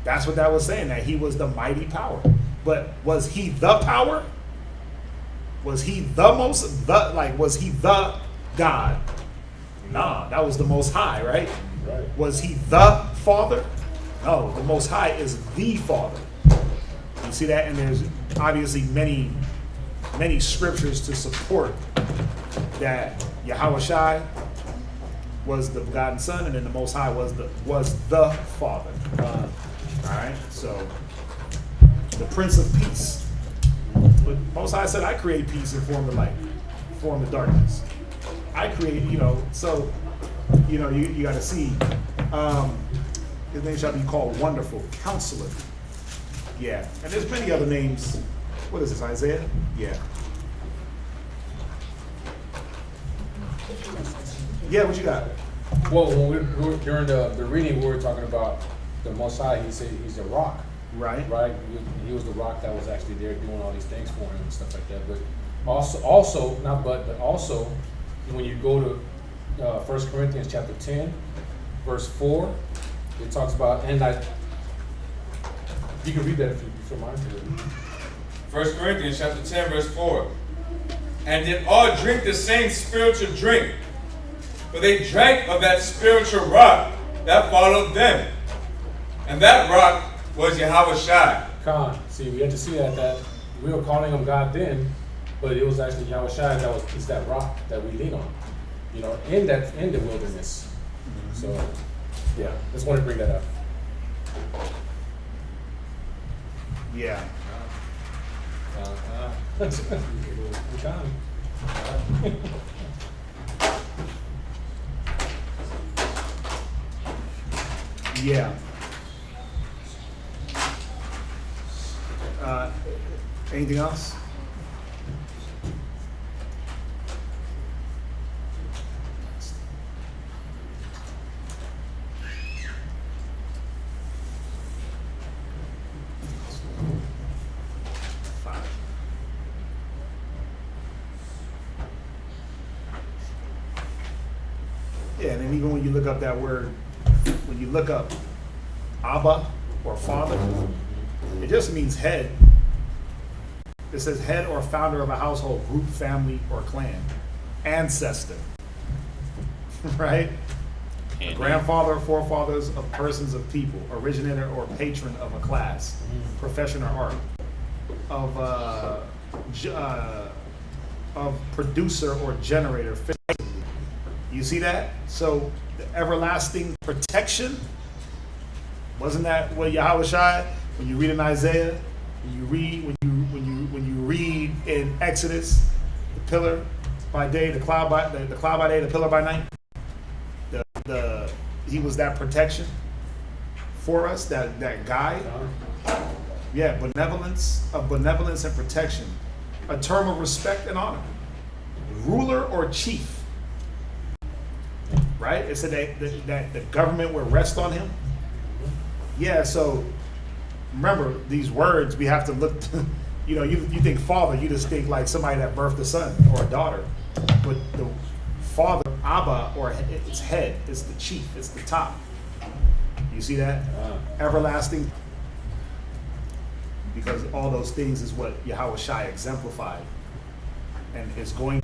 That's what that was saying, that he was the mighty power. But was he the power? Was he was he the God? Nah, that was the Most High, right? Was he the Father? No, the Most High is the Father. You see that? And there's obviously many scriptures to support that Yahweh Shai was the begotten Son, and then the Most High was the Father. All right, so the Prince of Peace. But Most High said, I create peace and form the light, form the darkness. I create, so, you got to see. His name shall be called Wonderful Counselor. Yeah, and there's many other names. What is this, Isaiah? Yeah. Yeah, what you got? Well, when we were during the reading, we were talking about the Most High. He said he's a rock. Right. Right? He was the rock that was actually there doing all these things for him and stuff like that. But also, when you go to 1 Corinthians chapter 10, verse 4, it talks about, you can read that if you feel mind to. 1 Corinthians chapter 10, verse 4. And did all drink the same spiritual drink, for they drank of that spiritual rock that followed them. And that rock was Yahweh Shai. See, we had to see that we were calling him God then, but it was actually Yahweh Shai is that rock that we lean on, in the wilderness. Mm-hmm. So, yeah, just wanted to bring that up. Yeah. Yeah. Anything else? Yeah, and then even when you look up that word, when you look up Abba or father, it just means head. It says head or founder of a household, group, family, or clan. Ancestor. Right? And Grandfather or forefathers of persons of people, originator or patron of a class, profession or art, of producer or generator. You see that? So the everlasting protection, wasn't that what Yahweh Shai? When you read in Isaiah, when you read in Exodus, the pillar by day, the cloud by day, the pillar by night. He was that protection for us, that guide. Yeah, benevolence and protection. A term of respect and honor. Ruler or chief. Right? It said that the government would rest on him. Yeah, so remember these words we have to look to, you think father, you just think like somebody that birthed a son or a daughter. But the father, Abba, or it's head, it's the chief, it's the top. You see that? Everlasting. Because all those things is what Yahweh Shai exemplified. And is going.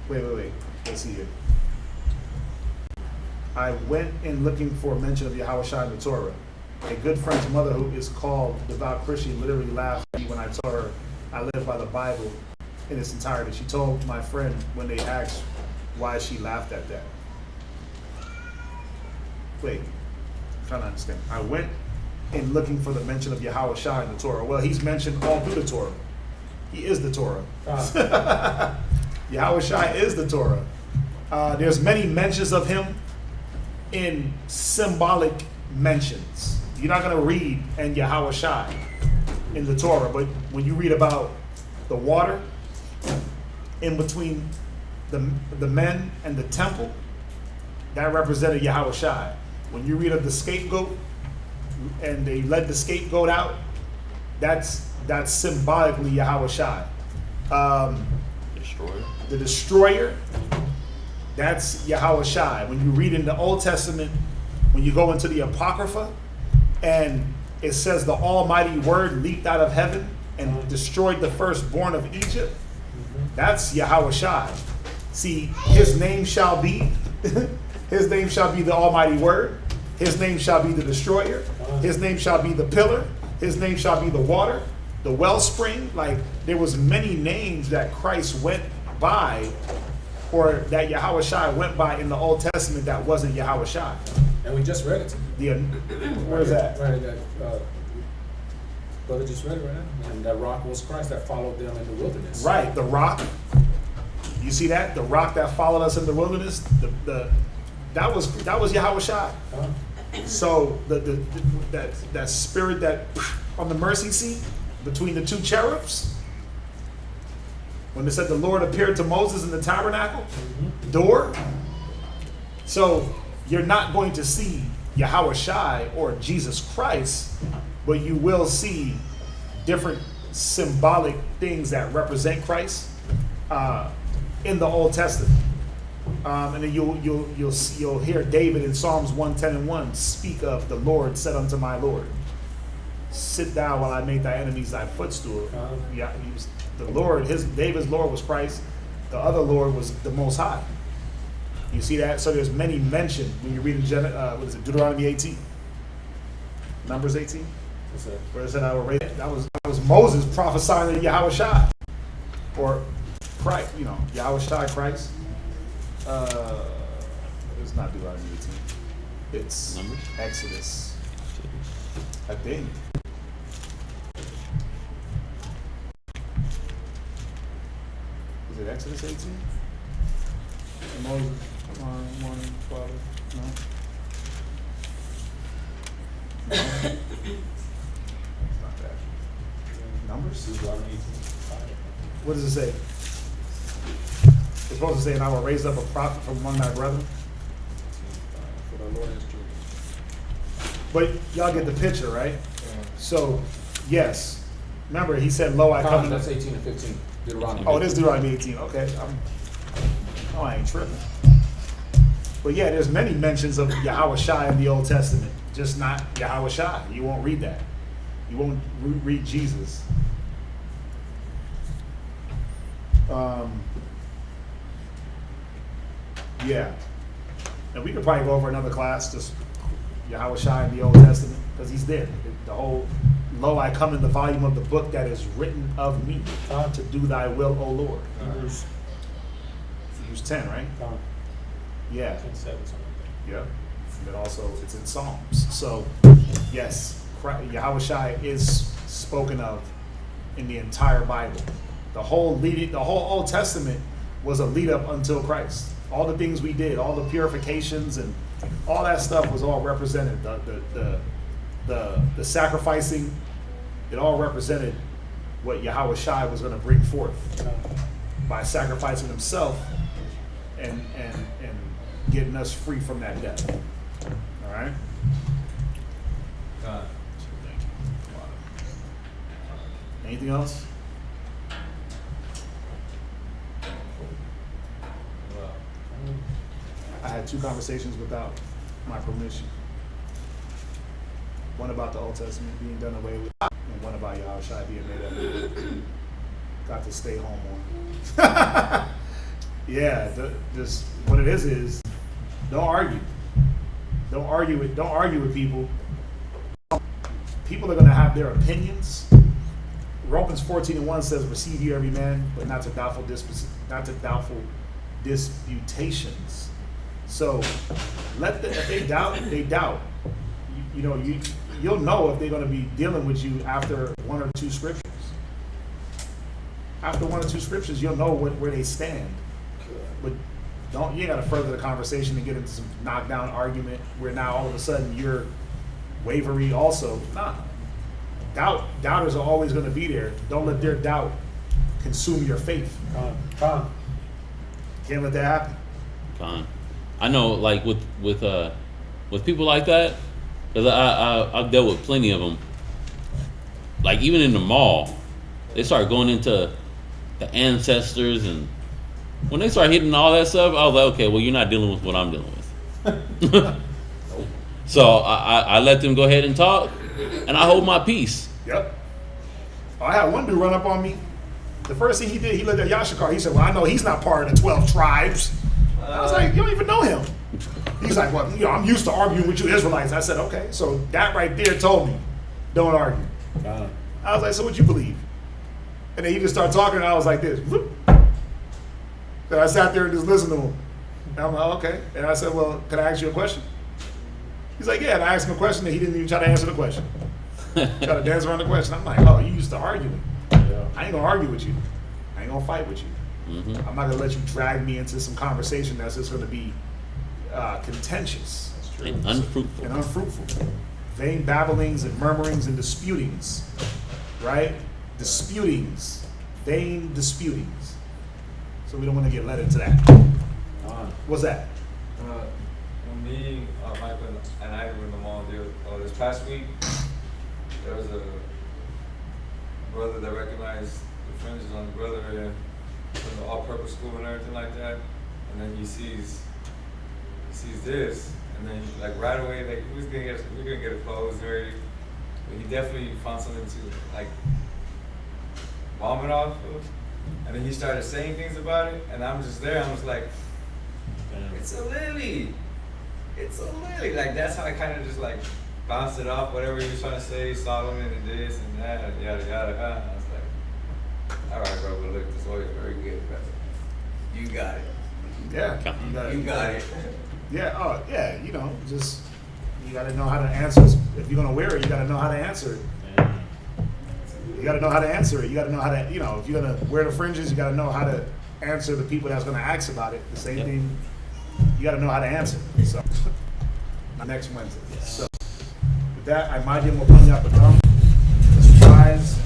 Wait. Let's see here. I went in looking for a mention of Yahweh Shai in the Torah. A good French mother who is called devout Christian literally laughed at me when I told her I live by the Bible in its entirety. She told my friend when they asked why she laughed at that. Wait, I'm trying to understand. I went in looking for the mention of Yahweh Shai in the Torah. Well, he's mentioned all through the Torah. He is the Torah. Yahweh Shai is the Torah. There's many mentions of him in symbolic mentions. You're not going to read in Yahweh Shai in the Torah, but when you read about the water in between the men and the temple, that represented Yahweh Shai. When you read of the scapegoat and they led the scapegoat out, that's symbolically Yahweh Shai. destroyer. The destroyer, that's Yahweh Shai. When you read in the Old Testament, when you go into the Apocrypha, and it says the Almighty Word leaped out of heaven and destroyed the firstborn of Egypt, that's Yahweh Shai. See, his name shall be, his name shall be the Almighty Word. His name shall be the destroyer. His name shall be the pillar. His name shall be the water, the wellspring. Like, there was many names that Christ went by, or that Yahweh Shai went by in the Old Testament that wasn't Yahweh Shai. And we just read it. Where's that? Right, brother just read it right now. And that rock was Christ that followed them in the wilderness. Right, the rock. You see that? The rock that followed us in the wilderness. That was Yahweh Shai. So that spirit that on the mercy seat between the two cherubs, when they said the Lord appeared to Moses in the tabernacle door. So you're not going to see Yahweh Shai or Jesus Christ, but you will see different symbolic things that represent Christ in the Old Testament. And then you'll hear David in Psalms 110:1 speak of the Lord said unto my Lord, sit down while I make thy enemies thy footstool. Yeah, the Lord, David's Lord was Christ. The other Lord was the Most High. You see that? So there's many mentioned when you read in Deuteronomy 18, Numbers 18. What's that? Where it said I will raise. That was Moses prophesying to Yahweh Shai, or Christ. Yahweh Shai, Christ. It's not Deuteronomy 18. It's Numbers? Exodus, I think. Is it Exodus 18? Moses, 1, 12, no? No. It's not that. Numbers? What does it say? It's supposed to say, and I will raise up a prophet from among thy brethren. For the Lord is true. But y'all get the picture, right? So Yes. Remember, he said, "Lo, I come." That's 18 and 15. Deuteronomy. Oh, it is Deuteronomy 18. Okay. I ain't tripping. But yeah, there's many mentions of Yahweh Shai in the Old Testament, just not Yahweh Shai. You won't read that. You won't read Jesus. Yeah. And we could probably go over another class, just Yahweh Shai in the Old Testament, because he's there. The whole, "Lo, I come in the volume of the book that is written of me, to do thy will, O Lord." Hebrews 10, right? Yeah. 10, 7, something like Yeah. And then also it's in Psalms. So yes, Yahweh Shai is spoken of in the entire Bible. The whole Old Testament was a lead up until Christ. All the things we did, all the purifications and all that stuff was all represented. The sacrificing, it all represented what Yahweh Shai was going to bring forth by sacrificing himself and getting us free from that death. All right? God. Thank you. Anything else? I had 2 conversations without my permission. One about the Old Testament being done away with, and one about Yahweh Shai being made up. Got to stay home on. Yeah, just what it is don't argue. Don't argue with people. People are going to have their opinions. Romans 14:1 says, "Receive you every man, but not to doubtful disputations." So if they doubt, they doubt. You'll know if they're going to be dealing with you after 1 or 2 scriptures. After 1 or 2 scriptures, you'll know where they stand. But you ain't got to further the conversation and get into some knockdown argument where now all of a sudden you're wavery also. Nah. Doubters are always going to be there. Don't let their doubt consume your faith. Can't let that happen. I know, like with people like that, because I've dealt with plenty of them. Like even in the mall, they start going into the ancestors, and when they start hitting all that stuff, I was like, okay, well, you're not dealing with what I'm dealing with. So I let them go ahead and talk, and I hold my peace. Yep. I had one dude run up on me. The first thing he did, he looked at Yashikar. He said, "Well, I know he's not part of the 12 tribes." I was like, "You don't even know him." He's like, "Well, I'm used to arguing with you Israelites." I said, "Okay." So that right there told me, don't argue. I was like, "So what you believe?" And then he just started talking, and I was like this. Whoop. And I sat there and just listened to him. And I'm like, "Okay." And I said, "Well, can I ask you a question?" He's like, "Yeah." And I asked him a question, and he didn't even try to answer the question. Try to dance around the question. I'm like, "Oh, you used to arguing. I ain't gonna argue with you. I ain't gonna fight with you. Mm-hmm. I'm not gonna let you drag me into some conversation that's just gonna be contentious And unfruitful. Vain babblings and murmurings and disputings, right? Disputings, vain disputings. So we don't want to get led into that. What's that? When me, Michael, and I were in the mall this past week, there was a brother that recognized the fringes on the brother from the all-purpose school and everything like that, and then he sees this, and then like right away, like we're gonna get it closed already, but he definitely found something to like vomit off of, and then he started saying things about it, and I'm just there, I'm just like, it's a lily, like that's how I kind of just like bounced it off, whatever he was trying to say, Solomon and this and that, and yada yada. I was like, all right, bro, but look, this oil is very good, brother. You got it. Yeah, You got it. Yeah, yeah, just you got to know how to answer. If you're gonna wear it, you got to know how to answer it. You got to know how to answer it. You got to know how to, if you're gonna wear the fringes, you got to know how to answer the people that's gonna ask about it. The same thing, you got to know how to answer. So next Wednesday. So with that, I might give him up and down. Let's rise,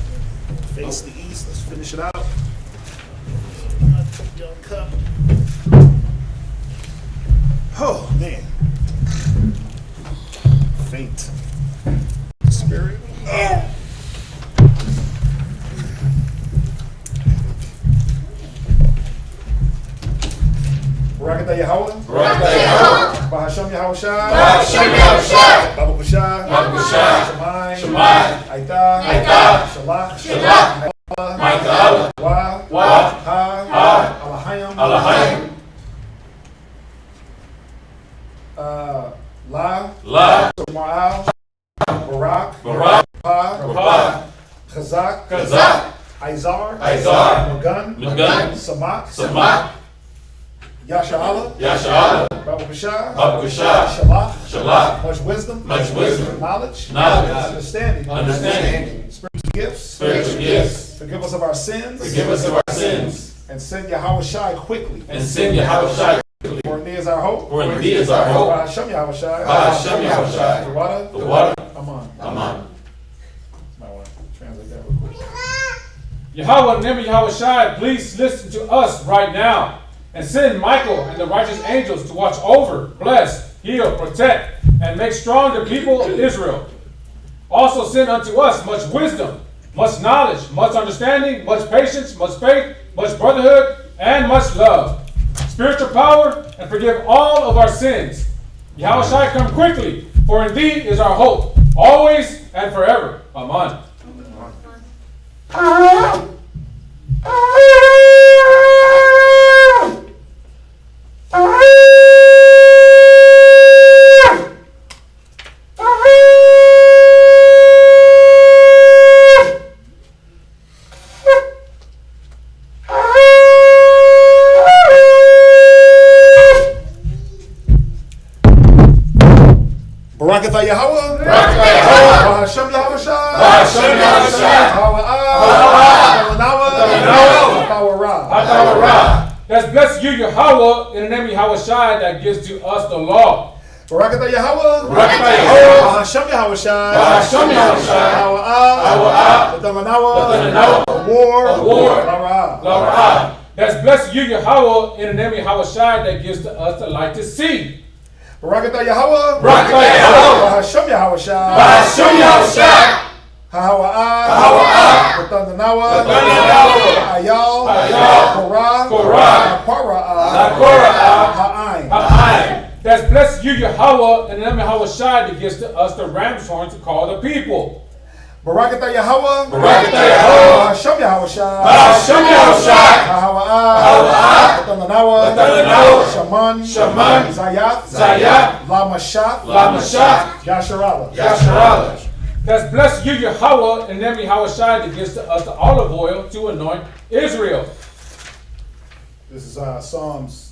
face the east. Let's finish it out. Young cup. Oh man, faint spirit. Barakatah Yahweh. Barakatah Yahweh. Bahasham Yahweh Shai. Bahasham Yahweh Shai. Babu Kushai. Babu Kushai. Shemai. Shemai. Aita. Aita. Shalach. Shalach. Michael. Wa. Wa. Ha. Ha. Alahayim. Alahayim. La. La. Ma'al. Barak. Barak. Pa. Rabah. Chazak. Kazak. Izar. Izar. Magun. Magun. Samak. Samak. Yasha'ala. Yasha'ala. Babu Kushai. Babu Kushai. Shalach. Shalach. Much wisdom. Much wisdom. Knowledge. Knowledge. Understanding. Understanding. Spiritual gifts. Spiritual gifts. Forgive us of our sins. Forgive us of our sins. And send Yahweh Shai quickly. And send Yahweh Shai quickly. For in thee is our hope. For in thee is our hope. Bahasham Yahweh Shai. Bahasham Yahweh Shai. The water. The water. Aman. Aman. Might want to translate that real quick. Yahweh, in the name of Yahweh Shai, please listen to us right now. And send Michael and the righteous angels to watch over, bless, heal, protect, and make strong the people of Israel. Also send unto us much wisdom, much knowledge, much understanding, much patience, much faith, much brotherhood, and much love. Spiritual power, and forgive all of our sins. Yahweh Shai, come quickly, for in thee is our hope, always and forever. Amen. Barakatah Yahweh. Barakatah Yahweh. Bahasham Yahweh Shai. Bahasham Yahweh Shai. Let's bless you, Yahweh, in the name of Yahweh Shai, that gives to us the law. Barakatah Yahweh. Barakatah Yahweh. Bahasham Yahweh Shai. Bahasham Yahweh Shai. War. Let's bless you, Yahweh, in the name of Yahweh Shai, that gives to us the light to see. Barakatah Yahweh. Barakatah Yahweh. Bahasham Yahweh Shai. Bahasham Yahweh Shai. Ayal. Ha'ain. Let's bless you, Yahweh, in the name of Yahweh Shai, that gives to us the ram's horn to call the people. Barakatah Yahweh. Barakatah Yahweh. Bahasham Yahweh Shai. Bahasham Yahweh Shai. Shaman. Zayat. Lamashach. Yasharallah. Let's bless you, Yahweh, in the name of Yahweh Shai, that gives to us the olive oil to anoint Israel. This is Psalms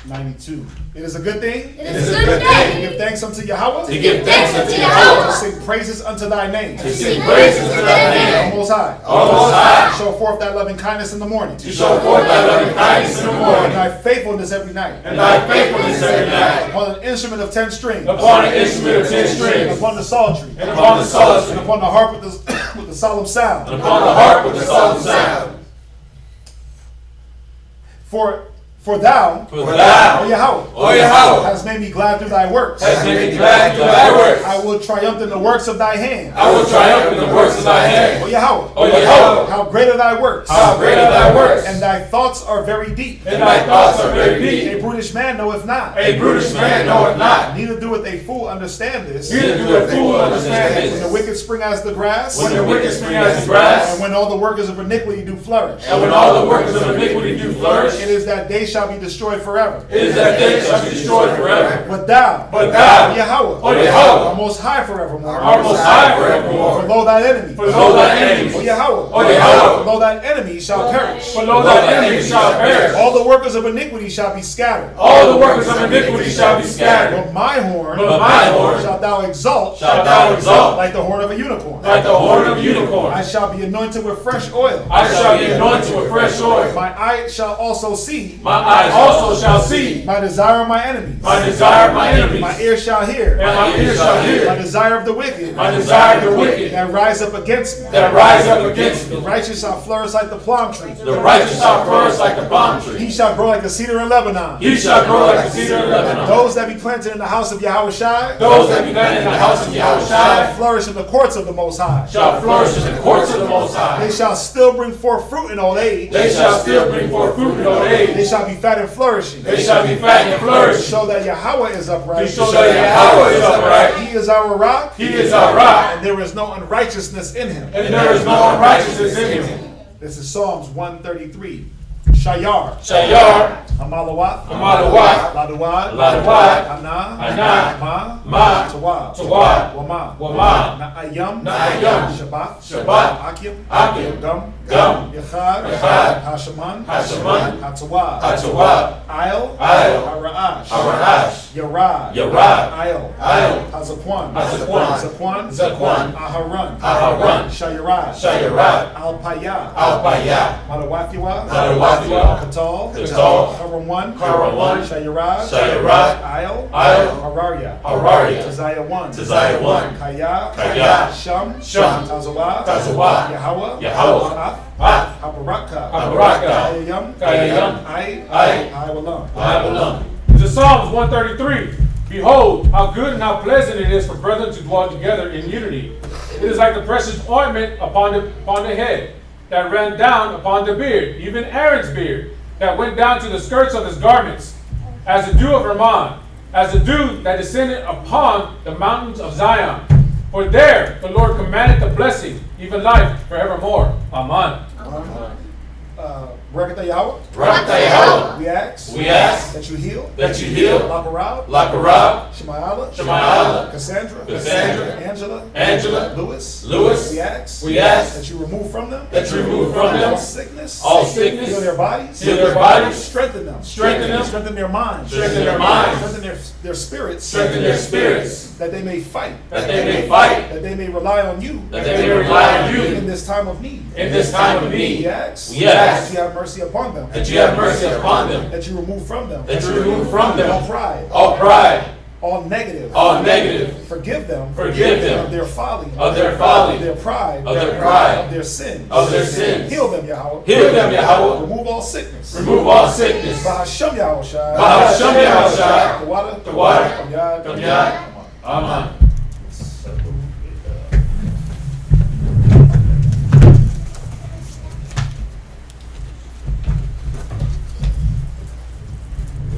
92. It is a good thing. It is a good thing To give thanks unto Yahweh. To give thanks unto Yahweh. To sing praises unto thy name. To sing praises unto thy name. O Most High. O Most High. To show forth thy loving kindness in the morning. To show forth thy loving kindness in the And morning. thy faithfulness every night. And thy faithfulness every night. Upon an instrument of 10 strings. Upon an instrument of 10 And strings. upon the psaltery. And upon the And psaltery. upon the harp with the solemn sound. And upon the harp with the solemn sound. For thou, For thou, O Yahweh, O Yahweh, hast made me glad through thy works. hast made me glad through thy works. I will triumph in the works of thy hand. I will triumph in the works of thy O hand. Yahweh, O Yahweh, how great are thy works. how great are thy works. And thy thoughts are very deep. And thy thoughts are very deep. A brutish man knoweth not. A brutish man knoweth not. Neither doeth a fool understand this. Neither do a fool understand When this. the wicked spring as the grass. When the wicked spring as the grass. And when all the workers of iniquity do flourish. And when all the workers of iniquity do flourish. It is that they shall be destroyed forever. It is that they shall be destroyed forever. But thou, But thou, Yahweh, O Yahweh, are most high forevermore. are most high forevermore. For lo, thine enemies. For lo, thy enemies. O Yahweh, O Yahweh, for lo, thine enemies shall perish. For lo, thy enemies shall perish. All the workers of iniquity shall be scattered. All the workers of iniquity shall be scattered. But my horn, But my horn shalt thou exalt, shalt thou exalt, like the horn of a unicorn. like the horn of a unicorn. I shall be anointed with fresh oil. I shall be anointed with fresh oil. My eye shall also see. My eyes also shall see. My desire of my enemies. My desire of my enemies. My ear shall hear. And my ears shall My hear. desire of the wicked. My desire of the wicked. That rise up against me. That rise up against The me. righteous shall flourish like the plum tree. The righteous shall flourish like the palm He tree. shall grow like a cedar in Lebanon. He shall grow like a cedar in Lebanon. Those that be planted in the house of Yahweh Shai Those that be planted in the house of Yahweh shall Shai flourish in the courts of the Most High. shall flourish in the courts of the Most They High. shall still bring forth fruit in old age. They shall still bring forth fruit in old They age. shall be be fat and flourishing. They shall be fat and To flourish. show that Yahweh is upright. To show that Yahweh is upright. He is our rock. He is our rock. And there is no unrighteousness in him. And there is no unrighteousness in him. This is Psalms 133. Shayar. Shayar. Amalawat. Amalawat. Ladawad. Ladawad. Ana. Ana. Ma. Tawad. Tawad. Wama. Wama. Na'ayam. Na'ayam. Shabbat. Shabbat. Akim. Akim. Gum. Gum. Yachad. Yachad. Hashaman. Hashaman. Hatawad. Hatawad. Ayel. Ayel. Haraash. Haraash. Yarad. Yarad. Ayel. Ayel. Hazakwan. Hazakwan. Zakwan. Zakwan. Aharon. Aharon. Shayarad. Shayarad. Alpaya. Alpaya. Malawathiwa. Malawathiwa. Katal. Katal. Karawan. Karawan. Shayarad. Shayarad. Ayel. Ayel. Hararia. Hararia. Taziah 1. Taziah 1. Kaya. Kaya. Sham. Sham. Tazawa. Tazawa. Yahweh. Yahweh. Af. Habaraka. Habaraka. Kayayam. Kayayam. Ai. Iwalam. Iwalam. The Psalms 133. Behold, how good and how pleasant it is for brethren to dwell together in unity. It is like the precious ointment upon the head, that ran down upon the beard, even Aaron's beard, that went down to the skirts of his garments, as the dew of Hermon, as the dew that descended upon the mountains of Zion. For there the Lord commanded the blessing, even life forevermore. Amen. Barakatah Yahweh. Barakatah Yahweh. We ask that you heal. you heal Laparab. Laparab, Shemayala. Shemayala, Cassandra. Cassandra, Angela. Lewis, We ask that you remove from them. all sickness. sickness, Heal their bodies. Strengthen them. Strengthen their minds. Strengthen their spirits. That they may fight. That they may rely on you. In this time of need. We ask that you have mercy upon them. That you remove from them. All pride. All negative. Forgive them. Of their folly. Of their pride. Of their sins. Heal them, Yahweh. Remove all sickness. Bahashem Yahushai. The water. Amen.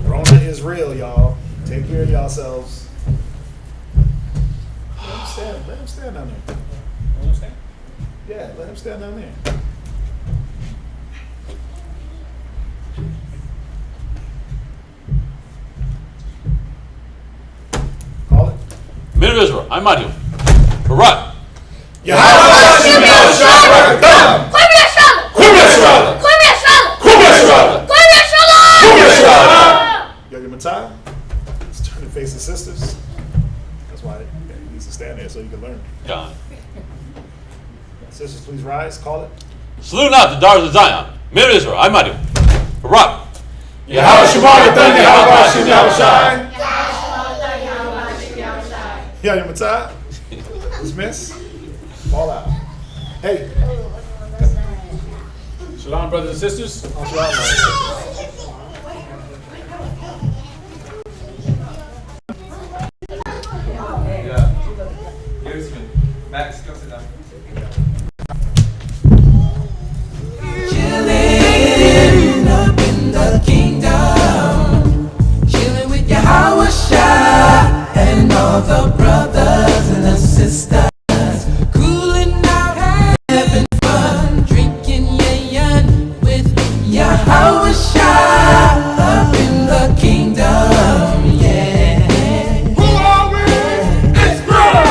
Rona is real, y'all. Take care of yourselves. Let him stand down there. Yeah, let him stand down there. Call it. Men of Israel, I'm Madu. Barak. Yo, your Matai, let's turn and face the sisters. That's why he needs to stand there so you can learn. God. Sisters, please rise. Call it. Salute not the daughters of Zion. Men of Israel, I'm Madu. Barak. Yahweh Shabbat, Thunder, Yahweh Shai. Yeah, your Matai. Dismiss. Fall out. Hey. Shalom, brothers and sisters. Max, go sit down. Chilling up in the kingdom, chilling with Yahweh Shai and all the